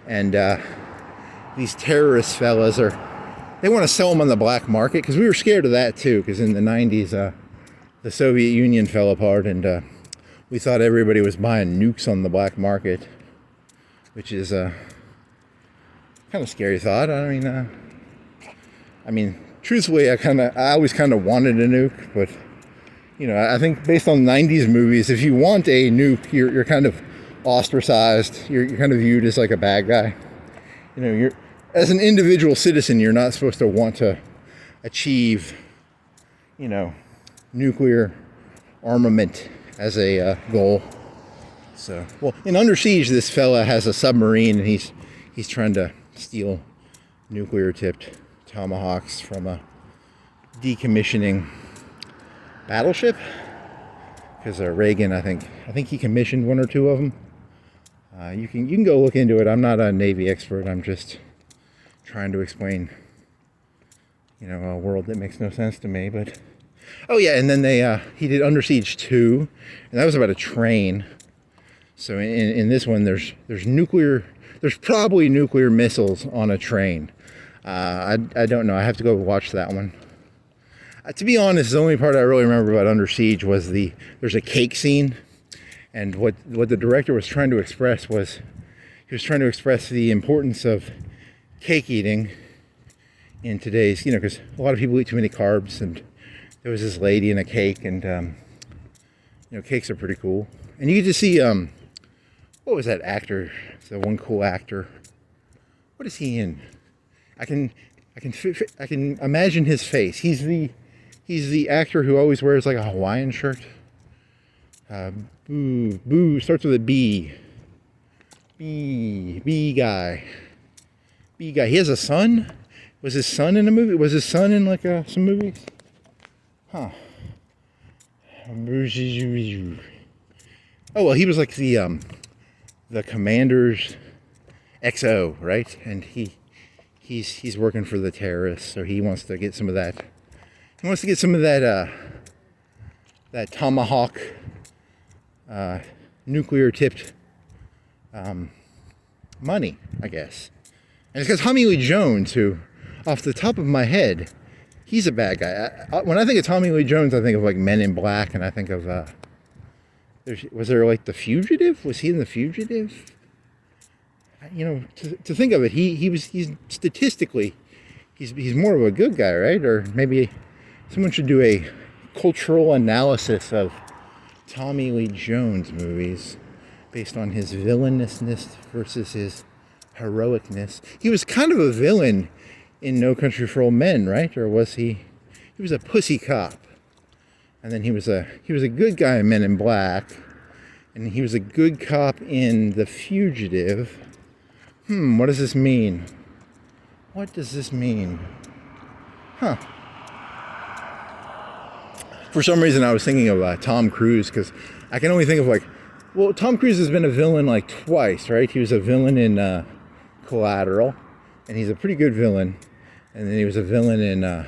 and these terrorist fellas they want to sell them on the black market, because we were scared of that too, because in the 90s, the Soviet Union fell apart, and we thought everybody was buying nukes on the black market, which is a kind of scary thought. I mean, truthfully, I always kind of wanted a nuke, but you know, I think based on 90s movies, if you want a nuke, you're kind of ostracized. You're kind of viewed as like a bad guy. You know, you're as an individual citizen, you're not supposed to want to achieve, you know, nuclear armament as a goal. So, well, in Under Siege, this fella has a submarine, and he's trying to steal nuclear-tipped tomahawks from a decommissioning battleship, because Reagan, I think he commissioned one or two of them. You can go look into it. I'm not a Navy expert. I'm just trying to explain, you know, a world that makes no sense to me. But oh yeah, and then he did Under Siege 2, and that was about a train. So in this one, there's probably nuclear missiles on a train. I don't know. I have to go watch that one. To be honest, the only part I really remember about Under Siege was there's a cake scene, and what the director was trying to express was he was trying to express the importance of cake eating in today's, you know, because a lot of people eat too many carbs, and there was this lady in a cake, and you know, cakes are pretty cool, and you get to see what was that actor? The one cool actor. What is he in? I can imagine his face. He's the actor who always wears like a Hawaiian shirt. Boo starts with a B. B guy. He has a son. Was his son in a movie? Was his son in like some movies? Huh. Oh well, he was like the commander's XO, right? And he's working for the terrorists, so he wants to get some of that. He wants to get some of that that tomahawk nuclear tipped money, I guess. And it's because Tommy Lee Jones, who, off the top of my head, he's a bad guy. When I think of Tommy Lee Jones, I think of like Men in Black, and I think of was there like The Fugitive? Was he in The Fugitive? You know, to think of it, he's statistically he's more of a good guy, right? Or maybe someone should do a cultural analysis of Tommy Lee Jones movies based on his villainousness versus his heroicness. He was kind of a villain in No Country for Old Men, right? Or was he? He was a pussy cop, and then he was a good guy in Men in Black, and he was a good cop in The Fugitive. What does this mean? What does this mean? Huh. For some reason, I was thinking of Tom Cruise, because I can only think of like, well, Tom Cruise has been a villain like twice, right? He was a villain in Collateral, and he's a pretty good villain. And then he was a villain in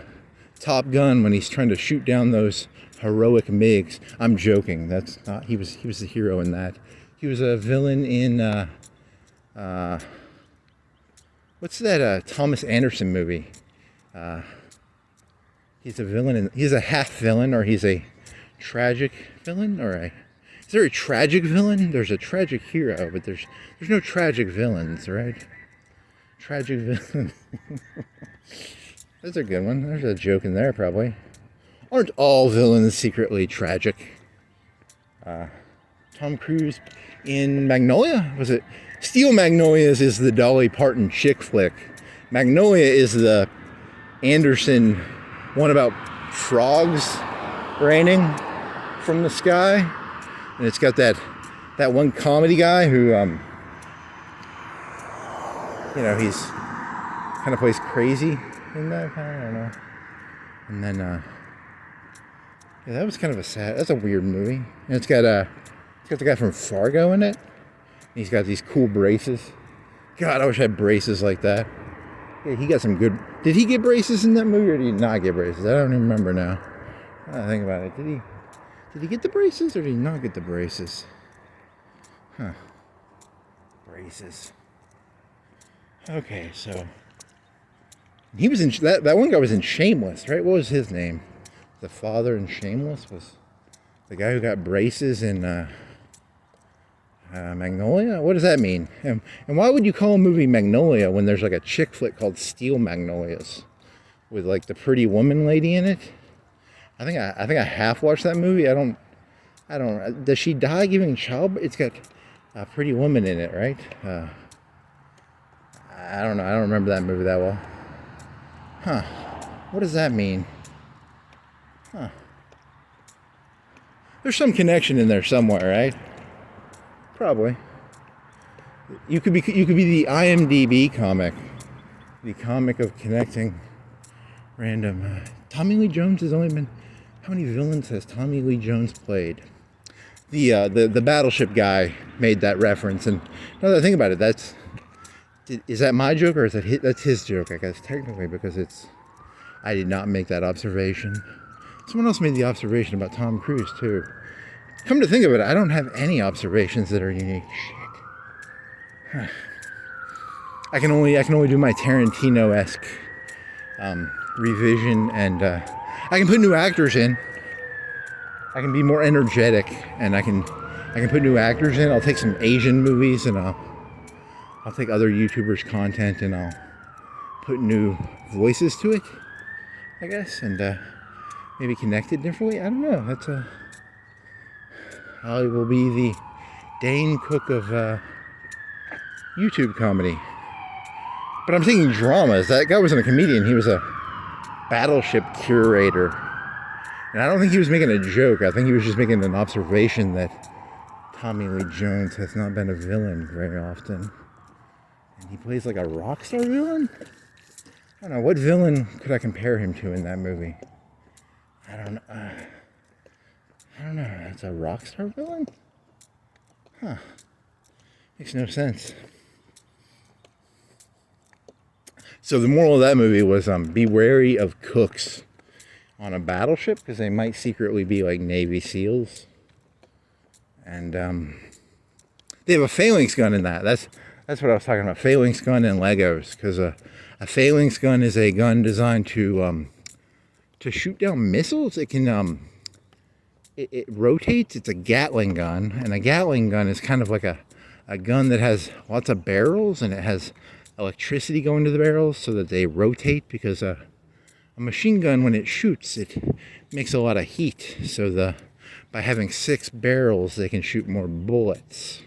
Top Gun when he's trying to shoot down those heroic MiGs. I'm joking. That's not. He was the hero in that. He was a villain in what's that Thomas Anderson movie? He's a villain, he's a half villain, or he's a tragic villain, is there a tragic villain? There's a tragic hero, but there's no tragic villains, right? Tragic villain. That's a good one. There's a joke in there, probably. Aren't all villains secretly tragic? Tom Cruise in Magnolia? Was it? Steel Magnolias is the Dolly Parton chick flick. Magnolia is the Anderson one about frogs raining from the sky. And it's got that one comedy guy who, you know, he's kind of plays crazy in that. I don't know. And then, yeah, that was kind of that's a weird movie. And it's got the guy from Fargo in it. He's got these cool braces. God, I wish I had braces like that. Yeah, he got some good. Did he get braces in that movie, or did he not get braces? I don't even remember now. I think about it. Did he get the braces, or did he not get the braces? Huh. Braces. Okay, so he was in that one guy was in Shameless, right? What was his name? The father in Shameless was the guy who got braces in Magnolia? What does that mean? And why would you call a movie Magnolia when there's like a chick flick called Steel Magnolias? with like the pretty woman lady in it. I think I half watched that movie. I don't. Does she die giving childbirth? It's got a pretty woman in it, right? I don't know. I don't remember that movie that well. Huh. What does that mean? Huh. There's some connection in there somewhere, right? Probably. You could be the IMDb comic. The comic of connecting random. Tommy Lee Jones has only been. How many villains has Tommy Lee Jones played? The Battleship guy made that reference, and now that I think about it, is that my joke or is that that's his joke? I guess technically, because I did not make that observation. Someone else made the observation about Tom Cruise too. Come to think of it, I don't have any observations that are unique. Shit. I can only do my Tarantino-esque revision, and I can put new actors in. I can be more energetic, and I can put new actors in. I'll take some Asian movies, and I'll take other YouTubers' content, and I'll put new voices to it, I guess, and maybe connect it differently. I don't know. I will be the Dane Cook of YouTube comedy. But I'm thinking dramas. That guy wasn't a comedian. He was a battleship curator. And I don't think he was making a joke. I think he was just making an observation that Tommy Lee Jones has not been a villain very often. And he plays like a rock star villain? I don't know. What villain could I compare him to in that movie? I don't know. That's a rock star villain? Huh. Makes no sense. So the moral of that movie was be wary of cooks on a battleship, because they might secretly be like Navy SEALs. And they have a phalanx gun in that. That's what I was talking about. Phalanx gun and Legos, because a phalanx gun is a gun designed to shoot down missiles. It can it rotates. It's a Gatling gun, and a Gatling gun is kind of like a gun that has lots of barrels, and it has electricity going to the barrels so that they rotate, because a machine gun, when it shoots, it makes a lot of heat. So by having 6 barrels, they can shoot more bullets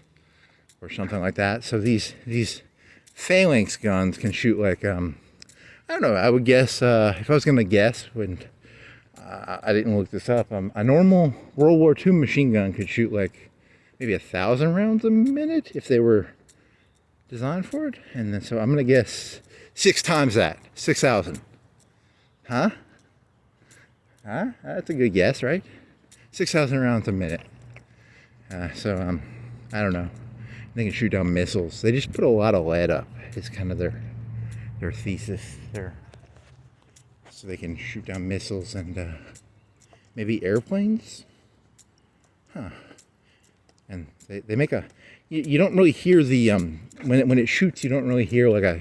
or something like that. So these phalanx guns can shoot like I don't know. I would guess if I was going to guess, when I didn't look this up, a normal World War II machine gun could shoot like maybe 1,000 rounds a minute if they were designed for it. And then, so I'm going to guess 6 times that, 6,000. Huh? That's a good guess, right? 6,000 rounds a minute. So I don't know. They can shoot down missiles. They just put a lot of lead up. It's kind of their thesis. So they can shoot down missiles and maybe airplanes. Huh. And they make a. You don't really hear the when it shoots. You don't really hear like a.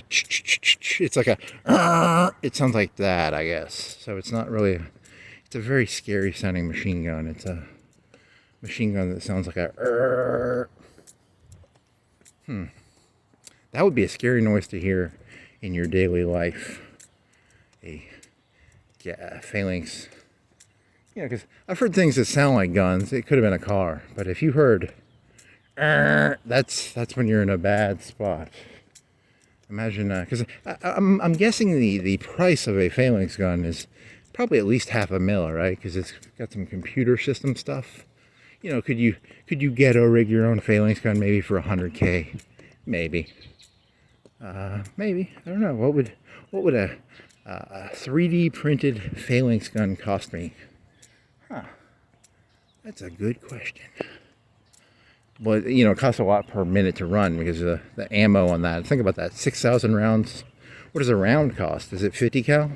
It's like a. It sounds like that, I guess. So it's not really. It's a very scary sounding machine gun. It's a machine gun that sounds like a. That would be a scary noise to hear in your daily life. A phalanx. You know, because I've heard things that sound like guns. It could have been a car, but if you heard. That's when you're in a bad spot. Imagine, because I'm guessing the price of a phalanx gun is probably at least $500,000, right? Because it's got some computer system stuff. You know, could you ghetto rig your own phalanx gun maybe for $100K? Maybe. Maybe, I don't know. What would a 3D printed phalanx gun cost me? That's a good question. Well, you know, it costs a lot per minute to run because of the ammo on that. Think about that, 6,000 rounds. What does a round cost? Is it 50 cal?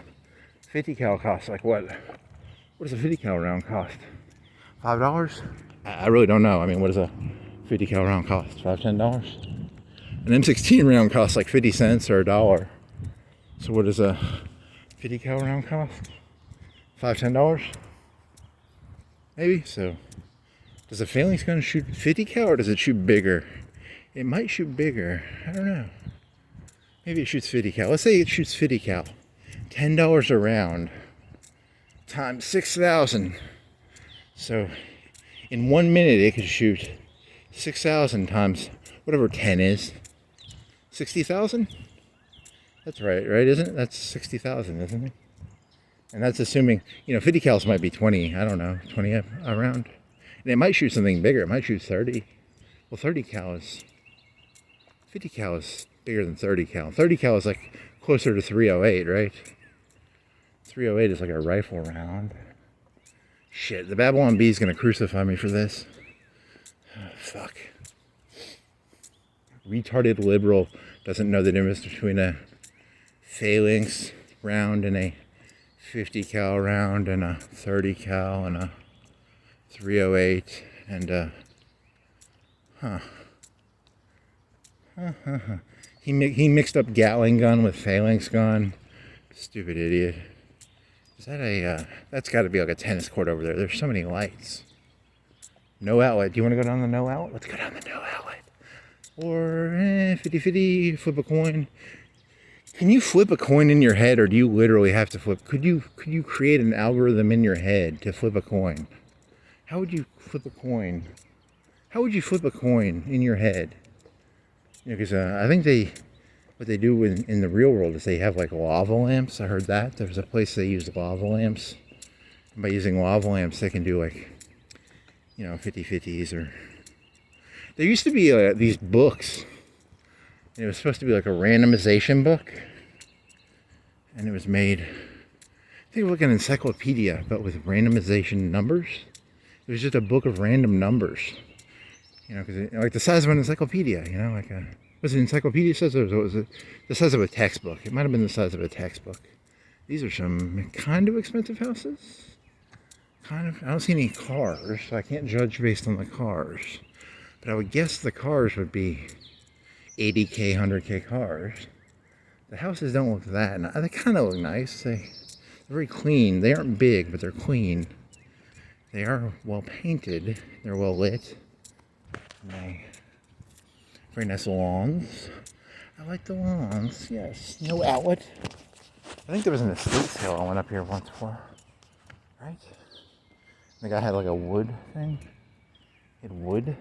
50 cal costs like what? What does a 50 cal round cost? $5? I really don't know. I mean, what does a 50 cal round cost? $5, $10? An M16 round costs like 50 cents or $1. So what does a 50 cal round cost? $5, $10? Maybe. So does a phalanx gun shoot 50 cal or does it shoot bigger? It might shoot bigger. I don't know. Maybe it shoots 50 cal. Let's say it shoots 50 cal. $10 a round times 6,000. So in 1 minute it could shoot 6,000 times whatever 10 is. 60,000? That's right, isn't it? That's 60,000, isn't it? And that's assuming, 50 cals might be 20, I don't know, 20 a round. And it might shoot something bigger, it might shoot 30. Well, 50 cal is bigger than 30 cal. 30 cal is like closer to 308, right? 308 is like a rifle round. Shit, the Babylon Bee is gonna crucify me for this. Oh, fuck. Retarded liberal doesn't know the difference between a phalanx round and a 50 cal round and a 30 cal and a 308 and a He mixed up Gatling gun with phalanx gun. Stupid idiot. Is that a that's got to be like a tennis court over there. There's so many lights. No outlet. Do you want to go down the no outlet? Let's go down the no outlet. Or 50-50, flip a coin. Can you flip a coin in your head, or do you literally have to flip? Could you create an algorithm in your head to flip a coin? How would you flip a coin? How would you flip a coin in your head? Because I think what they do in the real world is they have like lava lamps. I heard that. There's a place they use lava lamps. And by using lava lamps, they can do like, 50-50s or... There used to be these books. And it was supposed to be like a randomization book. And it was made... I think it was like an encyclopedia, but with randomization numbers. It was just a book of random numbers. Because like the size of an encyclopedia, was it encyclopedia size or was it the size of a textbook? It might have been the size of a textbook. These are some kind of expensive houses. I don't see any cars, so I can't judge based on the cars. But I would guess the cars would be 80K, 100K cars. The houses don't look that nice. They kind of look nice. They're very clean. They aren't big, but they're clean. They are well painted. They're well lit. Very nice lawns. I like the lawns, yes. No outlet. I think there was an estate sale I went up here once for. Right? The guy had like a wood thing. He had wood.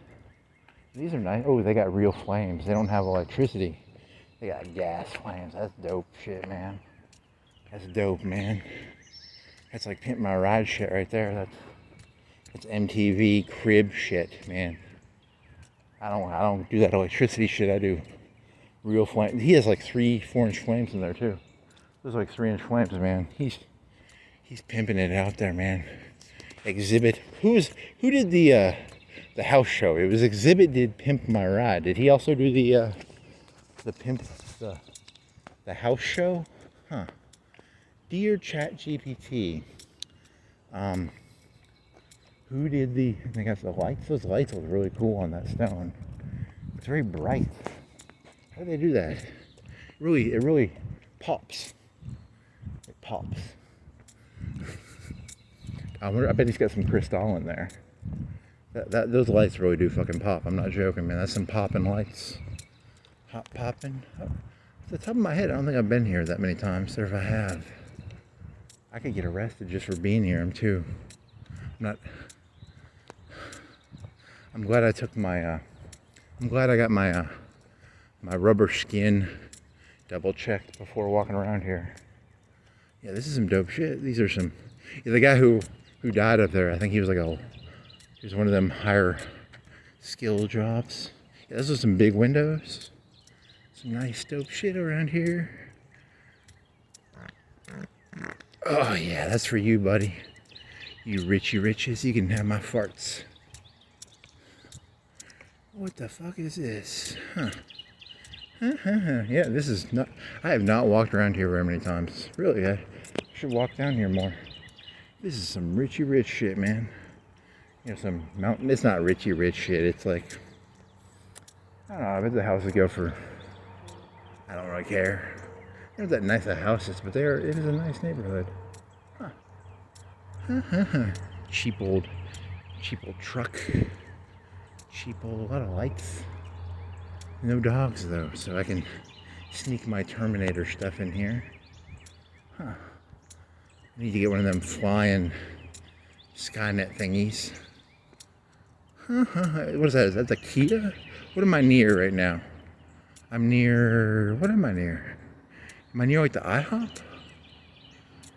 These are nice. Oh, they got real flames. They don't have electricity. They got gas flames. That's dope shit, man. That's dope, man. That's like Pimp My Ride shit right there. That's MTV crib shit, man. I don't do that electricity shit. I do real flames. He has like 3-4 inch flames in there too. Those are like 3-inch flames, man. He's pimping it out there, man. Exhibit. Who did the house show? It was Exhibit did Pimp My Ride. Did he also do the house show? Huh. Dear ChatGPT. Who did they got the lights? Those lights look really cool on that stone. It's very bright. How do they do that? It really pops. It pops. I bet he's got some crystal in there. Those lights really do fucking pop. I'm not joking, man. That's some popping lights. Hot popping. Off the top of my head, I don't think I've been here that many times. Or if I have, I could get arrested just for being here. I'm glad I took my, I'm glad I got my rubber skin double checked before walking around here. Yeah, this is some dope shit. These are some, the guy who died up there, I think he was he was one of them higher skill jobs. Yeah, those are some big windows. Some nice dope shit around here. Oh yeah, that's for you, buddy. You richy riches, you can have my farts. What the fuck is this? Huh. Yeah, this is not... I have not walked around here very many times. Really, I should walk down here more. This is some richy rich shit, man. Some mountain... It's not richy rich shit. It's like... I don't know, I bet the houses go for... I don't really care. There's that nice of houses, but it is a nice neighborhood. Huh. Cheap old truck. A lot of lights. No dogs though, so I can sneak my Terminator stuff in here. Huh. I need to get one of them flying Skynet thingies. What is that? Is that the Kia? What am I near right now? I'm near... What am I near? Am I near like the IHOP?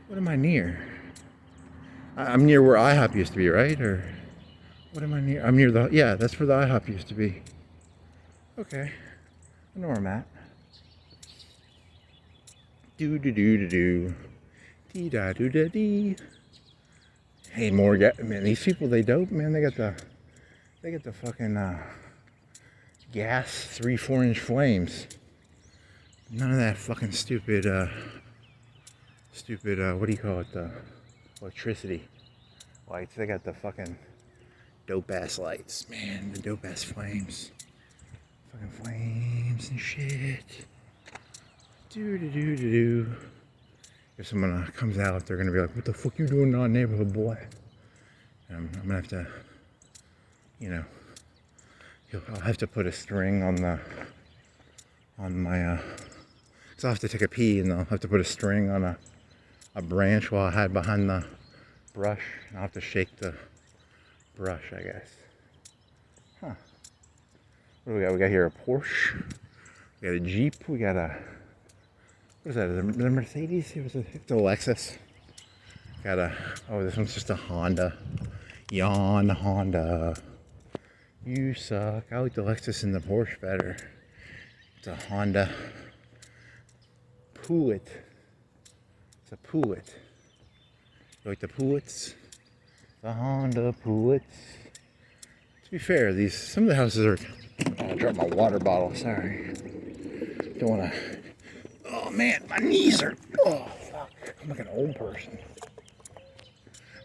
What am I near? I'm near where IHOP used to be, right? Or what am I near? I'm near the... Yeah, that's where the IHOP used to be. Okay. I know where I'm at. Do-do-do-do-do. Dee-da-do-da-dee. Hey, more man, these people, they dope, man. They got the fucking gas 3-4 inch flames. None of that fucking stupid what do you call it, the electricity lights. They got the fucking dope ass lights, man. The dope ass flames. Fucking flames and shit. Do. If someone comes out, they're gonna be like, "What the fuck you doing in our neighborhood, boy?" And I'm gonna have to, you know, I'll have to put a string on my, cause I'll have to take a pee, and I'll have to put a string on a branch while I hide behind the brush, and I'll have to shake the brush, I guess. Huh. What do we got? We got here a Porsche. We got a Jeep. We got a... What is that? Is it a Mercedes? It's a Lexus. Got a... Oh, this one's just a Honda. Yawn Honda. You suck. I like the Lexus and the Porsche better. It's a Honda Pullet. It's a Pullet. You like the Pullets? The Honda Pullets. To be fair, some of the houses are... Oh, I dropped my water bottle. Sorry. Don't want to... Oh man, my knees are... Oh fuck. I'm like an old person.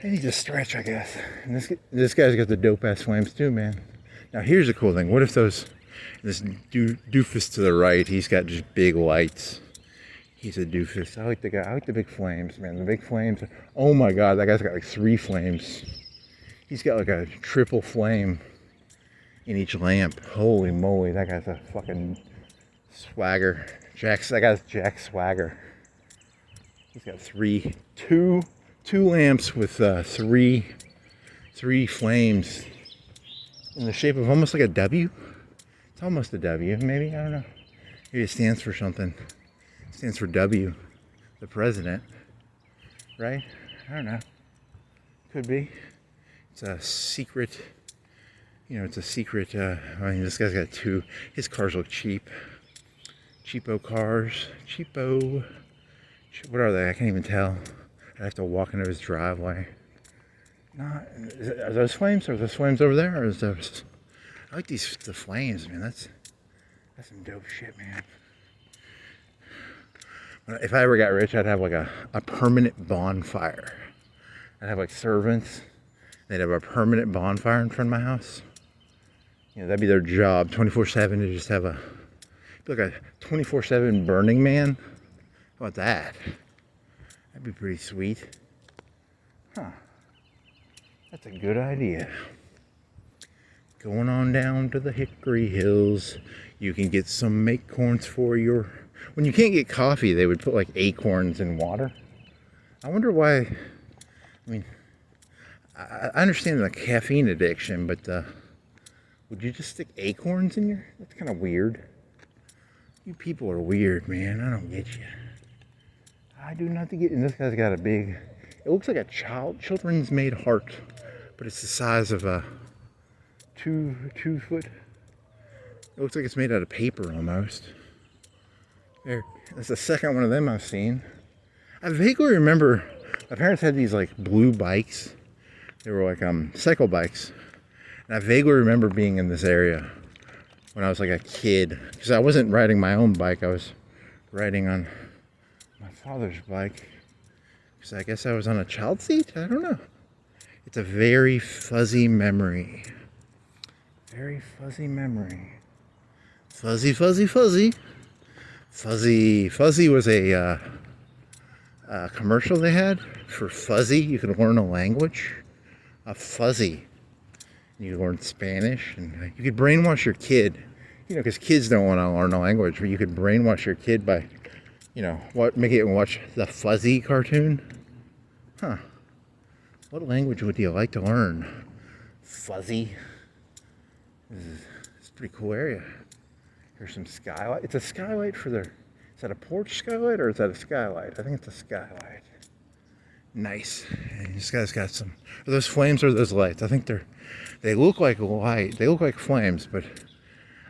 I need to stretch, I guess. And this guy's got the dope ass flames too, man. Now here's a cool thing. What if this doofus to the right, he's got just big lights. He's a doofus. I like the guy. I like the big flames, man. The big flames. Oh my god, that guy's got like 3 flames. He's got like a triple flame in each lamp. Holy moly, that guy's a fucking swagger. That guy's Jack Swagger. He's got two lamps with three flames in the shape of almost like a W. It's almost a W, maybe. I don't know. Maybe it stands for something. It stands for W, the president, right? I don't know. Could be. It's a secret. You know, it's a secret. I mean, this guy's got 2. His cars look cheap. Cheapo cars. Cheapo. What are they? I can't even tell. I have to walk into his driveway. Are those flames? Are those flames over there? Or is those... I like the flames, man. That's some dope shit, man. If I ever got rich, I'd have like a permanent bonfire. I'd have like servants. They'd have a permanent bonfire in front of my house. You know, that'd be their job, 24/7, to just have like a 24/7 Burning Man. How about that? That'd be pretty sweet. Huh. That's a good idea. Going on down to the Hickory Hills, you can get some acorns for your... When you can't get coffee, they would put like acorns in water. I wonder why... I mean, I understand the caffeine addiction, but would you just stick acorns in your... That's kind of weird. You people are weird, man. I don't get you. I do not get... And this guy's got a big... It looks like a children's made heart, but it's the size of a 2 foot. It looks like it's made out of paper almost. There, that's the second one of them I've seen. I vaguely remember my parents had these like blue bikes. They were like cycle bikes, and I vaguely remember being in this area when I was like a kid, because I wasn't riding my own bike. I was riding on my father's bike. Because I guess I was on a child seat? I don't know. It's a very fuzzy memory. Very fuzzy memory. Fuzzy, fuzzy, fuzzy. Fuzzy was a commercial they had for Fuzzy. You could learn a language. A Fuzzy. You learn Spanish, and you could brainwash your kid. You know, because kids don't want to learn a language, but you could brainwash your kid by you know, make it watch the Fuzzy cartoon. Huh. What language would you like to learn? Fuzzy. It's a pretty cool area. Here's some skylight. It's a skylight for their... Is that a porch skylight or is that a skylight? I think it's a skylight. Nice. And this guy's got some... Are those flames or those lights? I think they look like light. They look like flames, but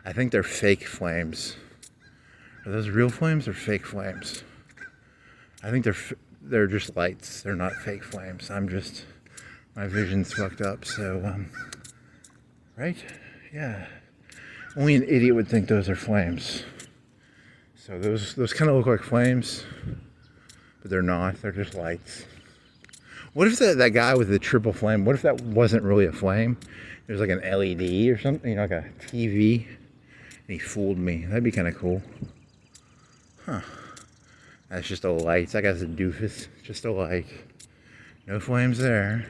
I think they're fake flames. Are those real flames or fake flames? I think they're just lights. They're not fake flames. My vision's fucked up, so, right? Yeah. Only an idiot would think those are flames. So those kind of look like flames, but they're not. They're just lights. What if that guy with the triple flame, what if that wasn't really a flame? It was like an LED or something, you know, like a TV, and he fooled me. That'd be kind of cool. Huh. That's just a light. That guy's a doofus. Just a light. No flames there.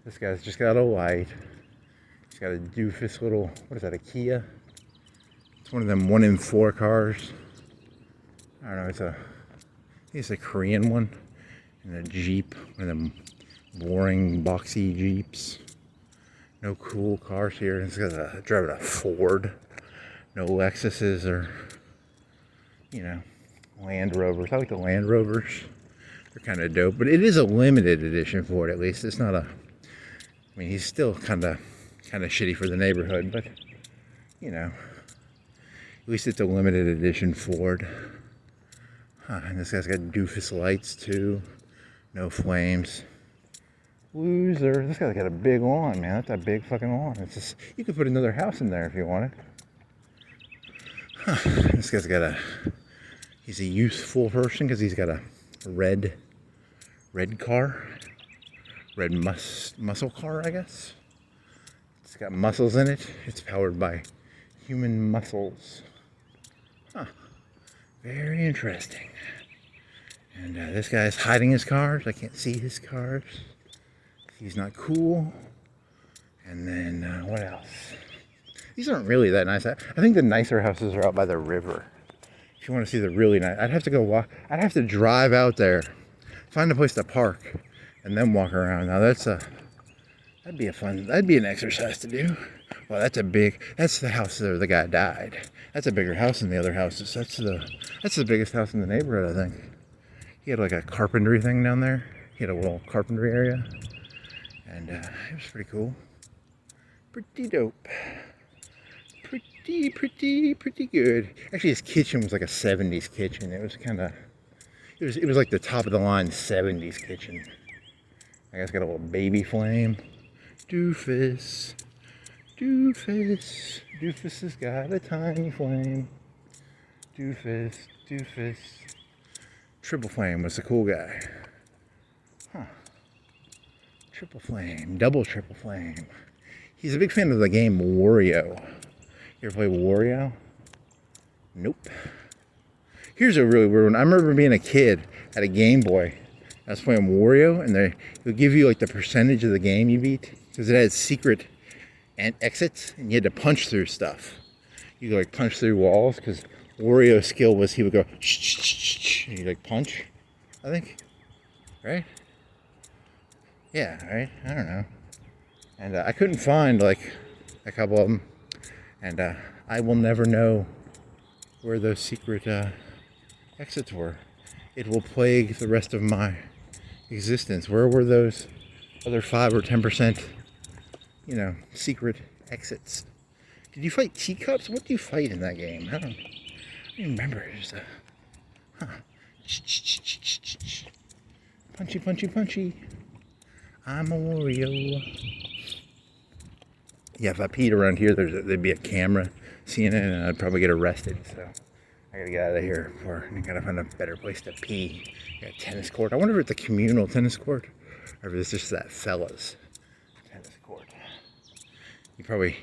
This guy's just got a light. He's got a doofus little, what is that, a Kia? It's one of them 1 in 4 cars. I don't know, it's a Korean one. And a Jeep, one of them boring, boxy Jeeps. No cool cars here. This guy's driving a Ford. No Lexuses or, you know, Land Rovers. I like the Land Rovers. They're kind of dope, but it is a limited edition Ford. At least it's not a. I mean, he's still kind of shitty for the neighborhood, but you know, at least it's a limited edition Ford. And this guy's got doofus lights too. No flames. Loser. This guy's got a big lawn, man. That's a big fucking lawn. It's just, you could put another house in there if you wanted. This guy's got he's a useful person because he's got a red car. Red muscle car, I guess. It's got muscles in it. It's powered by human muscles. Huh. Very interesting. And this guy's hiding his cars. I can't see his cars. He's not cool. And then what else? These aren't really that nice. I think the nicer houses are out by the river. If you want to see the really nice, I'd have to go walk. I'd have to drive out there, find a place to park, and then walk around. Now that'd be an exercise to do. Well, that's the house where the guy died. That's a bigger house than the other houses. That's the biggest house in the neighborhood, I think. He had like a carpentry thing down there. He had a little carpentry area. And it was pretty cool. Pretty dope. Pretty good. Actually, his kitchen was like a 70s kitchen. It was it was like the top of the line 70s kitchen. I guess got a little baby flame. Doofus has got a tiny flame. Doofus. Triple flame was the cool guy. Huh. Triple flame, double triple flame. He's a big fan of the game Wario. You ever play Wario? Nope. Here's a really weird one. I remember being a kid at a Game Boy. I was playing Wario, and they would give you like the percentage of the game you beat because it had secret exits, and you had to punch through stuff. You could like punch through walls because Wario's skill was he would go shh, and he'd like punch. I think, right? Yeah, right. I don't know. And I couldn't find like a couple of them, and I will never know where those secret exits were. It will plague the rest of my existence. Where were those other 5 or 10%, you know, secret exits? Did you fight teacups? What do you fight in that game? I don't remember. It's punchy. I'm a Wario. Yeah, if I peed around here, there'd be a camera seeing it, and I'd probably get arrested. So I gotta get out of here I gotta find a better place to pee. Got a tennis court. I wonder if it's a communal tennis court or if it's just that fella's tennis court. You probably,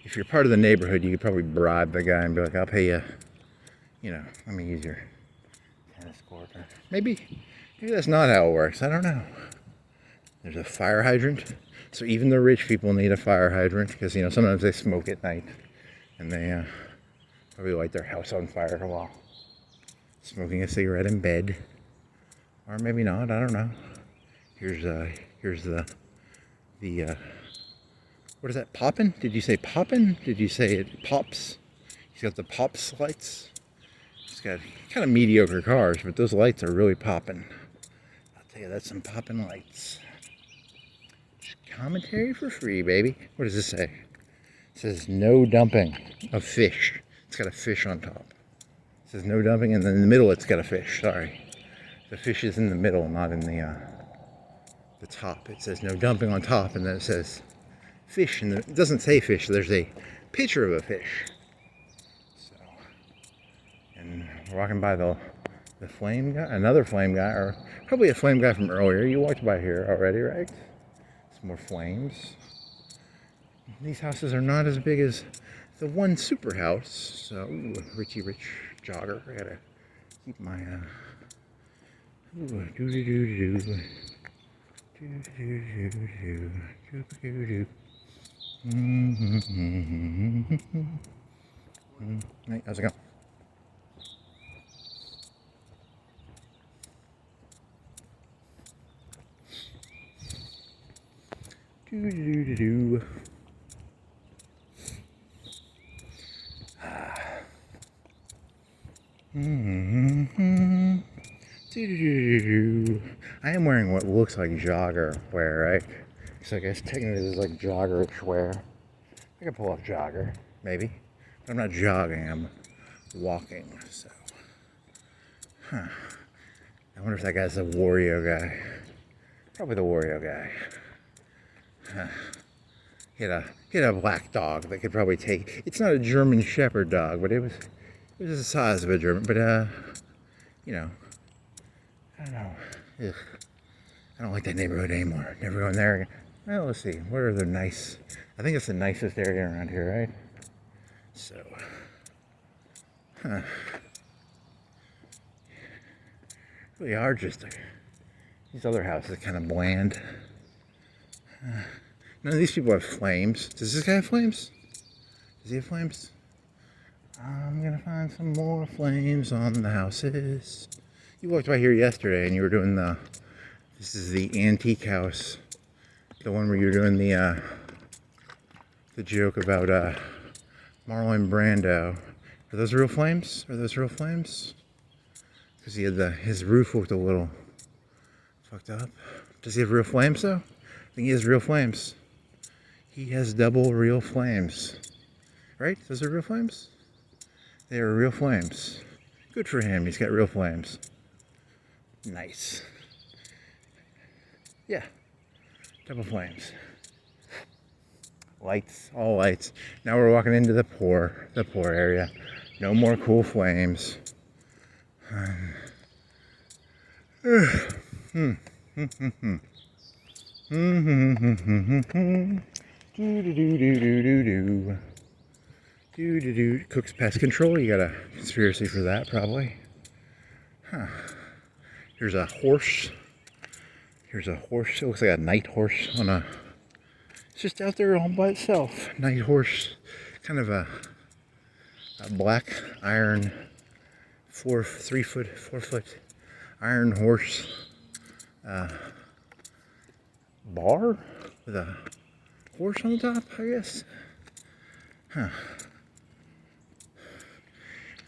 if you're part of the neighborhood, you could probably bribe the guy and be like, I'll pay you, you know, let me use your tennis court. Or maybe that's not how it works. I don't know. There's a fire hydrant. So even the rich people need a fire hydrant because, you know, sometimes they smoke at night and they probably light their house on fire while smoking a cigarette in bed, or maybe not. I don't know. Here's the what is that? Poppin'? Did you say poppin'? Did you say it pops? He's got the pops lights. He's got kind of mediocre cars, but those lights are really popping. I'll tell you, that's some popping lights. Just commentary for free, baby. What does this say? It says no dumping of fish. It's got a fish on top. It says no dumping, and then in the middle it's got a fish. Sorry. The fish is in the middle, not in the top. It says no dumping on top, and then it says fish. And it doesn't say fish. There's a picture of a fish. So, and we're walking by the flame guy, another flame guy, or probably a flame guy from earlier. You walked by here already, right? Some more flames. These houses are not as big as the one super house. So, ooh, Richie Rich jogger. I gotta keep my Hey, how's it going? I am wearing what looks like jogger wear, right? So I guess technically this is like joggerish wear. I can pull off jogger, maybe. But I'm not jogging, I'm walking, so. Huh. I wonder if that guy's the Wario guy. Probably the Wario guy. Huh. He had a black dog that could probably take. It's not a German Shepherd dog, but it was the size of a German. But you know, I don't know. Ugh. I don't like that neighborhood anymore. Never going there again. Well, let's see. What are the nice? I think it's the nicest area around here, right? So, huh? Really are just these other houses kind of bland. None of these people have flames. Does this guy have flames? Does he have flames? I'm gonna find some more flames on the houses. You walked by here yesterday and you were doing this is the antique house. The one where you're doing the joke about Marlon Brando. Are those real flames? Are those real flames? Because he had his roof looked a little fucked up. Does he have real flames though? I think he has real flames. He has double real flames. Right? Those are real flames? They are real flames. Good for him. He's got real flames. Nice. Yeah. Double flames. Lights. All lights. Now we're walking into the poor area. No more cool flames. Cook's Pest Control. You got a conspiracy for that, probably. Huh. Here's a horse. Here's a horse. It looks like a night horse on a. It's just out there all by itself. Night horse. Kind of a black iron 4 foot iron horse bar with a horse on the top, I guess. Huh.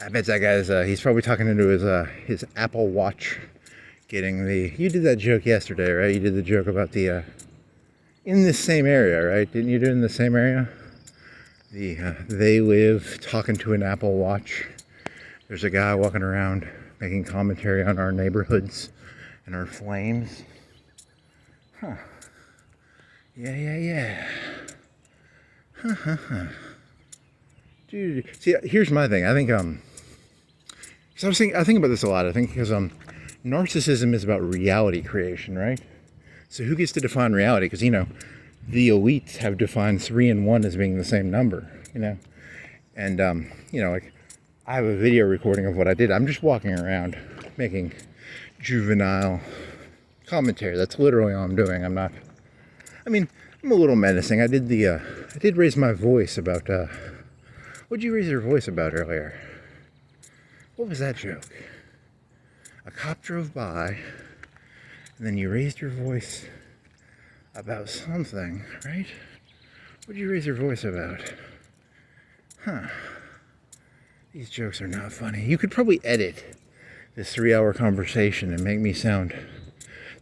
I bet that guy's he's probably talking into his Apple Watch getting you did that joke yesterday, right? You did the joke about the in this same area, right? Didn't you do it in the same area? They live talking to an Apple Watch. There's a guy walking around making commentary on our neighborhoods and our flames. Huh. Yeah. Huh. Dude, see, here's my thing. I think I think about this a lot. I think because narcissism is about reality creation, right? So who gets to define reality? Because the elites have defined 3 and 1 as being the same number, and like I have a video recording of what I did. I'm just walking around making juvenile commentary. That's literally all I'm doing. I'm a little menacing. I did raise my voice about what'd you raise your voice about earlier? What was that joke? A cop drove by, and then you raised your voice about something, right? What did you raise your voice about? Huh. These jokes are not funny. You could probably edit this 3-hour conversation and make me sound...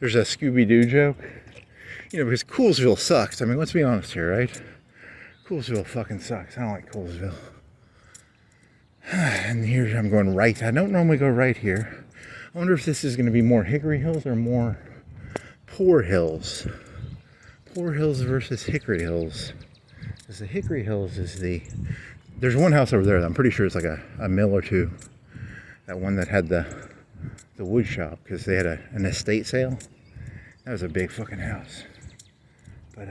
There's a Scooby-Doo joke. Because Coolsville sucks. I mean, let's be honest here, right? Coolsville fucking sucks. I don't like Coolsville. And here I'm going right. I don't normally go right here. I wonder if this is going to be more Hickory Hills or more Poor Hills. Poor Hills versus Hickory Hills. Because the Hickory Hills is the... There's one house over there that I'm pretty sure it's like a mill or two. That one that had the wood shop, because they had an estate sale. That was a big fucking house. But,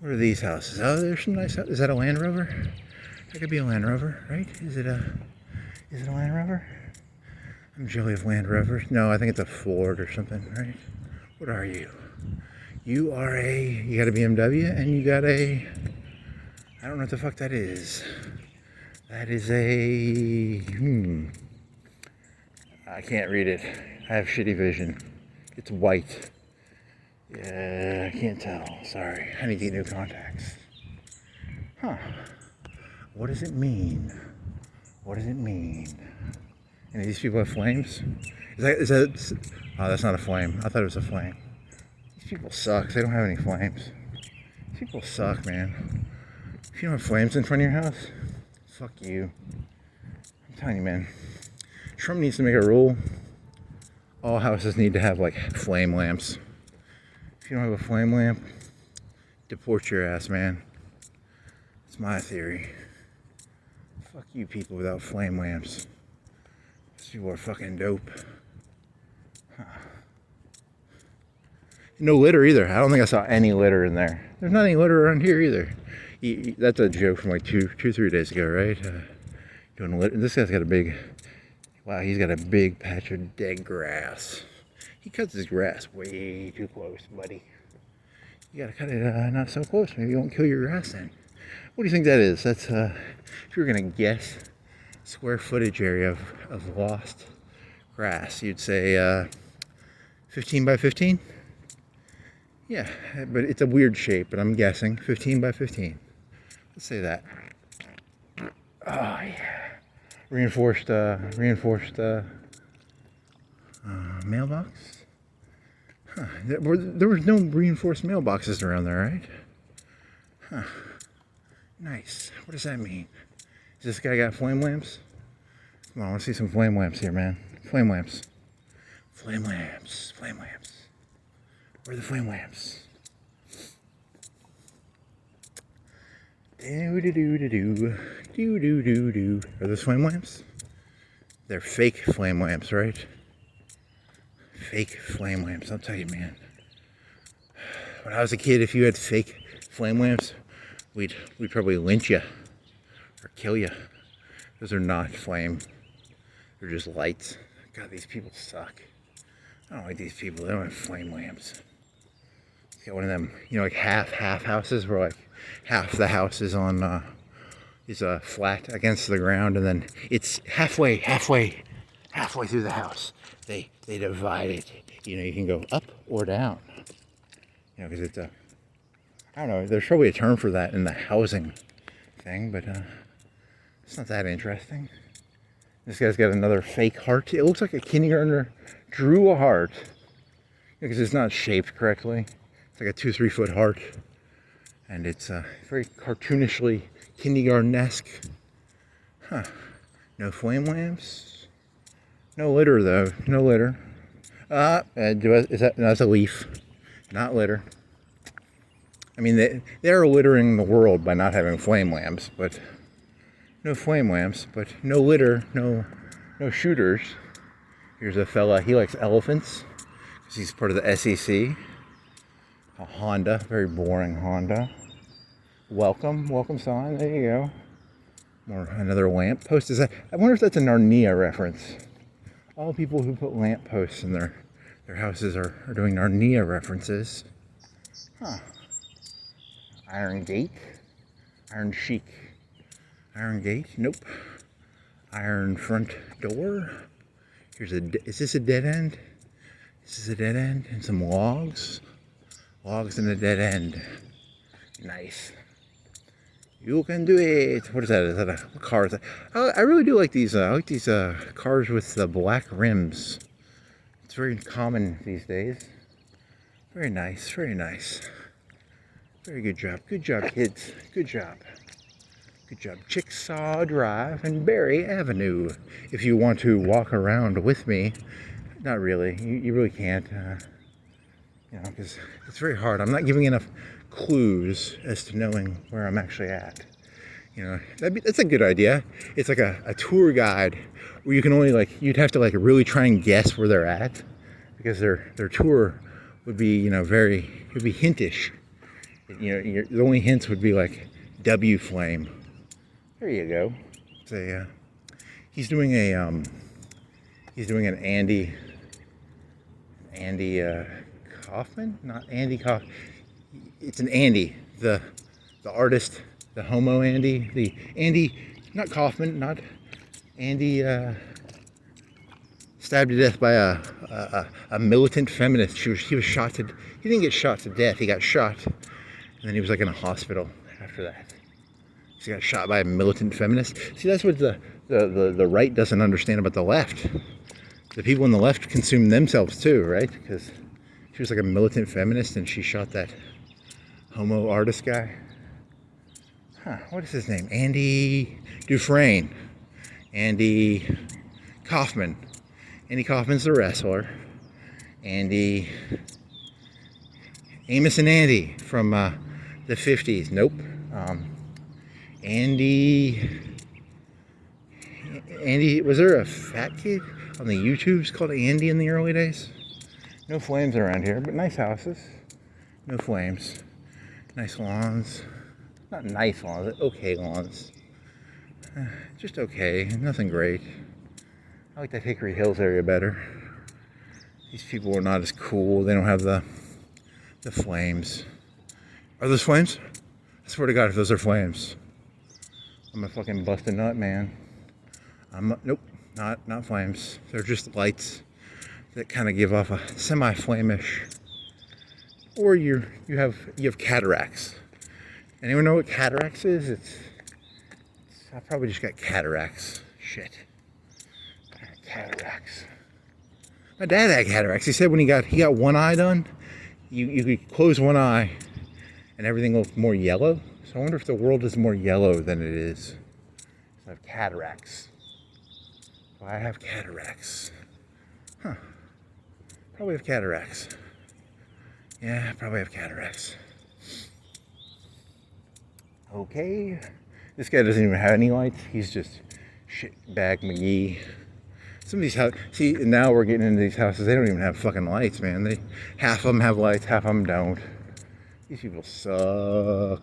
what are these houses? Oh, there's some nice houses. Is that a Land Rover? That could be a Land Rover, right? Is it a Land Rover? I'm jelly of Land Rovers. No, I think it's a Ford or something, right? What are you? You got a BMW and you got a, I don't know what the fuck that is. That is I can't read it. I have shitty vision. It's white. Yeah, I can't tell. Sorry. I need to get new contacts. Huh. What does it mean? What does it mean? Any of these people have flames? Is that? Oh, that's not a flame. I thought it was a flame. These people suck. They don't have any flames. These people suck, man. If you don't have flames in front of your house, fuck you. I'm telling you, man. Trump needs to make a rule. All houses need to have, like, flame lamps. If you don't have a flame lamp, deport your ass, man. It's my theory. Fuck you people without flame lamps. These people are fucking dope. Huh. No litter either. I don't think I saw any litter in there. There's not any litter around here either. That's a joke from like 3 days ago, right? Doing litter. This guy's got a big... Wow, he's got a big patch of dead grass. He cuts his grass way too close, buddy. You gotta cut it not so close. Maybe you won't kill your grass then. What do you think that is? That's, if you were gonna guess square footage area of lost grass, you'd say 15 by 15? Yeah, but it's a weird shape, but I'm guessing 15 by 15. Let's say that. Oh, yeah. Reinforced mailbox? Huh. There was no reinforced mailboxes around there, right? Huh. Nice. What does that mean? Has this guy got flame lamps? Come on, I want to see some flame lamps here, man. Flame lamps. Flame lamps. Flame lamps. Where are the flame lamps? Do-do-do-do-do. Do-do-do-do. Are those flame lamps? They're fake flame lamps, right? Fake flame lamps, I'll tell you, man. When I was a kid, if you had fake flame lamps, we'd probably lynch you or kill you. Those are not flame. They're just lights. God, these people suck. I don't like these people. They don't have flame lamps. Got one of them, like half houses where like half the house is on is flat against the ground, and then it's halfway through the house. They divide it. You can go up or down. Because it's I don't know. There's probably a term for that in the housing thing, but it's not that interesting. This guy's got another fake heart. It looks like a kindergartner drew a heart because it's not shaped correctly. It's like a 2-3 foot heart, and it's very cartoonishly kindergarten-esque. Huh. No flame lamps. No litter though. No litter. That's a leaf, not litter. I mean, they're littering the world by not having flame lamps, but no flame lamps, but no litter, no shooters. Here's a fella. He likes elephants because he's part of the SEC. A Honda, very boring Honda. Welcome sign. There you go. Another lamp post. I wonder if that's a Narnia reference. All people who put lamp posts in their houses are doing Narnia references. Huh. Iron gate. Iron chic. Iron gate. Nope. Iron front door. Is this a dead end? This is a dead end and some logs. Logs and a dead end. Nice. You can do it. What is that? Is that what car is that? I really do like these. I like these cars with the black rims. It's very common these days. Very nice. Very nice. Very good job. Good job, kids. Good job. Good job. Chickasaw Drive and Berry Avenue. If you want to walk around with me, not really. You really can't. You know, because it's very hard. I'm not giving enough clues as to knowing where I'm actually at. You know, that's a good idea. It's like a tour guide where you can only you'd have to really try and guess where they're at, because their tour would be, you know, it would be hintish. You know, the only hints would be like W flame. There you go. It's he's doing an Andy Kaufman, not Andy Kaufman. It's an Andy, the artist, the homo Andy, the Andy, not Kaufman, not Andy, stabbed to death by a militant feminist. He was shot to. He didn't get shot to death. He got shot, and then he was in a hospital after that. He got shot by a militant feminist. See, that's what the right doesn't understand about the left. The people on the left consume themselves too, right? Because she was a militant feminist and she shot that homo artist guy. Huh, what is his name? Andy Dufresne. Andy Kaufman. Andy Kaufman's the wrestler. Amos and Andy from the 50s. Nope. Andy, was there a fat kid on the YouTubes called Andy in the early days? No flames around here, but nice houses. No flames. Nice lawns. Not nice lawns, okay lawns. Just okay, nothing great. I like that Hickory Hills area better. These people are not as cool. They don't have the flames. Are those flames? I swear to God, if those are flames, I'm a fucking busted nut, man. Nope, not flames. They're just lights that kind of give off a semi-flamish. Or you have cataracts. Anyone know what cataracts is? I probably just got cataracts. Shit. Cataracts. My dad had cataracts. He said when he got one eye done, you could close one eye and everything looked more yellow. So I wonder if the world is more yellow than it is. So I have cataracts. Do I have cataracts? Huh. Probably have cataracts. Yeah, probably have cataracts. Okay. This guy doesn't even have any lights. He's just shitbag McGee. Some of these houses, see, now we're getting into these houses, they don't even have fucking lights, man. Half of them have lights, half of them don't. These people suck.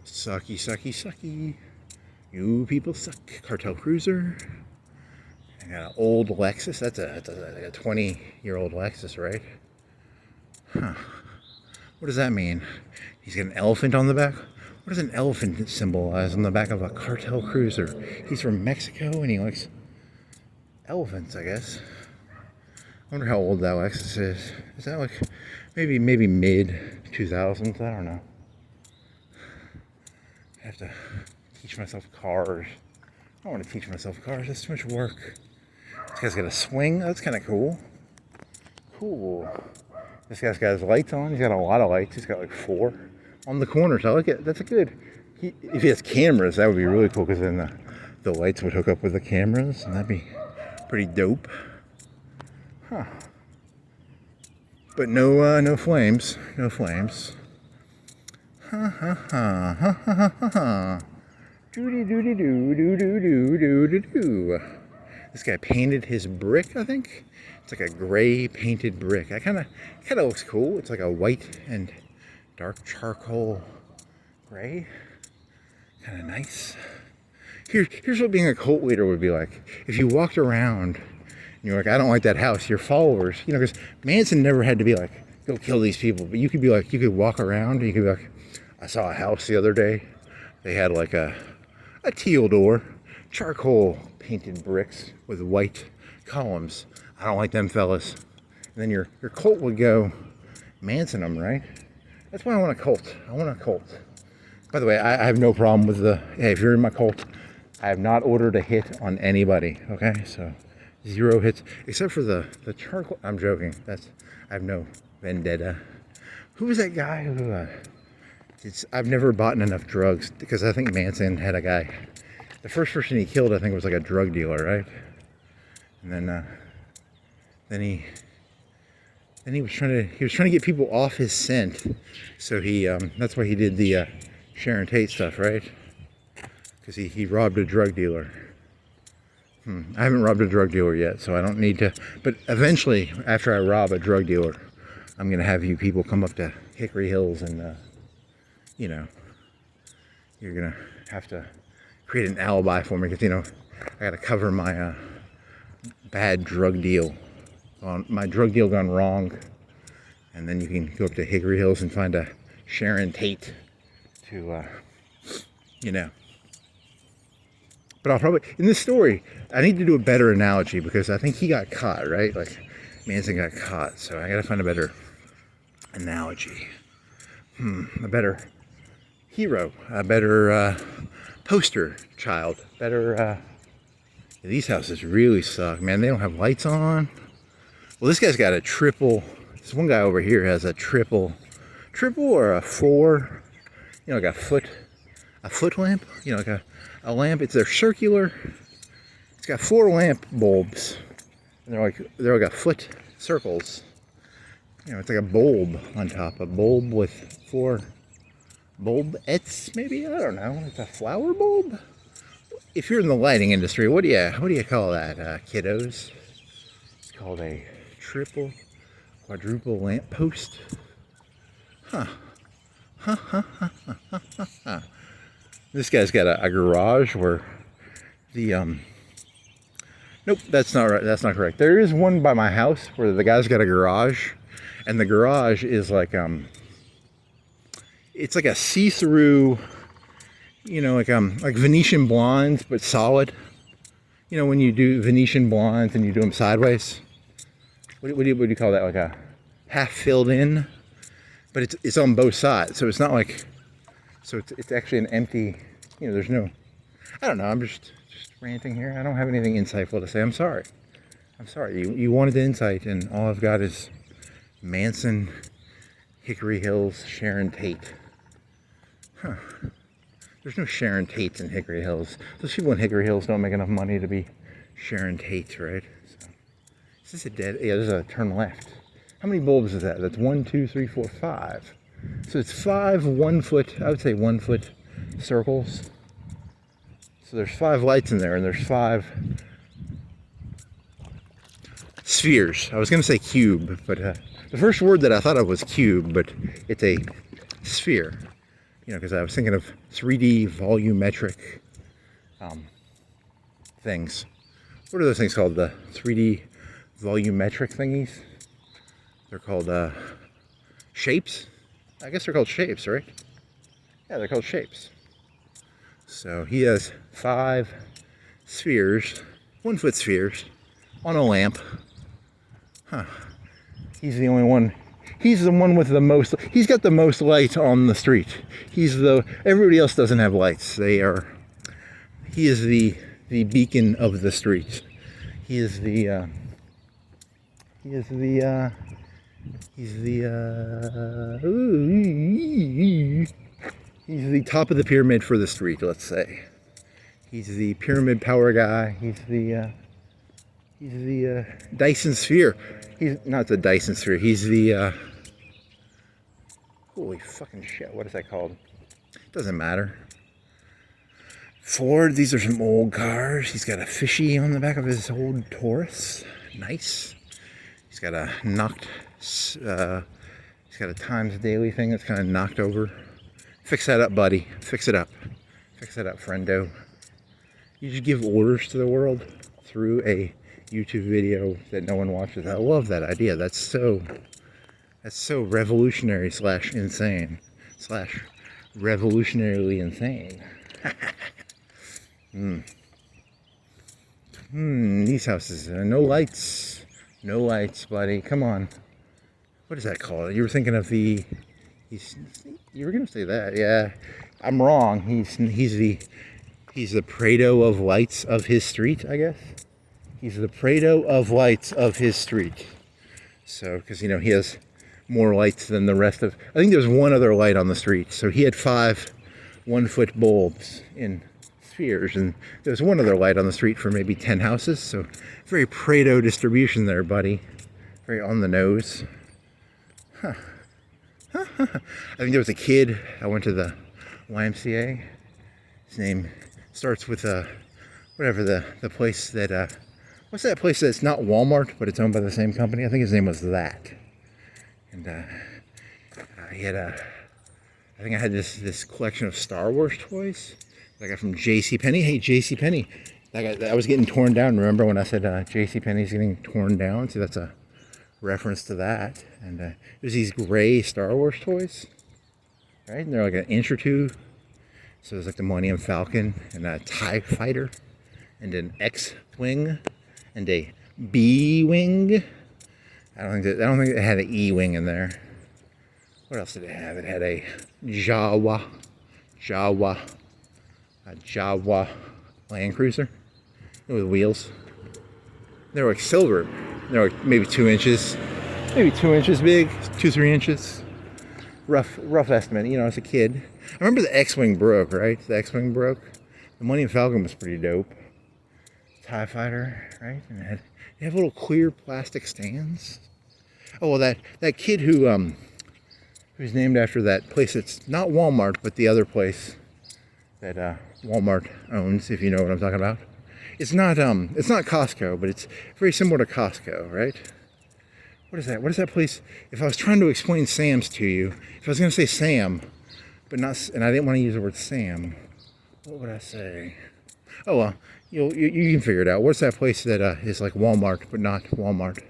Sucky, sucky, sucky. You people suck. Cartel Cruiser. I got an old Lexus. That's a 20-year-old Lexus, right? Huh. What does that mean? He's got an elephant on the back? What does an elephant symbolize on the back of a Cartel Cruiser? He's from Mexico and he likes elephants, I guess. I wonder how old that Lexus is. Is that maybe mid 2000s? I don't know. I have to teach myself cars. I don't want to teach myself cars. That's too much work. This guy's got a swing. That's kind of cool. Cool. This guy's got his lights on. He's got a lot of lights. He's got 4 on the corners. I like it. That's a good. If he has cameras, that would be really cool, because then the lights would hook up with the cameras, and that'd be pretty dope. Huh. But no flames. No flames. Ha ha ha ha ha ha ha. Doody doody doo doo doo doo doo doo doo. This guy painted his brick, I think. It's like a gray painted brick. It kind of looks cool. It's like a white and dark charcoal gray. Kind of nice. Here's what being a cult leader would be like. If you walked around and you're like, I don't like that house, your followers, because Manson never had to be like, go kill these people. But you could be like, you could walk around and you could be like, I saw a house the other day. They had a teal door, charcoal painted bricks with white columns. I don't like them fellas. And then your cult would go Manson them, right? That's why I want a cult. I want a cult. By the way, I have no problem with hey, if you're in my cult, I have not ordered a hit on anybody, okay? So 0 hits, except for the charcoal. I'm joking. I have no vendetta. Who was that guy who, I've never bought enough drugs, because I think Manson had a guy. The first person he killed, I think, was like a drug dealer, right? And then he was trying to get people off his scent. So that's why he did the Sharon Tate stuff, right? Because he robbed a drug dealer. I haven't robbed a drug dealer yet, so I don't need to. But eventually, after I rob a drug dealer, I'm gonna have you people come up to Hickory Hills, and you're gonna have to create an alibi for me, because I gotta cover my bad drug deal. My drug deal gone wrong, and then you can go up to Hickory Hills and find a Sharon Tate to, But I'll probably, in this story, I need to do a better analogy, because I think he got caught, right? Like, Manson got caught, so I gotta find a better analogy. A better hero, a better poster child, better, these houses really suck, man. They don't have lights on. Well, this guy's got a triple. This one guy over here has a triple or a 4, like a foot lamp, like a lamp. They're circular. It's got 4 lamp bulbs, and they're like a foot circles. It's like a bulb on top, a bulb with 4 bulbettes, maybe. I don't know. It's a flower bulb. If you're in the lighting industry, what do you call that, kiddos? It's called a triple, quadruple lamp post. This guy's got a garage where nope, that's not right. That's not correct. There is one by my house where the guy's got a garage, and the garage is like it's like a see-through, like Venetian blinds, but solid. When you do Venetian blinds and you do them sideways, what do you call that? Like a half filled in, but it's on both sides, so it's not like, so it's actually an empty. There's no. I don't know. I'm just ranting here. I don't have anything insightful to say. I'm sorry. You wanted the insight, and all I've got is Manson, Hickory Hills, Sharon Tate. There's no Sharon Tates in Hickory Hills. Those people in Hickory Hills don't make enough money to be Sharon Tates, right? So, is this a dead? Yeah, there's a turn left. How many bulbs is that? That's 1, 2, 3, 4, 5. So it's 5 1 foot. I would say 1 foot circles. So there's 5 lights in there, and there's 5 spheres. I was going to say cube, but the first word that I thought of was cube, but it's a sphere. Because I was thinking of 3D volumetric things. What are those things called? The 3D volumetric thingies? They're called shapes. I guess they're called shapes, right? Yeah, they're called shapes. So he has 5 spheres, 1 foot spheres, on a lamp. He's the only one. He's the one with the most. He's got the most light on the street. Everybody else doesn't have lights. He is the beacon of the street. He's the top of the pyramid for the street, let's say. He's the pyramid power guy. He's the Dyson sphere. He's not the Dyson sphere. He's the holy fucking shit. What is that called? Doesn't matter. Ford. These are some old cars. He's got a fishy on the back of his old Taurus. Nice. He's got a he's got a Times Daily thing that's kind of knocked over. Fix that up, buddy. Fix it up. Fix that up, friendo. You just give orders to the world through a YouTube video that no one watches. I love that idea. That's so revolutionary / insane / revolutionarily insane. These houses, no lights. No lights, buddy. Come on. What is that called? You were thinking of the... You were going to say that, yeah. I'm wrong. He's the Prado of lights of his street, I guess. He's the Prado of lights of his street. So, because, he has more lights than the rest of... I think there's one other light on the street. So he had 5 1-foot bulbs in spheres. And there's one other light on the street for maybe 10 houses. So very Prado distribution there, buddy. Very on the nose. Huh. I think there was a kid. I went to the YMCA. His name starts with whatever the place that... what's that place that's not Walmart, but it's owned by the same company? I think his name was that. And he had I think I had this collection of Star Wars toys that I got from JCPenney. Hey, JCPenney. That was getting torn down. Remember when I said JCPenney's getting torn down? See, that's a reference to that. And there's these gray Star Wars toys, right? And they're like an inch or two. So there's like the Millennium Falcon and a TIE Fighter and an X-Wing and a B-Wing. I don't think it had an E-Wing in there. What else did it have? It had a Jawa Land Cruiser with wheels. They were like silver. They were like maybe 2 inches, big, 2-3 inches. Rough estimate. As a kid, I remember the X-Wing broke. Right, the X-Wing broke. The Millennium Falcon was pretty dope. TIE Fighter, right? And they have little clear plastic stands. Oh well, that kid who's named after that place that's not Walmart, but the other place that Walmart owns, if you know what I'm talking about. It's not Costco, but it's very similar to Costco, right? What is that? What is that place? If I was trying to explain Sam's to you, if I was going to say Sam, but not, and I didn't want to use the word Sam, what would I say? Oh well, you can figure it out. What's that place that is like Walmart, but not Walmart?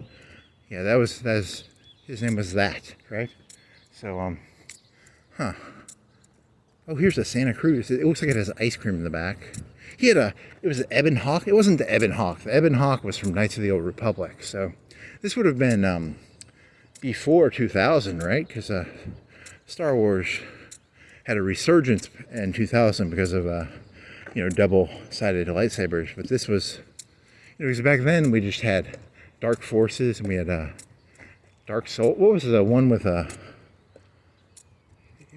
Yeah, that's his name was that, right? So oh, here's a Santa Cruz. It looks like it has ice cream in the back. It was an Ebon Hawk. It wasn't the Ebon Hawk. The Ebon Hawk was from Knights of the Old Republic. So this would have been before 2000, right? Because Star Wars had a resurgence in 2000 because of double-sided lightsabers. But this was, because back then we just had Dark Forces and we had Dark Soul. What was the one with it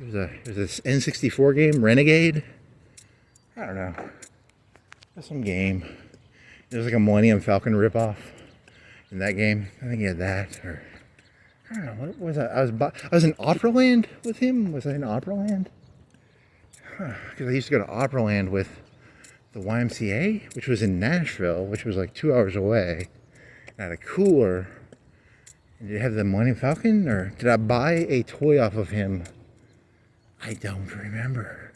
was this N64 game, Renegade? I don't know. That's some game. It was like a Millennium Falcon ripoff in that game. I think he had that, or I don't know. What was that? I was in Operaland with him. Was I in Operaland? Because I used to go to Operaland with the YMCA, which was in Nashville, which was like 2 hours away. And I had a cooler. And did it have the Millennium Falcon, or did I buy a toy off of him? I don't remember.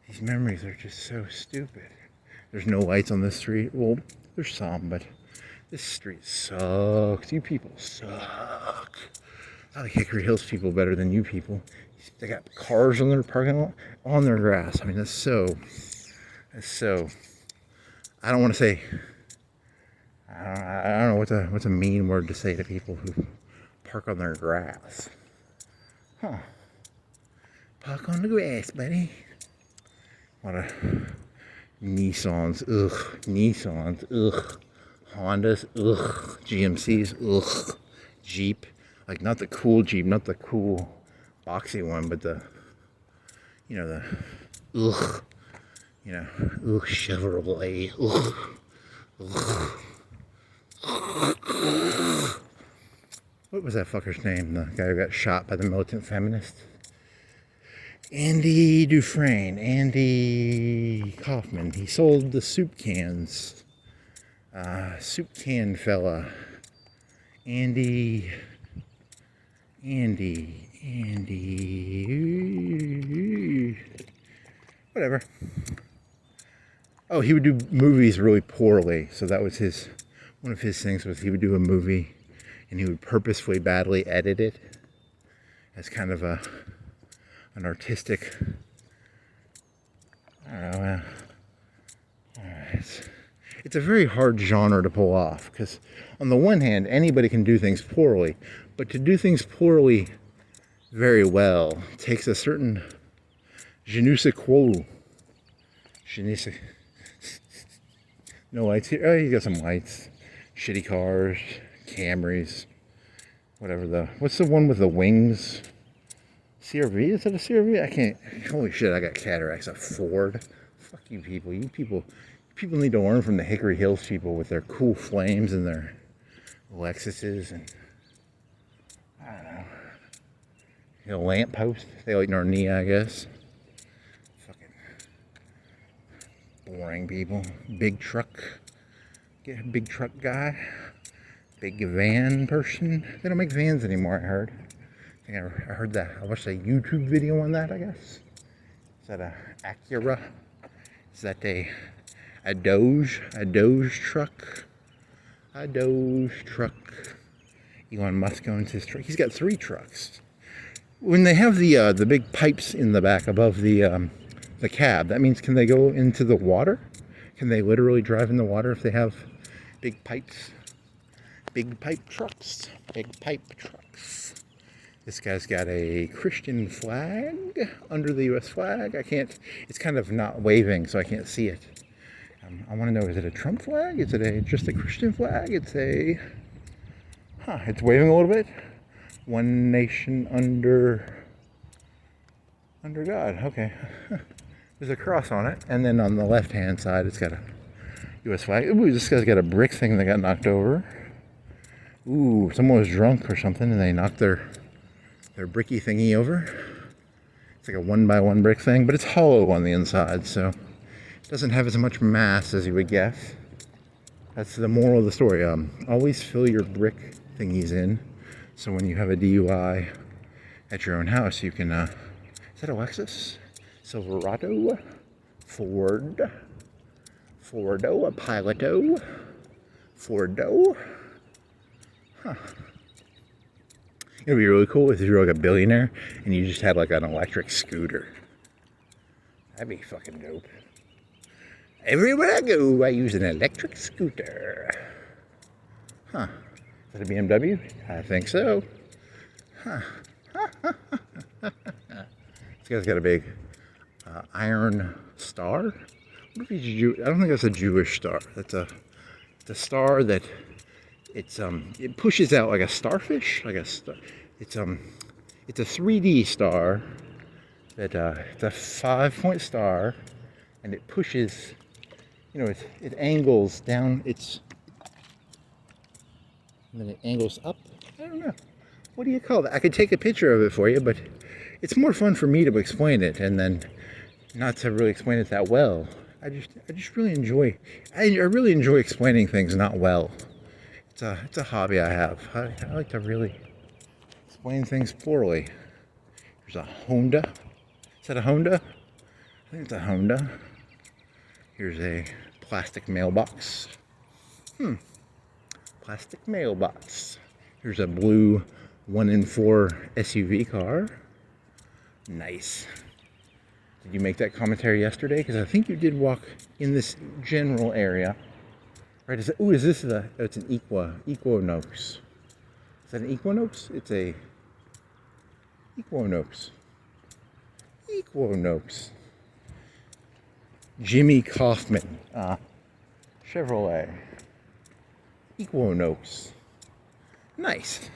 These memories are just so stupid. There's no lights on this street. Well, there's some, but this street sucks. You people suck. I like Hickory Hills people better than you people. They got cars on their parking lot, on their grass. I mean, that's so, I don't want to say, I don't know what's a mean word to say to people who park on their grass. Huh. Park on the grass, buddy. A lot of Nissans, ugh. Nissans, ugh. Hondas, ugh. GMCs, ugh. Jeep, like not the cool Jeep, not the cool boxy one, but the ugh. Ugh, Chevrolet, ugh. Ugh. What was that fucker's name? The guy who got shot by the militant feminists? Andy Dufresne, Andy Kaufman. He sold the soup cans. Soup can fella. Andy. Whatever. Oh, he would do movies really poorly. So that was one of his things was he would do a movie and he would purposefully badly edit it as kind of an artistic, I don't know, it's a very hard genre to pull off, because on the one hand, anybody can do things poorly, but to do things poorly very well takes a certain je ne sais quoi. Je ne sais. No lights here. Oh, you got some lights. Shitty cars, Camrys, whatever what's the one with the wings? CRV? Is that a CRV? I can't. Holy shit! I got cataracts. A Ford. Fuck you people. You people need to learn from the Hickory Hills people with their cool flames and their Lexuses and I don't know. You know, lamppost. They like Narnia, I guess. Fucking boring people. Big truck. Get a big truck guy. Big van person. They don't make vans anymore, I heard. I heard that. I watched a YouTube video on that, I guess. Is that a Acura? Is that a Doge? A Doge truck? A Doge truck. Elon Musk owns his truck. He's got 3 trucks. When they have the big pipes in the back above the cab, that means can they go into the water? Can they literally drive in the water if they have big pipes? Big pipe trucks. Big pipe trucks. This guy's got a Christian flag under the U.S. flag. I can't, it's kind of not waving, so I can't see it. I want to know, is it a Trump flag? Is it just a Christian flag? It's it's waving a little bit. One nation under God. Okay. There's a cross on it. And then on the left-hand side, it's got a U.S. flag. Ooh, this guy's got a brick thing that got knocked over. Ooh, someone was drunk or something, and they knocked their bricky thingy over. It's like a 1x1 brick thing, but it's hollow on the inside, so it doesn't have as much mass as you would guess. That's the moral of the story. Always fill your brick thingies in, so when you have a DUI at your own house, you can, is that a Lexus? Silverado? Fordo? A Piloto? Fordo? Huh. It would be really cool if you were like a billionaire and you just had like an electric scooter. That'd be fucking dope. Everywhere I go, I use an electric scooter. Huh. Is that a BMW? I think so. Huh. This guy's got a big iron star. What if he's Jew? I don't think that's a Jewish star. It's a star that it pushes out like a starfish, like a star. It's a 3D star that it's a 5-point star, and it pushes. You know, it angles down. And then it angles up. I don't know. What do you call that? I could take a picture of it for you, but it's more fun for me to explain it, and then not to really explain it that well. I just really enjoy. I really enjoy explaining things not well. It's a hobby I have. I like to really explain things poorly. There's a Honda. Is that a Honda? I think it's a Honda. Here's a plastic mailbox. Plastic mailbox. Here's a blue 1-in-4 SUV car. Nice. Did you make that commentary yesterday? Because I think you did walk in this general area. Right, is this it's an Equinox. Is that an Equinox? It's a Equinox. Equinox. Jimmy Kaufman. Chevrolet. Equinox. Nice.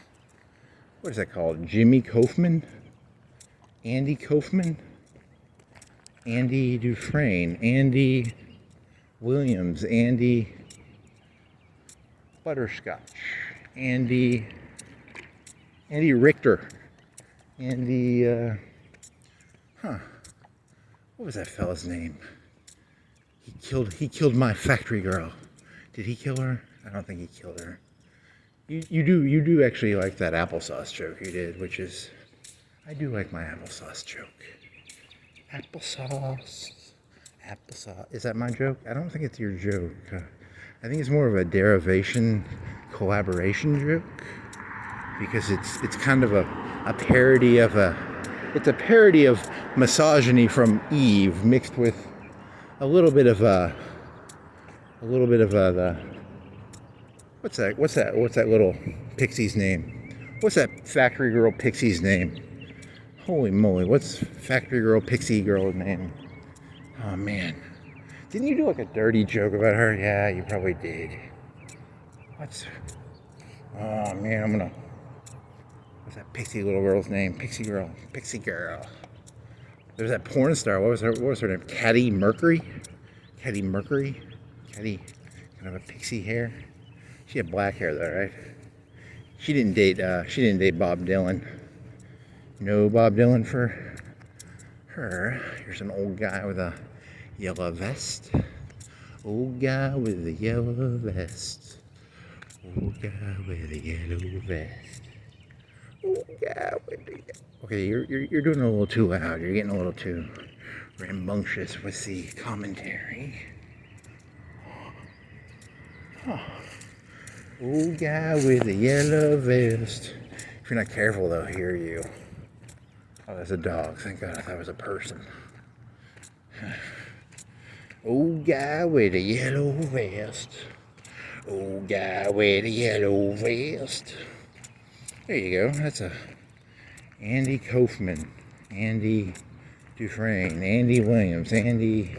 What is that called? Jimmy Kaufman? Andy Kaufman? Andy Dufresne? Andy Williams? Andy Butterscotch, Andy Richter, Andy, what was that fella's name? He killed my factory girl. Did he kill her? I don't think he killed her. You do actually like that applesauce joke you did, which is, I do like my applesauce joke. Applesauce. Is that my joke? I don't think it's your joke. I think it's more of a derivation, collaboration joke, because it's kind of a parody of it's a parody of misogyny from Eve mixed with a little bit of a little bit of the what's that little pixie's name? What's that factory girl pixie's name? Holy moly, what's factory girl pixie girl's name? Oh man, didn't you do like a dirty joke about her? Yeah, you probably did. Oh man, what's that pixie little girl's name? Pixie girl. There's that porn star. What was her name? Caddy Mercury. Caddy, kind of a pixie hair. She had black hair though, right? She didn't date Bob Dylan. No Bob Dylan for her. Here's an old guy with a yellow vest. Old guy with a yellow vest. Old guy with a yellow vest. Old guy with the... Okay, you're doing a little too loud. You're getting a little too rambunctious with the commentary. Huh. Old guy with a yellow vest. If you're not careful, they'll hear you. Oh, that's a dog. Thank God, I thought it was a person. Old guy with a yellow vest. Old guy with a yellow vest. There you go. That's a Andy Kaufman, Andy Dufresne, Andy Williams, Andy.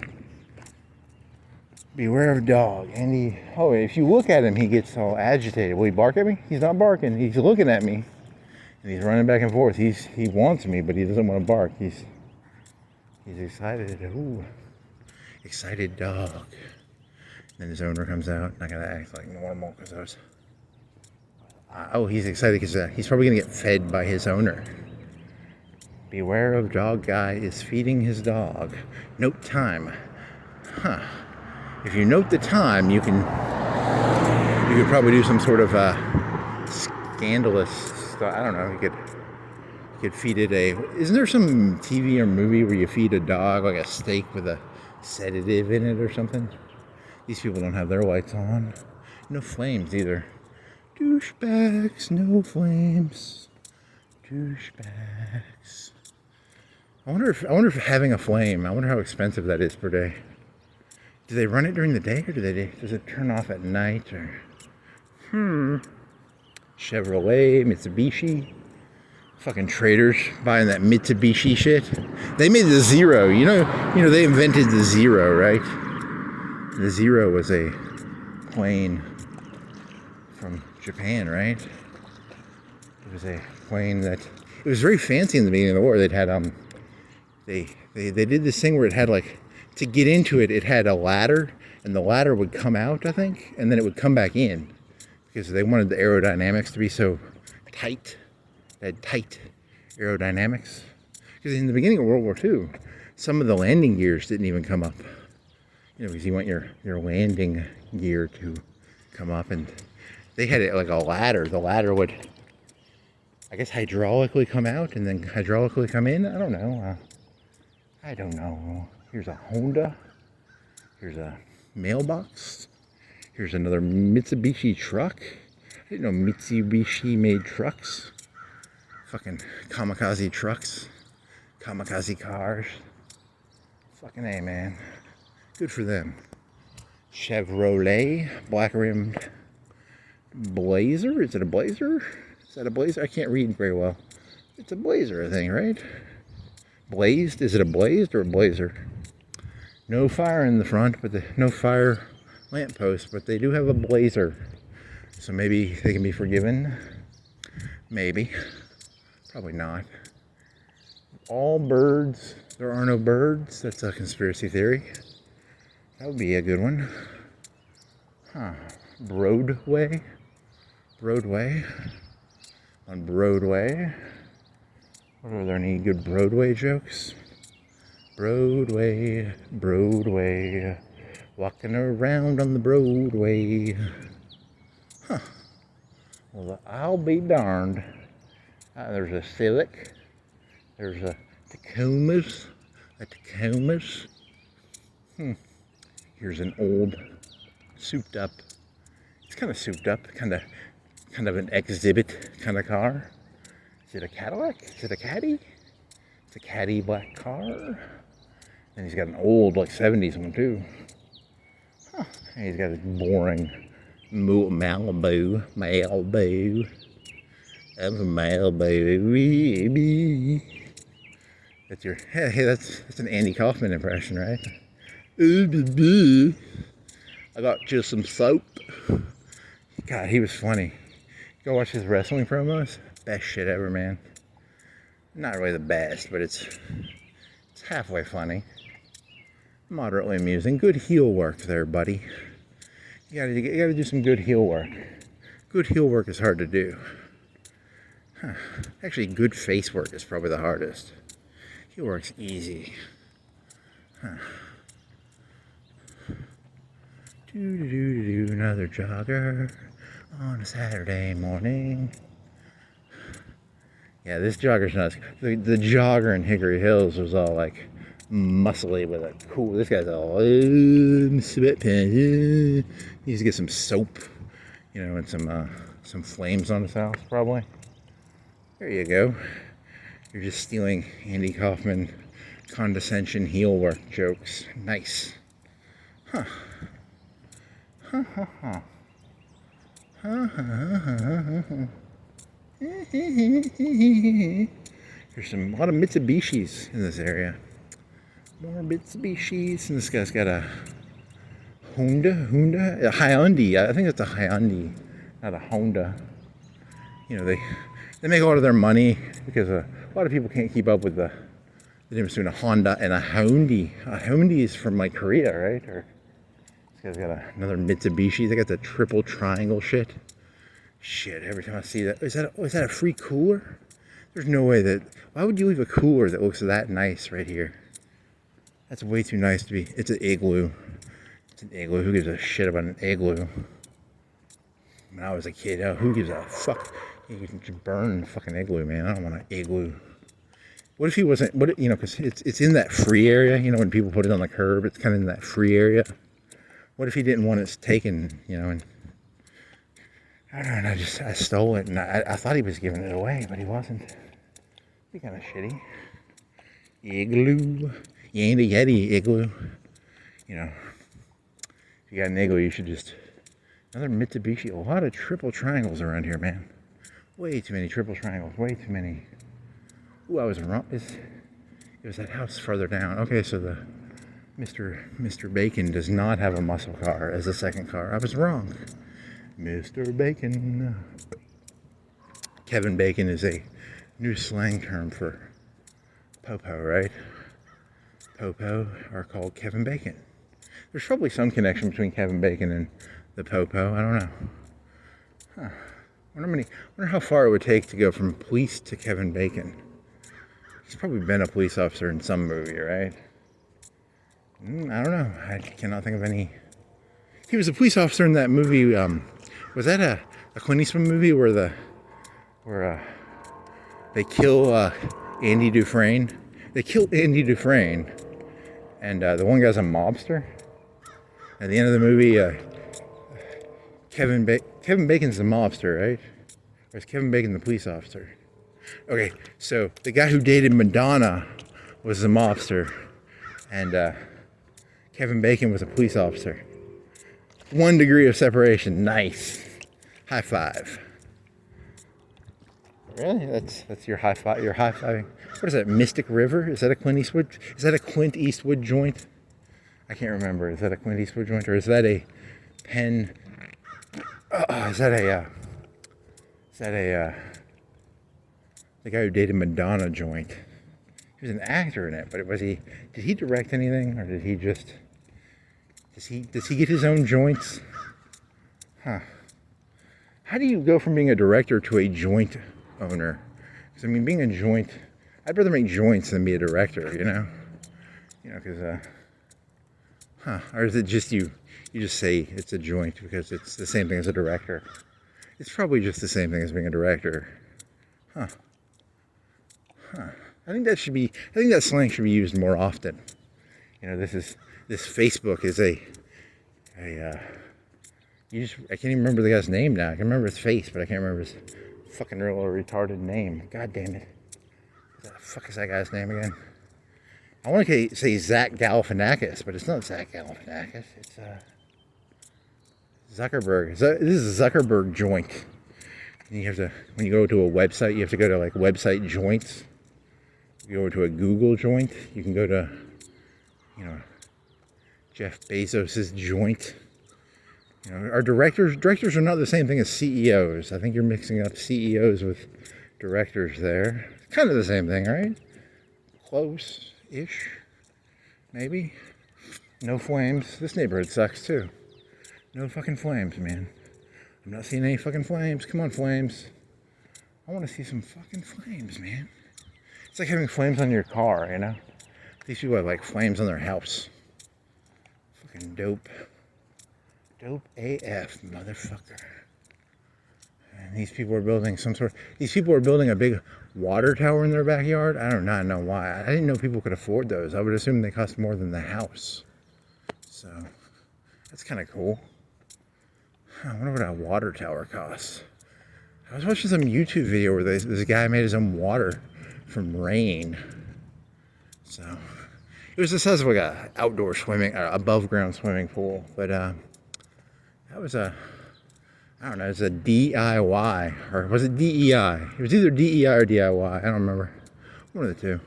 Beware of dog. Andy. Oh, if you look at him, he gets all agitated. Will he bark at me? He's not barking. He's looking at me, and he's running back and forth. He wants me, but he doesn't want to bark. He's excited. Ooh, excited dog. Then his owner comes out. Not gonna act like normal because I was. Oh, he's excited because he's probably gonna get fed by his owner. Beware of dog guy is feeding his dog. Note time. Huh. If you note the time, you could probably do some sort of scandalous stuff. I don't know. You could feed it isn't there some TV or movie where you feed a dog like a steak with a sedative in it or something? These people don't have their lights on. No flames either. Douchebags, no flames. Douchebags. I wonder if having a flame, I wonder how expensive that is per day. Do they run it during the day or does it turn off at night or Chevrolet, Mitsubishi. Fucking traders buying that Mitsubishi shit. They made the Zero. You know they invented the Zero, right? The Zero was a plane from Japan, right? It was a plane that it was very fancy in the beginning of the war. They'd had they did this thing where it had like, to get into it, it had a ladder, and the ladder would come out, I think, and then it would come back in because they wanted the aerodynamics to be so tight. They had tight aerodynamics. Because in the beginning of World War II, some of the landing gears didn't even come up. Because you want your landing gear to come up, and they had it like a ladder. The ladder would, I guess, hydraulically come out and then hydraulically come in. I don't know. Here's a Honda. Here's a mailbox. Here's another Mitsubishi truck. I didn't know Mitsubishi made trucks. Fucking kamikaze trucks. Kamikaze cars. Fucking A, man. Good for them. Chevrolet. Black rimmed Blazer. Is it a Blazer? Is that a Blazer? I can't read very well. It's a Blazer, I think, right? Blazed? Is it a blazed or a blazer? No fire in the front, but no fire lamppost, but they do have a blazer. So maybe they can be forgiven. Maybe. Probably not. All birds. There are no birds. That's a conspiracy theory. That would be a good one. Huh. Broadway. On Broadway. Are there any good Broadway jokes? Broadway, walking around on the Broadway. Huh. Well, I'll be darned. There's a Civic. There's a Tacomas. Here's an old, souped up. It's kind of souped up, kind of an exhibit kind of car. Is it a Cadillac? Is it a Caddy? It's a Caddy black car. And he's got an old, like 70s one too. He's got a boring Malibu. I'm from Malibu. That's your, hey, that's an Andy Kaufman impression, right? I got you some soap. God, he was funny. Go watch his wrestling promos. Best shit ever, man. Not really the best, but it's halfway funny. Moderately amusing. Good heel work there, buddy. You gotta do some good heel work. Good heel work is hard to do. Actually, good face work is probably the hardest. Heel work's easy. Another jogger on a Saturday morning. Yeah, this jogger's nuts. The jogger in Hickory Hills was all like muscly with a cool. This guy's all sweatpants. He needs to get some soap, and some flames on his house, probably. There you go. You're just stealing Andy Kaufman condescension heel work jokes. Nice. Huh. Ha ha ha. Ha ha ha ha. There's a lot of Mitsubishis in this area. More Mitsubishis, and this guy's got a Honda, a Hyundai. I think it's a Hyundai, not a Honda. They make a lot of their money because a lot of people can't keep up with the difference between a Honda and a Hyundai. A Hyundai is from like Korea, right? Or this guy's got another Mitsubishi. They got the triple triangle shit. Shit, every time I see that, is that a free cooler? There's no way that, why would you leave a cooler that looks that nice right here? That's way too nice to be, it's an igloo. It's an igloo, who gives a shit about an igloo? When I was a kid, who gives a fuck? You can just burn the fucking igloo, man. I don't want an igloo. What if he wasn't, because it's in that free area, when people put it on the curb, it's kind of in that free area. What if he didn't want it taken, and I don't know, I stole it, and I thought he was giving it away, but he wasn't. It'd be kind of shitty. Igloo. You ain't a Yeti, igloo. If you got an igloo, you should just... Another Mitsubishi. A lot of triple triangles around here, man. Way too many triple triangles. Way too many. Ooh, I was wrong. It was that house further down. Okay, so the Mr. Bacon does not have a muscle car as a second car. I was wrong. Mr. Bacon. Kevin Bacon is a new slang term for Popo, right? Popo are called Kevin Bacon. There's probably some connection between Kevin Bacon and the Popo. I don't know. Huh. Wonder how far it would take to go from police to Kevin Bacon. He's probably been a police officer in some movie, right? I don't know. I cannot think of any. He was a police officer in that movie. Was that a Clint Eastwood movie where they kill Andy Dufresne? They kill Andy Dufresne, and the one guy's a mobster. At the end of the movie, Kevin Bacon's the mobster, right? Or is Kevin Bacon the police officer? Okay, so the guy who dated Madonna was the mobster, and Kevin Bacon was a police officer. 1 degree of separation. Nice. High five. Really? That's your high five. You're high fiving. What is that? Mystic River? Is that a Clint Eastwood? Is that a Clint Eastwood joint? I can't remember. Is that a Clint Eastwood joint, or is that a Penn? Is that the guy who dated Madonna joint? He was an actor in it, but did he direct anything, or did he just? Does he get his own joints? Huh. How do you go from being a director to a joint owner? Because being a joint, I'd rather make joints than be a director, because or is it just you just say it's a joint because it's the same thing as a director? It's probably just the same thing as being a director. I think that slang should be used more often. This Facebook is I can't even remember the guy's name now. I can remember his face, but I can't remember his fucking real retarded name. God damn it. What the fuck is that guy's name again? I want to say Zach Galifianakis, but it's not Zach Galifianakis. Zuckerberg. This is a Zuckerberg joint. And you have to, when you go to a website, you have to go to like website joints. You go to a Google joint. You can go to, you know, Jeff Bezos's joint. You know, our directors are not the same thing as CEOs. I think you're mixing up CEOs with directors there. It's kind of the same thing, right? Close-ish, maybe. No flames. This neighborhood sucks too. No fucking flames, man. I'm not seeing any fucking flames. Come on, flames. I want to see some fucking flames, man. It's like having flames on your car, you know? These people have like flames on their house. Fucking dope. Dope AF, motherfucker. And these people are building a big water tower in their backyard. I do not know why. I didn't know people could afford those. I would assume they cost more than the house. So, that's kind of cool. I wonder what a water tower costs. I was watching some YouTube video where this guy made his own water from rain. So, it was the size of like a outdoor swimming, or above ground swimming pool. But that was I don't know, it's a DIY, or was it DEI? It was either DEI or DIY, I don't remember. One of the two.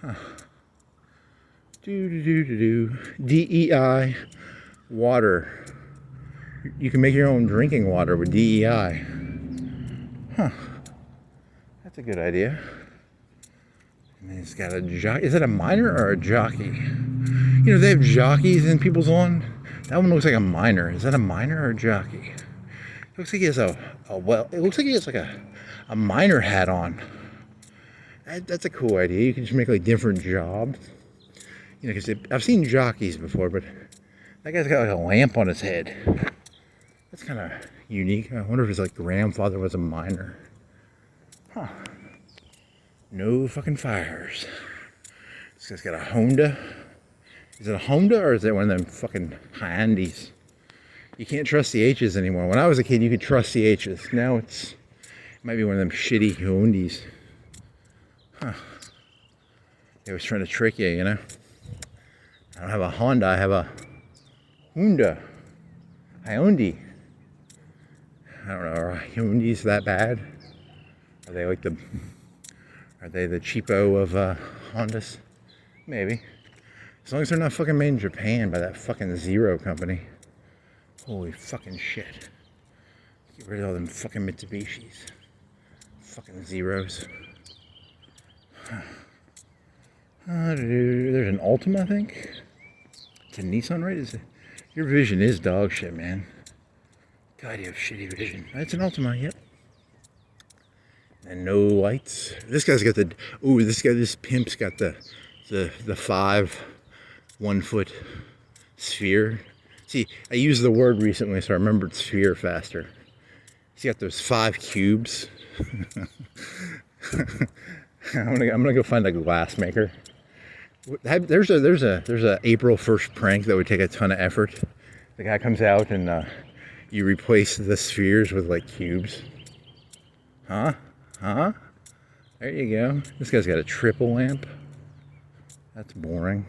Huh. DEI water. You can make your own drinking water with DEI. Huh. That's a good idea. And he's got a jockey. Is it a miner or a jockey? You know, they have jockeys in people's lawn. That one looks like a miner. Is that a miner or a jockey? It looks like he has it looks like he has like a miner hat on. That's a cool idea. You can just make like different jobs. You know, because I've seen jockeys before, but that guy's got like a lamp on his head. That's kind of unique. I wonder if his like grandfather was a miner. Huh. No fucking fires. This guy's got a Honda. Is it a Honda or is it one of them fucking Hyundais? You can't trust the H's anymore. When I was a kid, you could trust the H's. Now it might be one of them shitty Hyundais. Huh. They was trying to trick you, you know? I don't have a Honda, I have a Honda. Hyundai. I don't know, are Hyundais that bad? Are they like the cheapo of Hondas? Maybe. As long as they're not fucking made in Japan by that fucking Zero company. Holy fucking shit. Get rid of all them fucking Mitsubishis. Fucking Zeros. There's an Altima, I think. It's a Nissan, right? Your vision is dog shit, man. God, you have shitty vision. It's an Altima, yep. And no lights. This guy's got this pimp's got the 5 1-foot sphere. See, I used the word recently, so I remembered sphere faster. He's got those 5 cubes. I'm gonna go find a glass maker. There's a April 1st prank that would take a ton of effort. The guy comes out and you replace the spheres with like cubes. Huh? There you go. This guy's got a triple lamp. That's boring.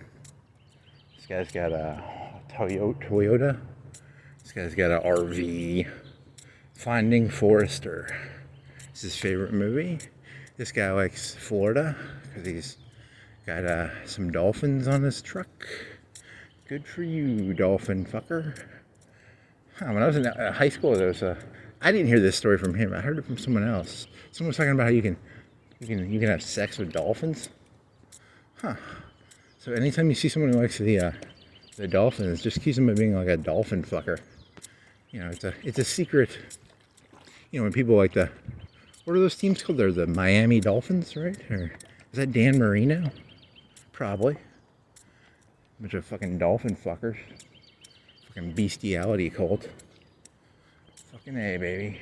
This guy's got a Toyota. This guy's got an RV. Finding Forrester. It's his favorite movie. This guy likes Florida because he's got some dolphins on his truck. Good for you, dolphin fucker. When I was in high school, there was I didn't hear this story from him. I heard it from someone else. Someone was talking about how you can have sex with dolphins. Huh. So anytime you see someone who likes the dolphins, just accuse them of being like a dolphin fucker. You know, it's a secret. You know, when people like what are those teams called? They're the Miami Dolphins, right? Or is that Dan Marino? Probably. Bunch of fucking dolphin fuckers. Fucking bestiality cult. Fucking A, baby.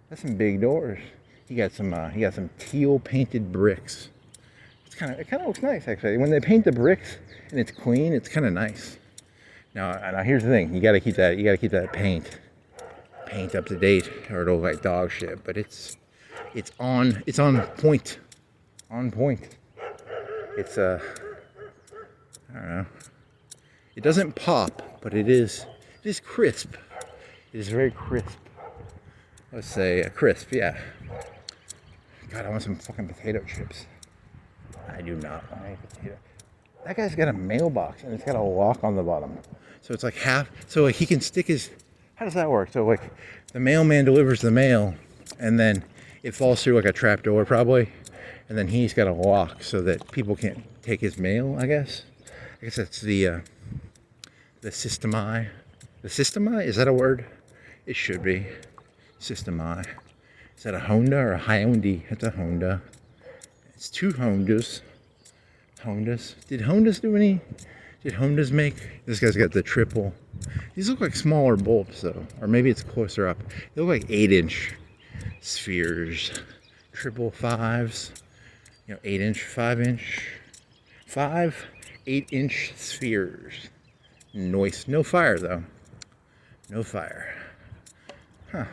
That's some big doors. He got some teal painted bricks. It kind of looks nice actually. When they paint the bricks and it's clean, it's kind of nice. Now here's the thing. You gotta keep that paint up to date, or it'll look like dog shit. But it's on point. On point. It's I don't know. It doesn't pop, but it is It is crisp. It is very crisp. Let's say crisp, yeah. God, I want some fucking potato chips. I do not want any potato. That guy's got a mailbox and it's got a lock on the bottom. So it's like half, so like he can stick his, how does that work? So like the mailman delivers the mail and then it falls through like a trap door probably. And then he's got a lock so that people can't take his mail, I guess. I guess that's the system I. The system I? Is that a word? It should be. System I. Is that a Honda or a Hyundai? It's a Honda. It's two Hondas. Hondas. Did Hondas do any? Did Hondas make? This guy's got the triple. These look like smaller bulbs though. Or maybe it's closer up. They look like 8-inch spheres. Triple fives. 8-inch, 5-inch. 8-inch spheres. Noise. No fire though. No fire. Huh.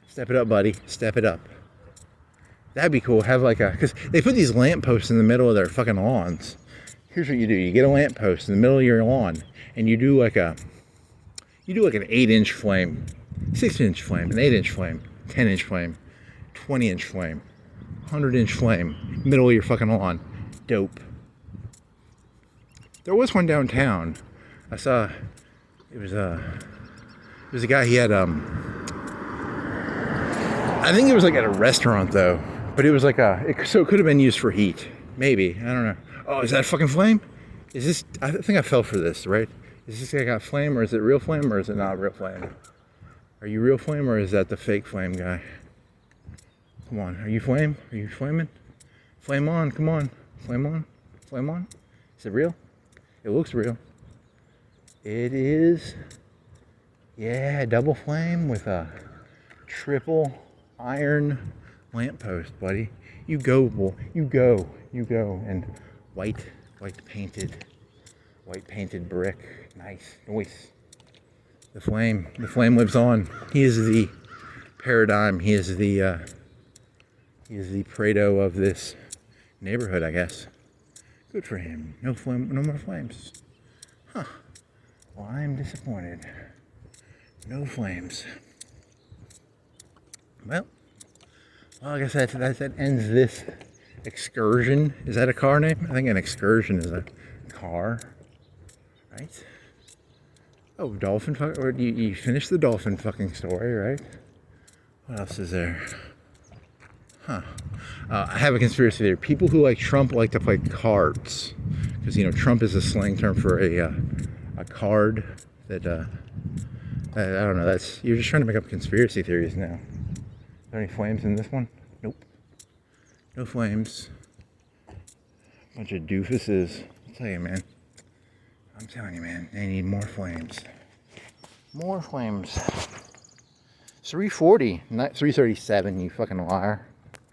Step it up, buddy. Step it up. That'd be cool. Have like a, because they put these lampposts in the middle of their fucking lawns. Here's what you do. You get a lamppost in the middle of your lawn and you do like an 8-inch flame, 6-inch flame, an 8-inch flame, 10-inch flame, 20-inch flame, 100-inch flame, middle of your fucking lawn. Dope. There was one downtown. I saw, it was a guy, he had, I think it was like at a restaurant though, but it was like so it could have been used for heat. Maybe, I don't know. Oh, is that fucking flame? Is this, I think I fell for this, right? Is this guy got flame or is it real flame or is it not real flame? Are you real flame or is that the fake flame guy? Come on, are you flame? Are you flaming? Flame on, come on. Flame on, flame on. Is it real? It looks real. It is, yeah, double flame with a triple iron lamppost, buddy. You go, boy. You go. And white painted brick. Nice. The flame lives on. He is the paradigm. He is the Prado of this neighborhood, I guess. Good for him. No more flames. Huh. Well, I'm disappointed. No flames. Well, I guess that ends this excursion. Is that a car name? I think an excursion is a car, right? Oh, dolphin fuck, or you finished the dolphin fucking story, right? What else is there? Huh. I have a conspiracy theory. People who like Trump like to play cards. Because, Trump is a slang term for a card that, I don't know, you're just trying to make up conspiracy theories now. Are there any flames in this one? Nope. No flames. Bunch of doofuses. I'll tell you, man. I'm telling you, man. They need more flames. More flames. 340, not 337, you fucking liar.